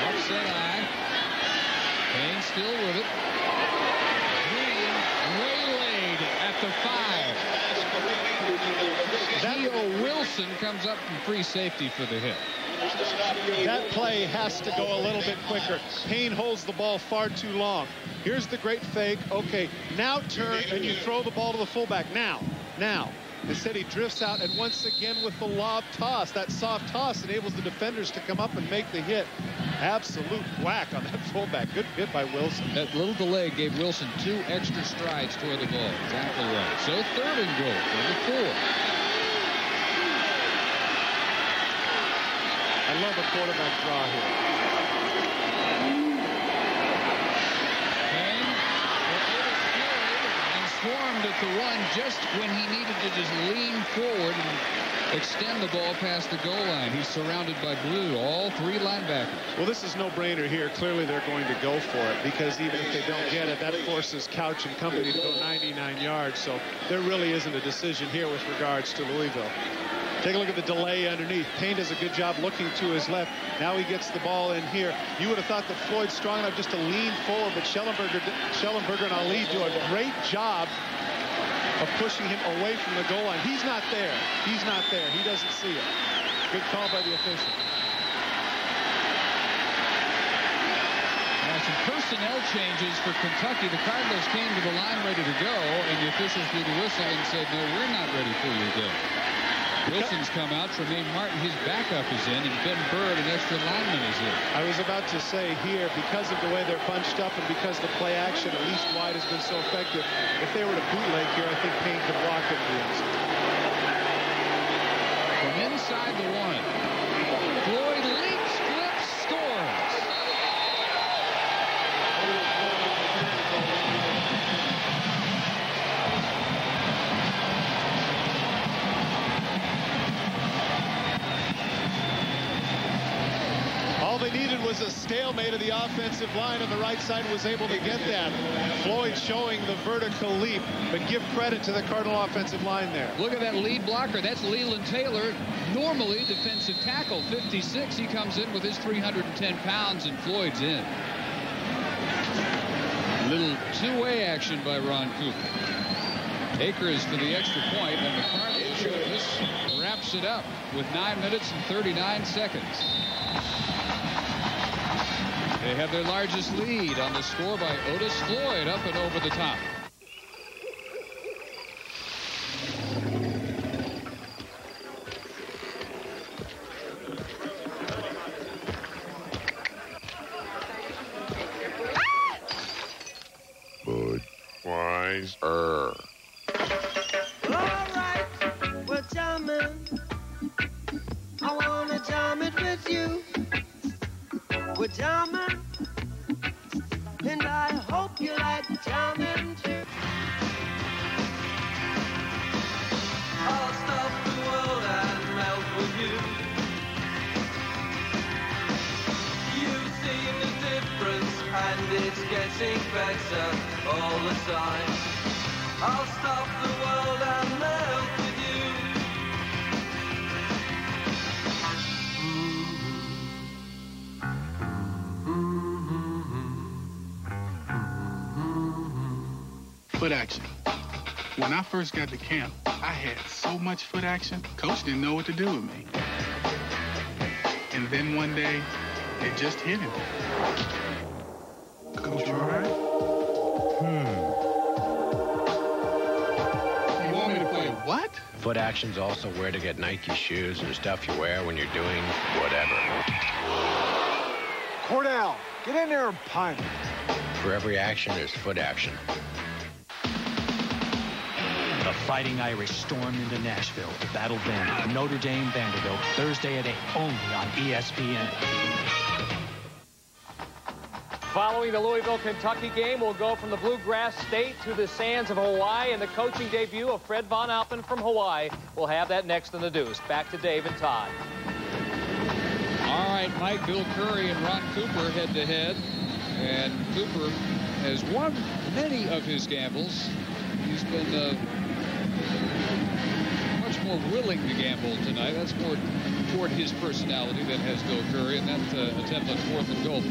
Offset eye. Payne still with it. Waylaid at the 5. Theo Wilson comes up from free safety for the hit. That play has to go a little bit quicker. Payne holds the ball far too long. Here's the great fake. Okay, now turn and you throw the ball to the fullback. Now. Instead he drifts out, and once again with the lob toss, that soft toss enables the defenders to come up and make the hit. Absolute whack on that fullback. Good hit by Wilson. That little delay gave Wilson 2 extra strides toward the ball. Exactly right. So 3rd and goal for the 4. I love a quarterback draw here. Payne and swarmed at the run just when he needed to just lean forward and extend the ball past the goal line. He's surrounded by blue, all 3 linebackers. Well, this is no-brainer here. Clearly they're going to go for it, because even if they don't get it, that forces Couch and company to go 99 yards. So there really isn't a decision here with regards to Louisville. Take a look at the delay underneath. Payne does a good job looking to his left. Now he gets the ball in here. You would have thought that Floyd's strong enough just to lean forward, but Schellenberger and Ali do a great job of pushing him away from the goal line. He's not there. He doesn't see it. Good call by the official. Now some personnel changes for Kentucky. The Cardinals came to the line ready to go, and the officials blew the whistle and said, no, we're not ready for your game. Wilson's come out. Tremaine Martin, his backup is in, and Ben Bird, an extra lineman, is in. I was about to say here, because of the way they're bunched up and because the play action, at least wide, has been so effective, if they were to bootleg here, I think Payne could walk into the end zone. From inside the 1, Floyd leaps, flips, scores. All they needed was a stalemate of the offensive line, and the right side was able to get that. Floyd showing the vertical leap, but give credit to the Cardinal offensive line there. Look at that lead blocker. That's Leland Taylor, normally defensive tackle, 56. He comes in with his 310 pounds, and Floyd's in. Little two-way action by Ron Cooper. Akers for the extra point, and the Cardinals just wraps it up with 9 minutes and 39 seconds. They have their largest lead on the score by Otis Floyd up and over the top. Budweiser. All right, we're jamming. I wanna jam it with you. We're jamming, and I hope you like jamming too. I'll stop the world and melt with you. You've seen the difference, and it's getting better all the time. I'll stop the world and melt with you. Foot action. When I first got to camp, I had so much foot action, Coach didn't know what to do with me. And then one day, it just hit him. Coach, you all right? You want me to play what? Foot action's also where to get Nike shoes and stuff you wear when you're doing whatever. Cordell, get in there and punt. For every action, there's foot action. The Fighting Irish stormed into Nashville to battle then Notre Dame Vanderbilt Thursday at 8, only on ESPN. Following the Louisville-Kentucky game, we'll go from the Bluegrass State to the sands of Hawaii and the coaching debut of Fred Von Alpen from Hawaii. We'll have that next in the Deuce. Back to Dave and Todd. All right, Mike, Bill Curry and Ron Cooper head-to-head. And Cooper has won many of his gambles. He's been much more willing to gamble tonight. That's more toward his personality than has Bill Curry, and that attempt on 4th and goal.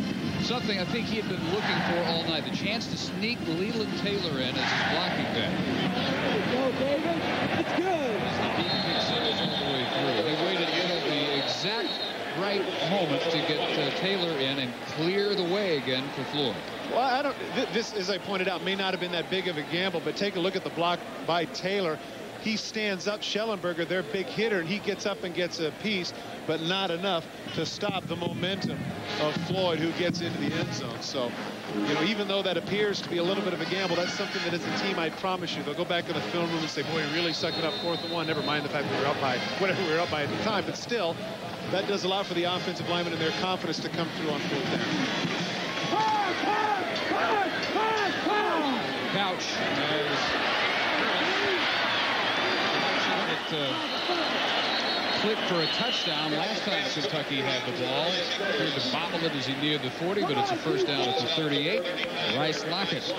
Something I think he had been looking for all night, the chance to sneak Leland Taylor in as his blocking back. There you go, David. It's good. As the beat kicks it all the way through. He waited until the exact right moment to get Taylor in and clear the way again for Floyd. Well, I don't. This, as I pointed out, may not have been that big of a gamble, but take a look at the block by Taylor. He stands up Schellenberger, their big hitter, and he gets up and gets a piece, but not enough to stop the momentum of Floyd, who gets into the end zone. So, you know, even though that appears to be a little bit of a gamble, that's something that as a team, I promise you, they'll go back to the film room and say, boy, we really sucked it up 4th and 1. Never mind the fact that we were up by whatever we were up by at the time, but still, that does allow for the offensive linemen and their confidence to come through on 4th down. Couch clipped for a touchdown last time Kentucky had the ball. Appeared to bobble it as he neared the 40, but it's a first down at the 38. Rice Lockett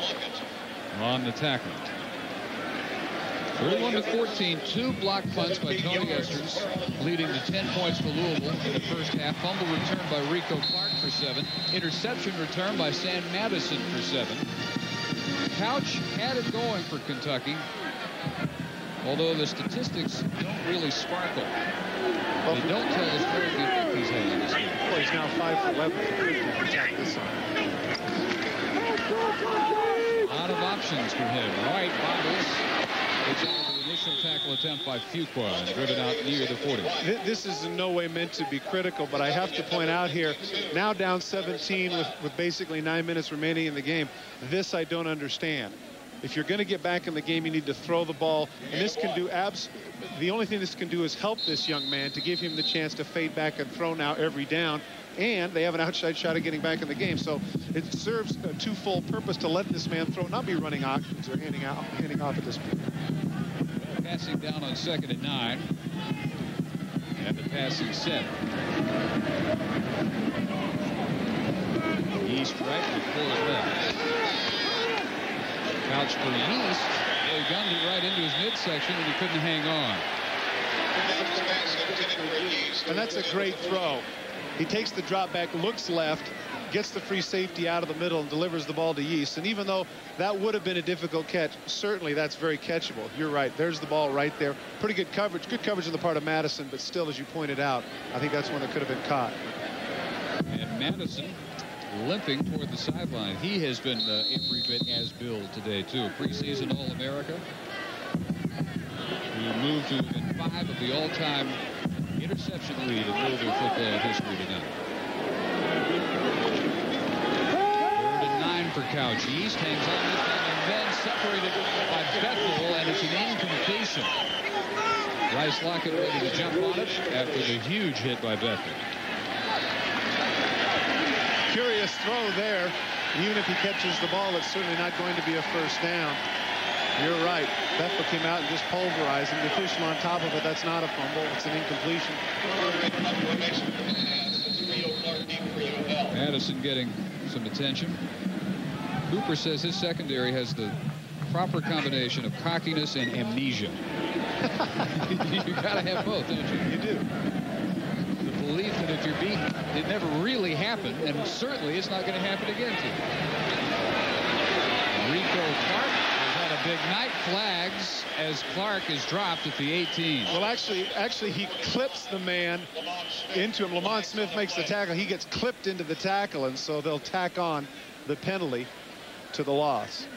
on the tackle. 31-14, 2 block punts by Tony Esters, leading to 10 points for Louisville in the first half. Fumble return by Rico Clark for 7. Interception return by Sam Madison for 7. Couch had it going for Kentucky, although the statistics don't really sparkle. They don't tell us where the effect he's had in this game. Well, he's now 5 for 11 for 50 protect this one. A lot of options for him. Right bobbles. It's out of the initial tackle attempt by Fuqua and driven out near the 40. This is in no way meant to be critical, but I have to point out here, now down 17 with basically 9 minutes remaining in the game, this I don't understand. If you're going to get back in the game, you need to throw the ball, and this can do the only thing this can do is help this young man to give him the chance to fade back and throw now every down, and they have an outside shot at getting back in the game. So it serves a twofold purpose to let this man throw, not be running options or handing off at this point. Passing down on 2nd and 9. And the passing set. East right with Fuller left. Couch for East. They gunned it right into his midsection, and he couldn't hang on. And that's a great throw. He takes the drop back, looks left, gets the free safety out of the middle, and delivers the ball to Yeast. And even though that would have been a difficult catch, certainly that's very catchable. You're right. There's the ball right there. Pretty good coverage. Good coverage on the part of Madison, but still, as you pointed out, I think that's one that could have been caught. And Madison limping toward the sideline. He has been every bit as billed today, too. Preseason All-America. He moved to within 5 of the all-time interception lead in Louisville football history tonight. 3rd and 9 for Couch. East hangs on this time and then separated by Bethel, and it's an incompletion. Rice Lockett ready to jump on it after the huge hit by Bethel. Curious throw there. Even if he catches the ball, it's certainly not going to be a first down. You're right. Bethel came out and just pulverized him. The official on top of it, that's not a fumble. It's an incompletion. Madison getting some attention. Cooper says his secondary has the proper combination of cockiness and amnesia. You got to have both, don't you? You do. The belief that if you're beaten, it never really happened, and certainly it's not going to happen again to you. Rico Clark has had a big night. Flags as Clark is dropped at the 18. Well, actually, he clips the man into him. Lamont Smith makes the tackle. He gets clipped into the tackle, and so they'll tack on the penalty to the loss.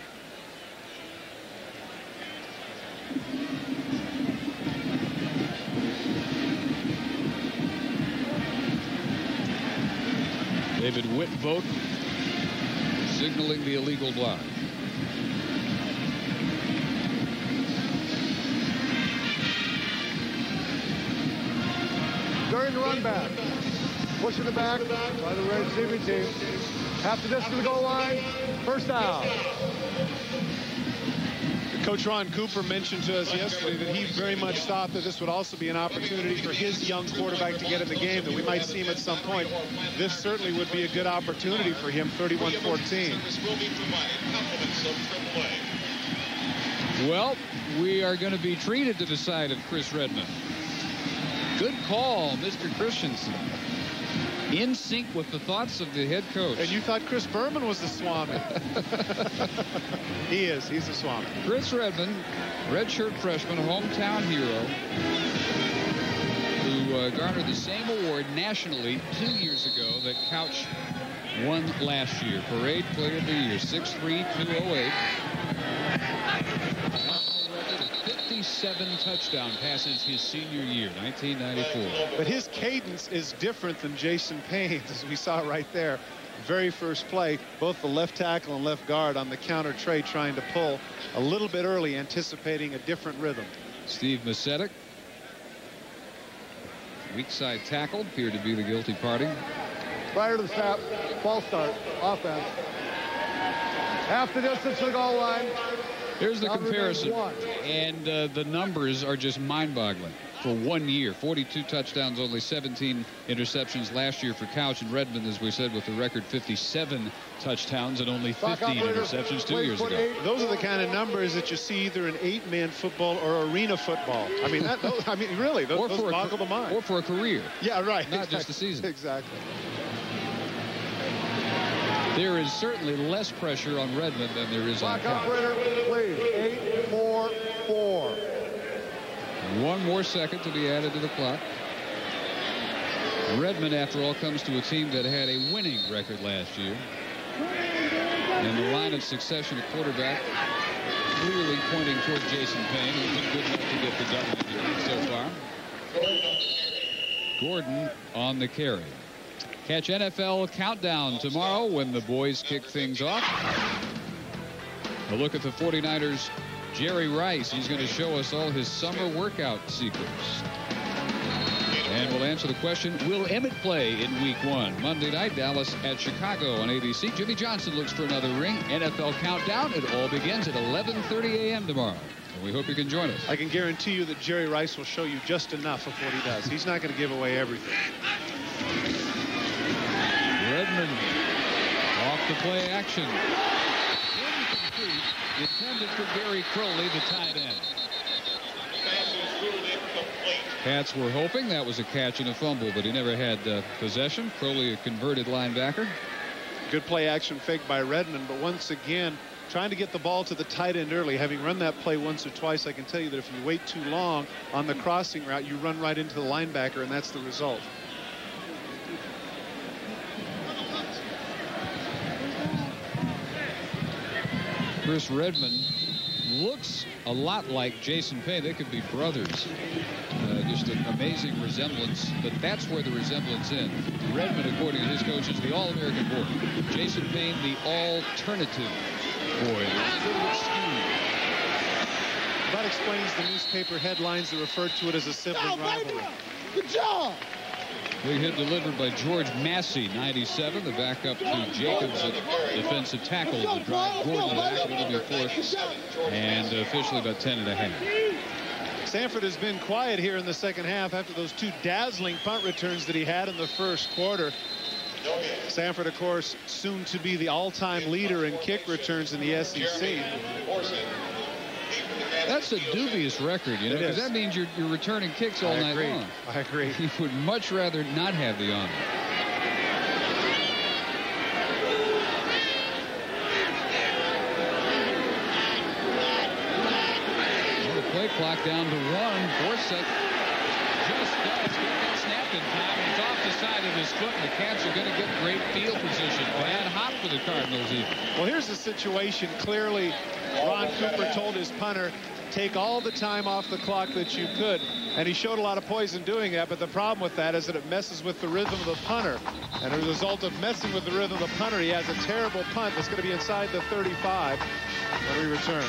David Whitvote signaling the illegal block. During the run back. Pushing it back by the receiving team. Half the distance to the goal line. First down. Coach Ron Cooper mentioned to us yesterday that he very much thought that this would also be an opportunity for his young quarterback to get in the game, that we might see him at some point. This certainly would be a good opportunity for him, 31-14. Well, we are going to be treated to the side of Chris Redmond. Good call, Mr. Christensen. In sync with the thoughts of the head coach. And you thought Chris Berman was the Swami. He is. He's the Swami. Chris Redmond, redshirt freshman, hometown hero, who garnered the same award nationally 2 years ago that Couch won last year. Parade Player of the Year, 6'3", 208. 57 touchdown passes his senior year, 1994. But his cadence is different than Jason Payne's, as we saw right there. Very first play, both the left tackle and left guard on the counter trade trying to pull a little bit early, anticipating a different rhythm. Steve Masetic, weak side tackle, appeared to be the guilty party. Prior to the snap, false start, offense. Half the distance to the goal line. Here's the comparison, and the numbers are just mind-boggling. For 1 year, 42 touchdowns, only 17 interceptions last year for Couch, and Redmond, as we said, with the record 57 touchdowns and only 15 interceptions 2 years ago. Those are the kind of numbers that you see either in 8-man football or arena football. I mean, really, those boggle the mind. Or for a career. Yeah, right. Not just a season. Exactly. There is certainly less pressure on Redmond than there is on Couch. Operator, please. 8-4-4. 1 more second to be added to the clock. Redmond, after all, comes to a team that had a winning record last year. And the line of succession at quarterback clearly pointing toward Jason Payne, who's been good enough to get the W so far. Gordon on the carry. Catch NFL Countdown tomorrow when the boys kick things off. A look at the 49ers' Jerry Rice. He's going to show us all his summer workout secrets. And we'll answer the question, will Emmett play in Week 1? Monday night, Dallas at Chicago on ABC. Jimmy Johnson looks for another ring. NFL Countdown. It all begins at 11:30 a.m. tomorrow. And we hope you can join us. I can guarantee you that Jerry Rice will show you just enough of what he does. He's not going to give away everything. Redmond off the play action. Incomplete. Intended for Gary Crowley, the tight end. Pats were hoping that was a catch and a fumble, but he never had possession. Crowley, a converted linebacker. Good play action fake by Redmond, but once again, trying to get the ball to the tight end early. Having run that play once or twice, I can tell you that if you wait too long on the crossing route, you run right into the linebacker, and that's the result. Chris Redmond looks a lot like Jason Payne. They could be brothers. Just an amazing resemblance, but that's where the resemblance ends. Redmond, according to his coach, is the All-American boy. Jason Payne, the alternative boy. That explains the newspaper headlines that referred to it as a sibling rivalry. Good job. Big hit delivered by George Massey, 97. The backup to Jacobs at defensive tackle to drive Gordon back. It'll be a fourth and officially about 10.5. Sanford has been quiet here in the second half after those 2 dazzling punt returns that he had in the first quarter. Sanford, of course, soon to be the all-time leader in kick returns in the SEC. That's a dubious record, you know, because that means you're returning kicks all night long. I agree. He would much rather not have the honor. Well, the play clock down to 1. Borsett just does get that snap in time. It's off the side of his foot, and the Cats are going to get great field position. Bad hot for the Cardinals even. Well, here's the situation. Clearly, Ron Cooper told his punter, take all the time off the clock that you could. And he showed a lot of poise in doing that, but the problem with that is that it messes with the rhythm of the punter. And as a result of messing with the rhythm of the punter, he has a terrible punt that's going to be inside the 35 when we return.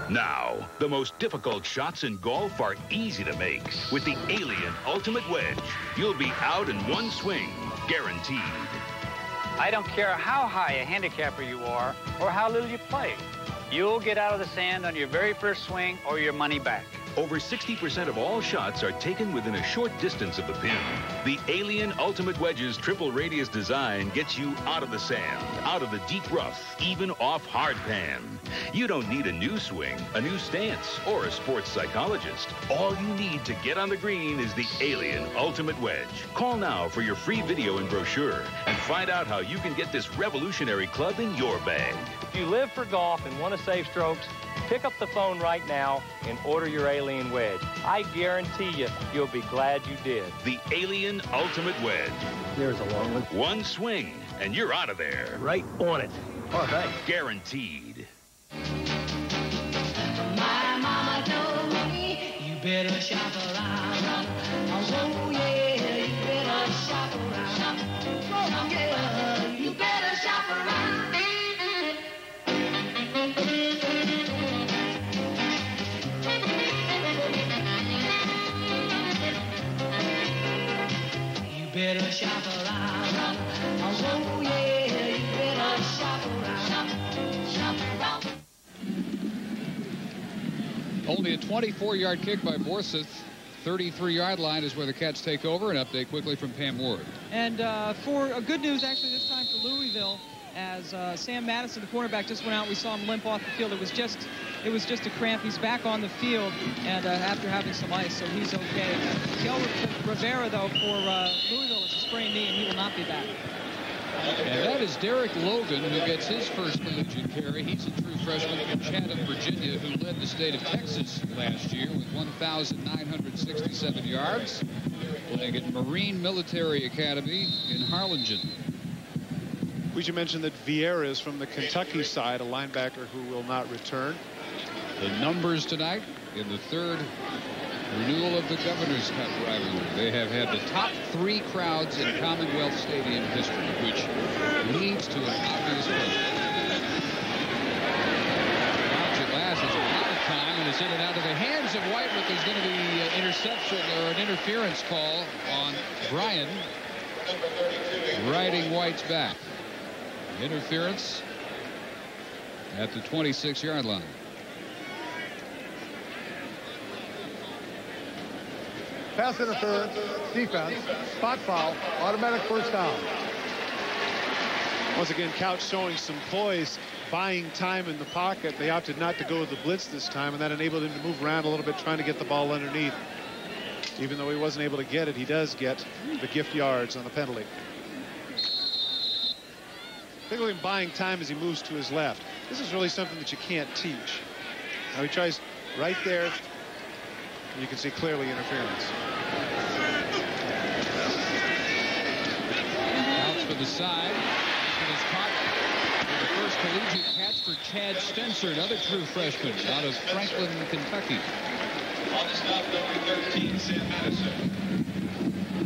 Now, the most difficult shots in golf are easy to make. With the Alien Ultimate Wedge, you'll be out in one swing, guaranteed. I don't care how high a handicapper you are or how little you play. You'll get out of the sand on your very first swing or your money back. Over 60% of all shots are taken within a short distance of the pin. The Alien Ultimate Wedge's triple radius design gets you out of the sand, out of the deep rough, even off hard pan. You don't need a new swing, a new stance, or a sports psychologist. All you need to get on the green is the Alien Ultimate Wedge. Call now for your free video and brochure and find out how you can get this revolutionary club in your bag. If you live for golf and want to save strokes, pick up the phone right now and order your Alien Wedge. I guarantee you, you'll be glad you did. The Alien Ultimate Wedge. There's a long one. One swing, and you're out of there. Right on it. All right. Guaranteed. My mama told me you better shop around. Oh, yeah, you better shop around. Oh, yeah, you better shop around. You better shop around. Oh, yeah, you better shop around. Shop around. Only a 24-yard kick by Borseth. 33-yard line is where the Cats take over. An update quickly from Pam Ward. And for good news, actually, this time for Louisville, as Sam Madison, the cornerback, just went out. We saw him limp off the field. It was just a cramp. He's back on the field, and after having some ice, so he's okay. Miguel Rivera, though, for Louisville, it's a sprained knee, and he will not be back. And that is Derek Logan, who gets his first collegiate carry. He's a true freshman from Chatham, Virginia, who led the state of Texas last year with 1,967 yards, playing at Marine Military Academy in Harlingen. We should mention that Vieira is from the Kentucky side, a linebacker who will not return. The numbers tonight in the third renewal of the Governor's Cup rivalry. They have had the top 3 crowds in Commonwealth Stadium history, which leads to an obvious question. It lasts a lot of time and it's in and out of the hands of White, but there's going to be an interception or an interference call on Bryan, riding White's back. Interference at the 26-yard line. Pass interference, defense, spot foul, automatic first down. Once again, Couch showing some poise, buying time in the pocket. They opted not to go with the blitz this time, and that enabled him to move around a little bit, trying to get the ball underneath. Even though he wasn't able to get it, he does get the gift yards on the penalty. Think of him buying time as he moves to his left. This is really something that you can't teach. Now he tries right there. You can see clearly interference. Outs for the side. It is caught for the first collegiate catch for Chad Stenser, another true freshman out of Franklin, Kentucky. On the stop, number 13, Sam Madison.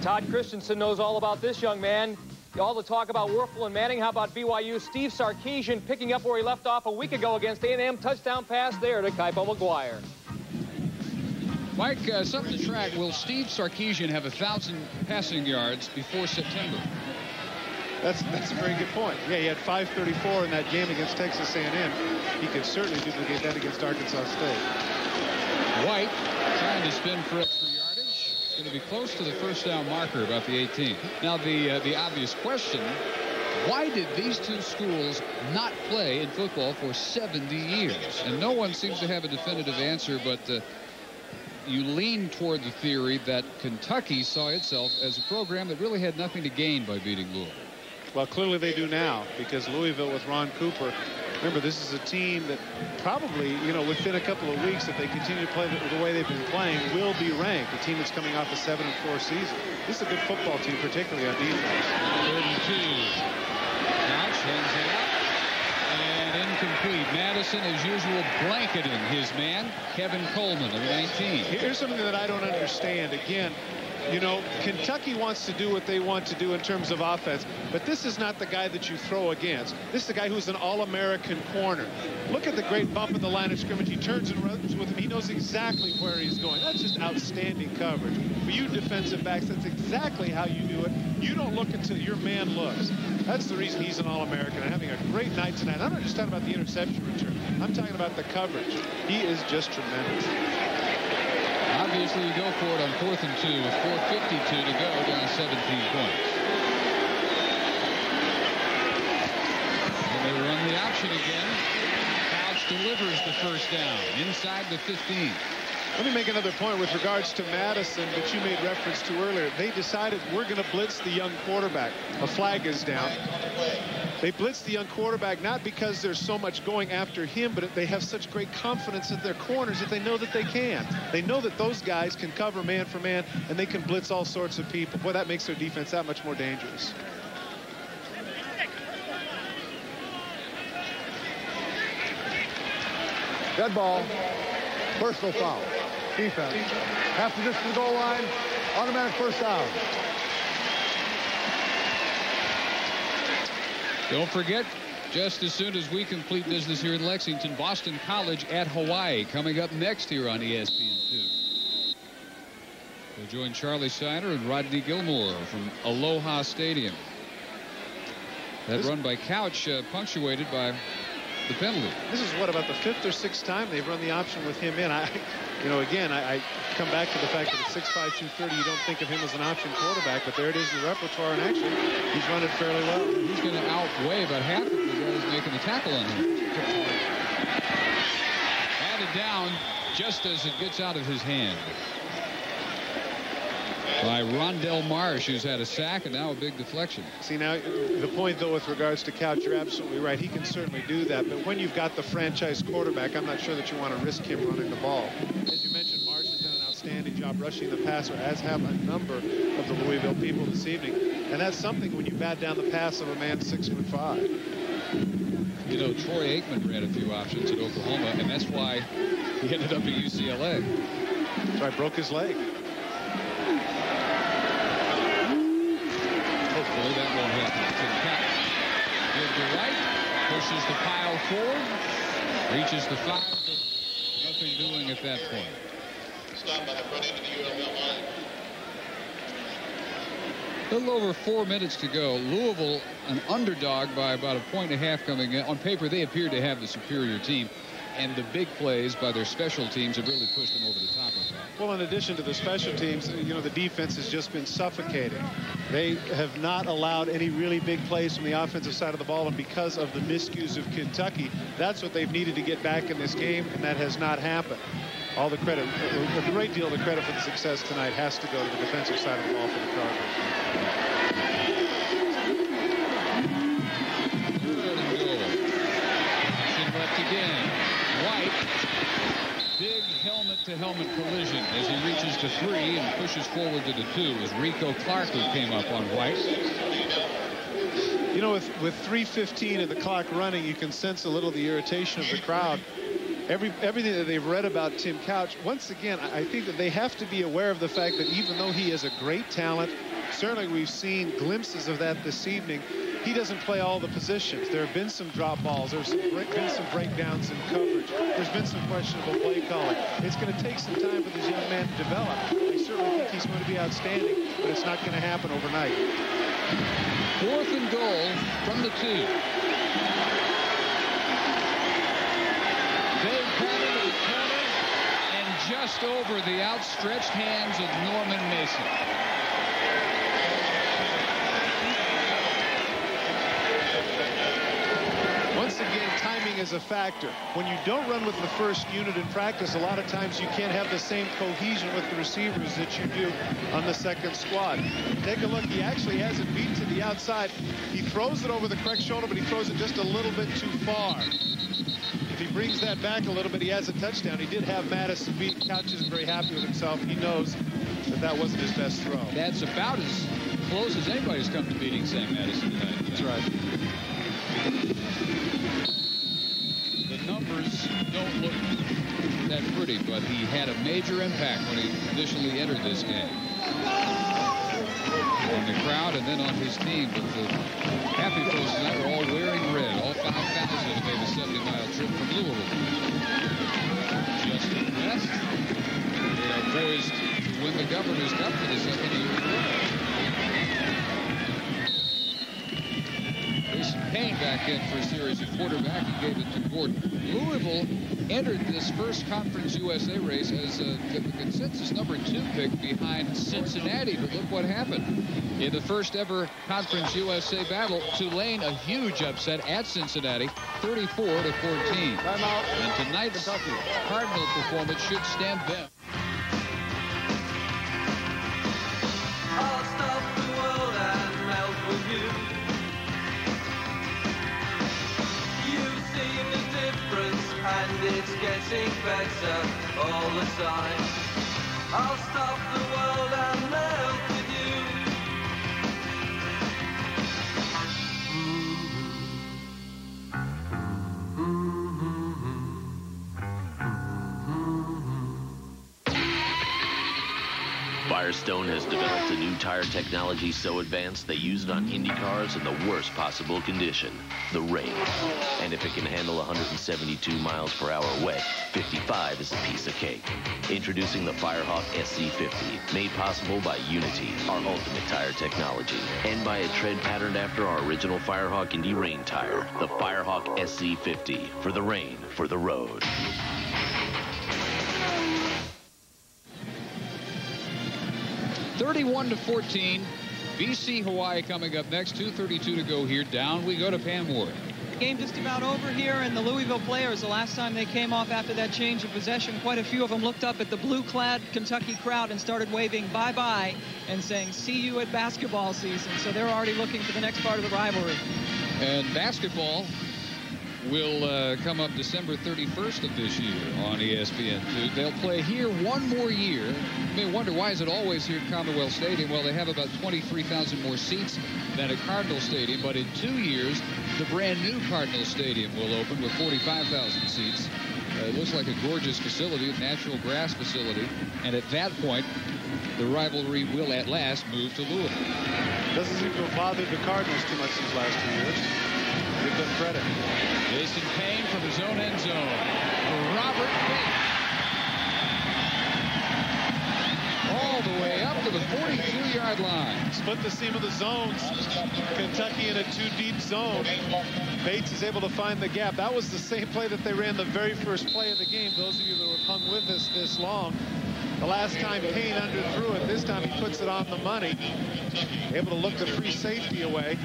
Todd Christensen knows all about this young man. All the talk about Werfel and Manning. How about BYU? Steve Sarkisian picking up where he left off a week ago against A&M. Touchdown pass there to Kaipo McGuire. Mike, something to track. Will Steve Sarkisian have 1,000 passing yards before September? That's a very good point. Yeah, he had 534 in that game against Texas A&M. He could certainly duplicate that against Arkansas State. White trying to spin for extra yardage. It's going to be close to the first down marker, about the 18. Now, the obvious question, why did these two schools not play in football for 70 years? And no one seems to have a definitive answer, but you lean toward the theory that Kentucky saw itself as a program that really had nothing to gain by beating Louisville. Well, clearly they do now, because Louisville with Ron Cooper, remember, this is a team that probably, within a couple of weeks, if they continue to play the way they've been playing, will be ranked. A team that's coming off a 7-4 season. This is a good football team, particularly on defense. 32. Couch hands it up. And incomplete. Madison, as usual, blanketing his man, Kevin Coleman, of 19. Here's something that I don't understand. Again, you know, Kentucky wants to do what they want to do in terms of offense, but this is not the guy that you throw against. This is the guy who's an All-American corner. Look at the great bump in the line of scrimmage. He turns and runs with him. He knows exactly where he's going. That's just outstanding coverage. For you defensive backs, that's exactly how you do it. You don't look until your man looks. That's the reason he's an All-American and having a great night tonight. I'm not just talking about the interception return. I'm talking about the coverage. He is just tremendous. Obviously, you go for it on 4th and 2 with 4:52 to go, down 17 points. And they run the option again. Couch delivers the first down inside the 15. Let me make another point with regards to Madison that you made reference to earlier. They decided we're going to blitz the young quarterback. A flag is down. They blitz the young quarterback not because there's so much going after him, but they have such great confidence in their corners that they know that they can. They know that those guys can cover man for man, and they can blitz all sorts of people. Boy, that makes their defense that much more dangerous. Dead ball. Personal foul. Defense. Half the distance to the goal line. Automatic first down. Don't forget, just as soon as we complete business here in Lexington, Boston College at Hawaii coming up next here on ESPN2. We'll join Charlie Steiner and Rodney Gilmore from Aloha Stadium. That run by Couch punctuated by the penalty. This is what, about the 5th or 6th time they've run the option with him in. I come back to the fact that at 6'5", 230, you don't think of him as an option quarterback, but there it is in the repertoire, and actually, he's run it fairly well. He's going to outweigh about half of the guys making the tackle on him. Batted down just as it gets out of his hand by Rondell Marsh, who's had a sack and now a big deflection. See, now the point, though, with regards to Couch, you're absolutely right. He can certainly do that. But when you've got the franchise quarterback, I'm not sure that you want to risk him running the ball. As you mentioned, Marsh has done an outstanding job rushing the passer, as have a number of the Louisville people this evening. And that's something when you bat down the pass of a man 6'5". You know, Troy Aikman ran a few options at Oklahoma, and that's why he ended up at UCLA. So I broke his leg. Hopefully that won't happen. Give to right, pushes the pile forward, reaches the 5, but nothing doing at that point. Stop by the front end of the ULL line. A little over 4 minutes to go. Louisville, an underdog by about 1.5 points coming in. On paper, they appear to have the superior team, and the big plays by their special teams have really pushed them over the top of that. Well, in addition to the special teams, you know, the defense has just been suffocating. They have not allowed any really big plays from the offensive side of the ball, and because of the miscues of Kentucky, that's what they've needed to get back in this game, and that has not happened. All the credit, a great deal of the credit for the success tonight has to go to the defensive side of the ball for the Cardinals. Third and goal. Action left again. White. Big helmet-to-helmet collision as he reaches to 3 and pushes forward to the 2 as Rico Clark, who came up on White. You know, with 3:15 and the clock running, you can sense a little of the irritation of the crowd. Everything that they've read about Tim Couch, once again, I think that they have to be aware of the fact that even though he is a great talent, certainly we've seen glimpses of that this evening, he doesn't play all the positions. There have been some drop balls. There's been some breakdowns in coverage. There's been some questionable play calling. It's going to take some time for this young man to develop. I certainly think he's going to be outstanding, but it's not going to happen overnight. 4th and goal from the 2. Big pattern to the corner and just over the outstretched hands of Norman Mason. Once again, timing is a factor. When you don't run with the first unit in practice, a lot of times you can't have the same cohesion with the receivers that you do on the second squad. Take a look. He actually has it beat to the outside. He throws it over the correct shoulder, but he throws it just a little bit too far. If he brings that back a little bit, he has a touchdown. He did have Madison beat. Couch isn't very happy with himself. He knows that that wasn't his best throw. That's about as close as anybody's come to beating Sam Madison tonight. That's right. numbers don't look that pretty, but he had a major impact when he initially entered this game. On the crowd and then on his team, but the happy folks tonight are all wearing red. All 5,000 have made a 70-mile trip from Louisville. Just the best. They are poised to win the Governor's Cup for the second year in a row. Jason Payne back in for a series of quarterback. He gave it to Gordon. Louisville entered this first Conference USA race as the consensus number 2 pick behind Cincinnati, but look what happened. In the first ever Conference USA battle, Tulane, a huge upset at Cincinnati, 34-14. And tonight's Cardinal performance should stand them. I'll stop the world and melt with you. You've seen the difference and it's getting better all the time. I'll stop the world and melt with you. Firestone has developed a new tire technology so advanced they use it on Indy cars in the worst possible condition, the rain. And if it can handle 172 miles per hour wet, 55 is a piece of cake. Introducing the Firehawk SC50, made possible by Unity, our ultimate tire technology, and by a tread patterned after our original Firehawk Indy rain tire, the Firehawk SC50, for the rain, for the road. 31-14. BC Hawaii coming up next. 2:32 to go here. Down we go to Pam Ward. The game just about over here, and the Louisville players, the last time they came off after that change of possession, quite a few of them looked up at the blue-clad Kentucky crowd and started waving bye-bye and saying, see you at basketball season. So they're already looking for the next part of the rivalry. And basketball will come up December 31st of this year on ESPN2. They'll play here one more year. You may wonder, why is it always here at Commonwealth Stadium? Well, they have about 23,000 more seats than at Cardinal Stadium, but in 2 years, the brand new Cardinal Stadium will open with 45,000 seats. It looks like a gorgeous facility, a natural grass facility, and at that point, the rivalry will at last move to Louisville. Doesn't seem to have bothered the Cardinals too much these last 2 years. Give them credit. Jason Payne from his own end zone for Robert Bates. All the way up to the 42-yard line. Split the seam of the zones. Kentucky in a 2-deep zone. Bates is able to find the gap. That was the same play that they ran the very first play of the game. Those of you that have hung with us this long. The last time Payne underthrew it, this time he puts it on the money. Able to look the free safety away.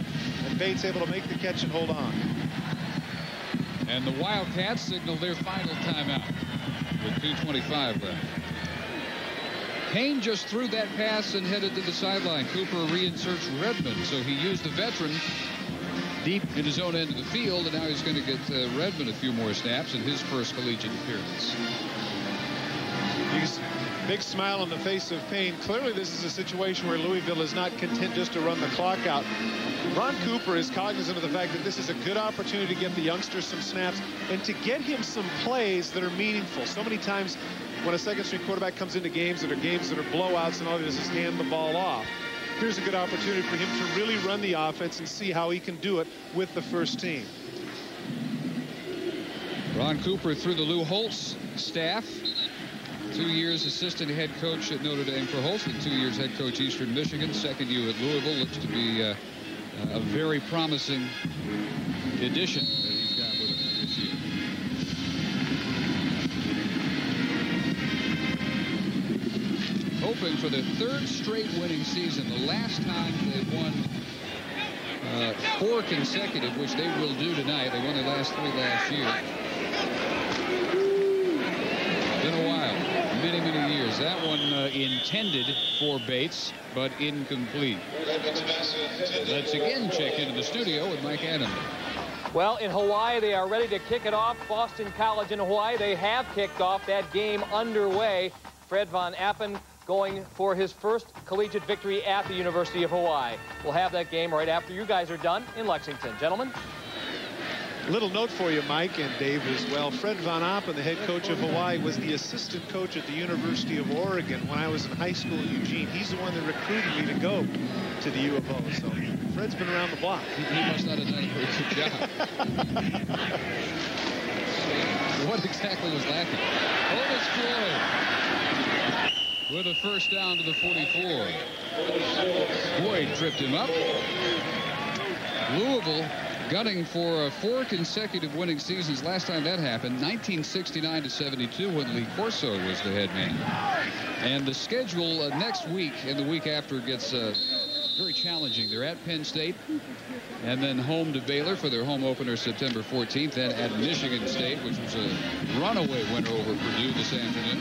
And Bates able to make the catch and hold on. And the Wildcats signal their final timeout with 2:25 left. Payne just threw that pass and headed to the sideline. Cooper reinserts Redmond, so he used the veteran deep in his own end of the field, and now he's going to get Redmond a few more snaps in his first collegiate appearance. Big smile on the face of Payne. Clearly, this is a situation where Louisville is not content just to run the clock out. Ron Cooper is cognizant of the fact that this is a good opportunity to get the youngster some snaps and to get him some plays that are meaningful. So many times when a second-string quarterback comes into games that are blowouts and all he does is hand the ball off. Here's a good opportunity for him to really run the offense and see how he can do it with the first team. Ron Cooper through the Lou Holtz staff. 2 years assistant head coach at Notre Dame for Holtz, and 2 years head coach Eastern Michigan. Second year at Louisville. Looks to be a very promising addition that he's got with him this year. Hoping for the third straight winning season. The last time they won 4 consecutive, which they will do tonight. They won their last 3 last year. Been a while. Many years. That one intended for Bates, but incomplete. Let's again check into the studio with Mike Adams. Well, in Hawaii, they are ready to kick it off. Boston College in Hawaii, they have kicked off that game underway. Fred Von Appen going for his first collegiate victory at the University of Hawaii. We'll have that game right after you guys are done in Lexington. Gentlemen? Little note for you, Mike and Dave as well. Fred Von Oppen, the head coach of Hawaii, was the assistant coach at the University of Oregon when I was in high school in Eugene. He's the one that recruited me to go to the U of O. So Fred's been around the block. He must not have done a very good job. What exactly was lacking? Otis Floyd with a first down to the 44. Boyd tripped him up. Louisville gunning for 4 consecutive winning seasons. Last time that happened, 1969-72, when Lee Corso was the head man. And the schedule next week and the week after gets very challenging. They're at Penn State and then home to Baylor for their home opener September 14th, then at Michigan State, which was a runaway winner over Purdue this afternoon.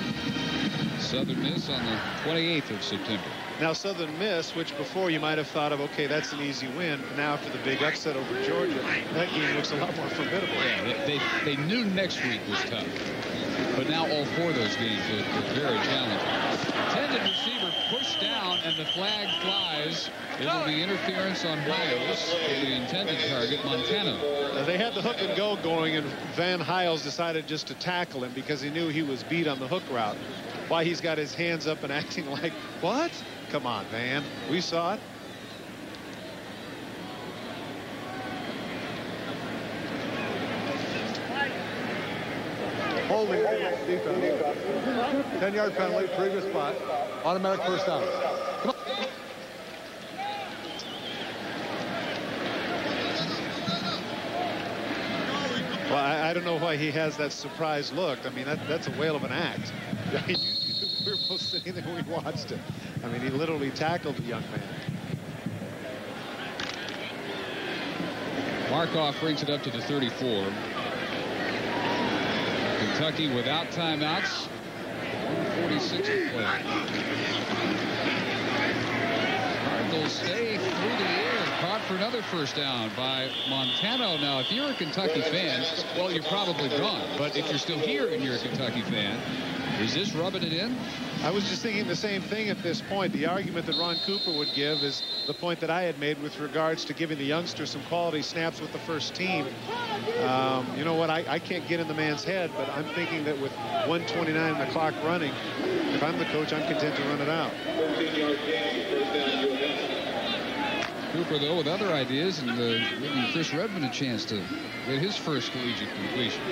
Southern Miss on the 28th of September. Now Southern Miss, which before you might have thought of, okay, that's an easy win. But now after the big upset over Georgia, that game looks a lot more formidable. Yeah, they knew next week was tough. But now all 4 of those games look very challenging. Intended receiver pushed down, and the flag flies. It'll be interference on Hiles, the intended target, Montano. They had the hook and go going, and Van Hiles decided just to tackle him because he knew he was beat on the hook route. Why he's got his hands up and acting like, what? Come on, Van. We saw it. Holding defense. 10-yard penalty, previous spot. Automatic first down. Come on. Well, I don't know why he has that surprised look. I mean, that's a whale of an act. We were both sitting there when we watched it. I mean, he literally tackled the young man. Markoff brings it up to the 34. Kentucky without timeouts. 1:46 to play. Cardinals stay through the air. Caught for another first down by Montano. Now, if you're a Kentucky fan, well, you're probably gone. But if you're still here and you're a Kentucky fan, is this rubbing it in? I was just thinking the same thing at this point. The argument that Ron Cooper would give is the point that I had made with regards to giving the youngsters some quality snaps with the first team. You know what? I can't get in the man's head, but I'm thinking that with 1:29 and the clock running, if I'm the coach, I'm content to run it out. Cooper, though, with other ideas and giving Chris Redmond a chance to get his first collegiate completion.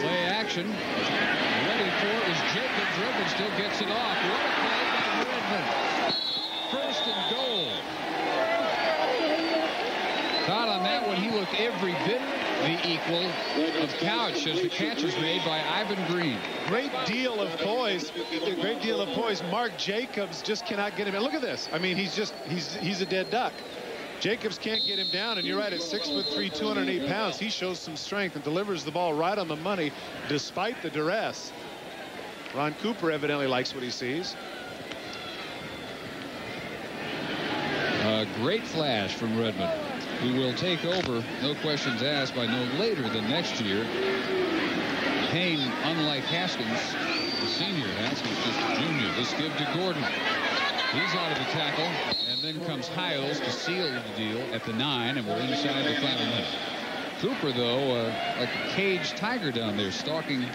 Play action. Ready for is Jacobs. Redmond still gets it off. What a play by Redmond. First and goal. Caught on that one. He looked every bit the equal of Couch as the catch is made by Ivan Green. Great deal of poise. Great deal of poise. Mark Jacobs just cannot get him in. Look at this. I mean, he's a dead duck. Jacobs can't get him down, and you're right, at 6'3", 208 pounds. He shows some strength and delivers the ball right on the money despite the duress. Ron Cooper evidently likes what he sees. A great flash from Redmond, who will take over, no questions asked, by no later than next year. Payne, unlike Haskins, the senior, Haskins just a junior. This give to Gordon. He's out of the tackle, and then comes Hiles to seal the deal at the 9, and we're inside the final minute. Cooper, though, like a caged tiger down there, stalking,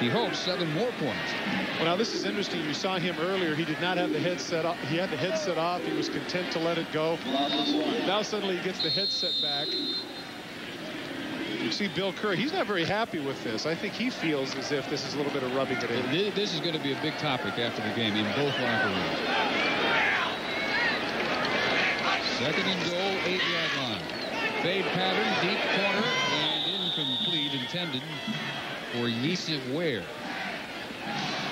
he hopes, 7 more points. Well, now this is interesting. You saw him earlier. He did not have the headset off. He had the headset off. He was content to let it go. Now suddenly he gets the headset back. You see Bill Curry. He's not very happy with this. I think he feels as if this is a little bit of rubbing it in. This is going to be a big topic after the game in both locker rooms. Second and goal, 8-yard line. Fade pattern, deep corner, and incomplete, intended for Yusuf Ware.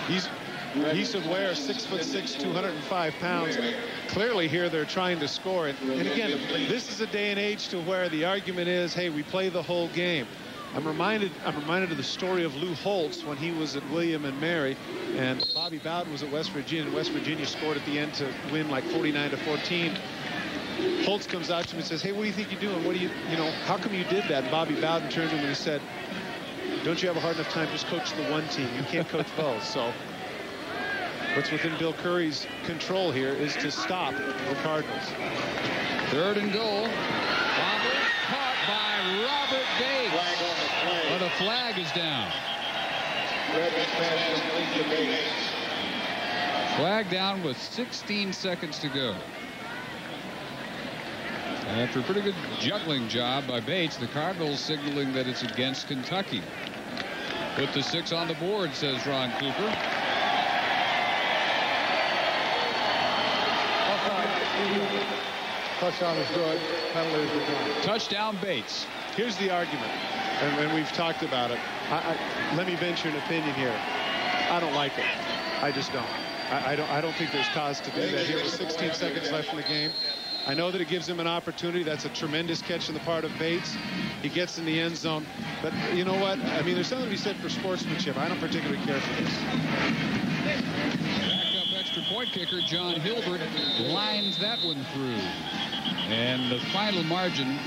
Yusuf Ware, 6'6", 205 pounds. Clearly here they're trying to score it. And again, this is a day and age to where the argument is, hey, we play the whole game. I'm reminded of the story of Lou Holtz when he was at William and Mary, and Bobby Bowden was at West Virginia, and West Virginia scored at the end to win like 49-14. Holtz comes out to him and says, hey, what do you think you're doing? What do you how come you did that? And Bobby Bowden turned to him and he said, don't you have a hard enough time? Just coach the one team. You can't coach both. So What's within Bill Curry's control here is to stop the Cardinals. 3rd and goal. Bobble caught by Robert Bates. But a flag is down. Flag down with 16 seconds to go. After a pretty good juggling job by Bates, the Cardinals signaling that it's against Kentucky. Put the 6 on the board, says Ron Cooper. Touchdown is good. Penalty is good. Touchdown Bates. Here's the argument, and we've talked about it. Let me venture an opinion here. I don't like it. I just don't. I don't think there's cause to do that here with 16 seconds left in the game. I know that it gives him an opportunity. That's a tremendous catch on the part of Bates. He gets in the end zone. But you know what? I mean, there's something to be said for sportsmanship. I don't particularly care for this. Backup extra point kicker John Hilbert lines that one through. And the final margin,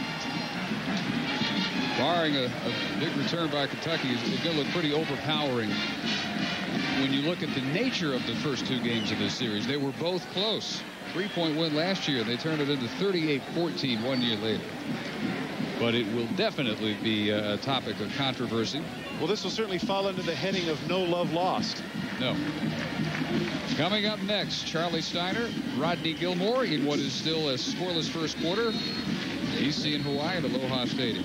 barring a big return by Kentucky, is going to look pretty overpowering. When you look at the nature of the first 2 games of this series, they were both close. 3-point win last year. They turned it into 38-14 1 year later. But it will definitely be a topic of controversy. Well, this will certainly fall under the heading of no love lost. No. Coming up next, Charlie Steiner, Rodney Gilmore in what is still a scoreless first quarter. BC and Hawaii at Aloha Stadium.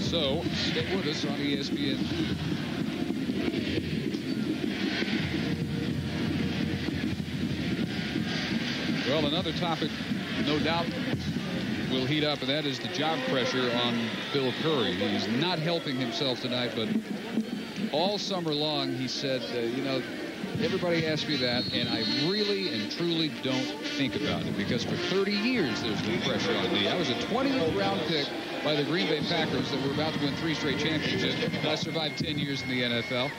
So, stay with us on ESPN. Well, another topic, no doubt, will heat up, and that is the job pressure on Bill Curry. He's not helping himself tonight, but all summer long he said, you know, everybody asks me that, and I really and truly don't think about it, because for 30 years there's been pressure on me. I was a 20th round pick by the Green Bay Packers that were about to win 3 straight championships. I survived 10 years in the NFL,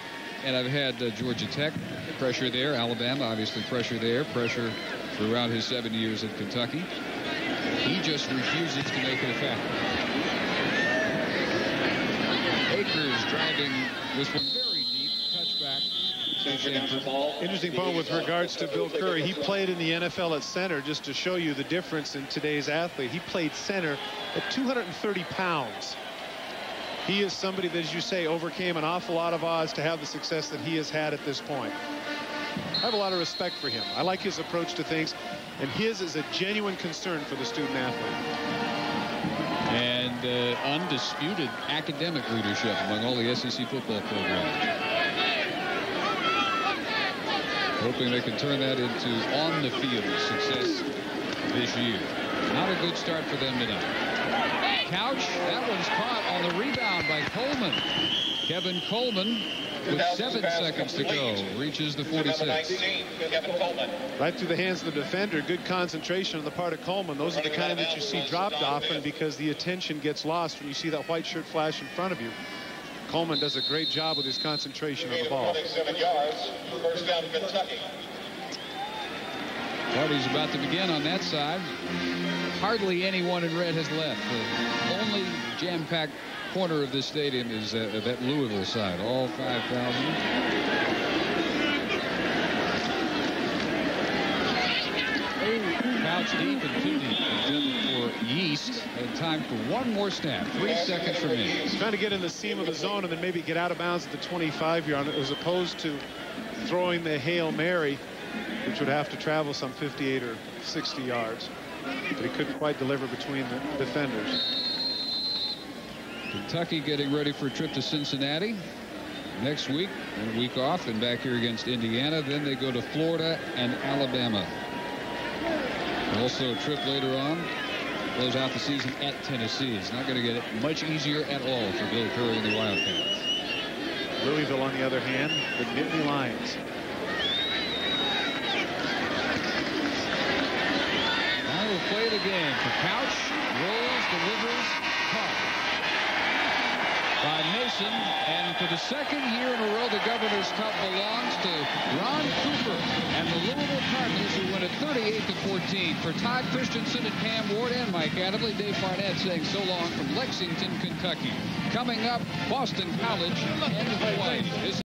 and I've had Georgia Tech, pressure there, Alabama, obviously pressure there, pressure throughout his 7 years at Kentucky. He just refuses to make it a factor. Akers driving this one very deep, touchback. Interesting point with regards to Bill Curry. He played in the NFL at center, just to show you the difference in today's athlete. He played center at 230 pounds. He is somebody that, as you say, overcame an awful lot of odds to have the success that he has had at this point. I have a lot of respect for him. I like his approach to things, and his is a genuine concern for the student athlete. And undisputed academic leadership among all the SEC football programs. Hoping they can turn that into on-the-field success this year. Not a good start for them tonight. Couch, that one's caught on the rebound by Coleman. Kevin Coleman, with 7 seconds to go, reaches the 46. Right through the hands of the defender. Good concentration on the part of Coleman. Those are the kind that you see dropped often because the attention gets lost when you see that white shirt flash in front of you. Coleman does a great job with his concentration on the ball. 7 yards, first down Kentucky. Party's about to begin on that side. Hardly anyone in red has left. The only jam-packed corner of this stadium is that Louisville side. All 5,000. Couch deep and 2 deep for Yeast. And time for one more snap. 3 seconds remaining. He's trying to get in the seam of the zone and then maybe get out of bounds at the 25-yard as opposed to throwing the Hail Mary, which would have to travel some 58 or 60 yards. But he couldn't quite deliver between the defenders. Kentucky getting ready for a trip to Cincinnati next week, and a week off, and back here against Indiana. Then they go to Florida and Alabama. Also a trip later on, close out the season at Tennessee. It's not going to get it much easier at all for Bill Curry and the Wildcats. Louisville, on the other hand, the Nittany Lions. Final play of the game for Couch. Rolls, delivers, caught by Mason, and for the second year in a row, the Governor's Cup belongs to Ron Cooper and the Louisville Cardinals, who win it 38-14. For Todd Christensen and Cam Ward and Mike Adamley, Dave Barnett saying so long from Lexington, Kentucky. Coming up, Boston College and Hawaii.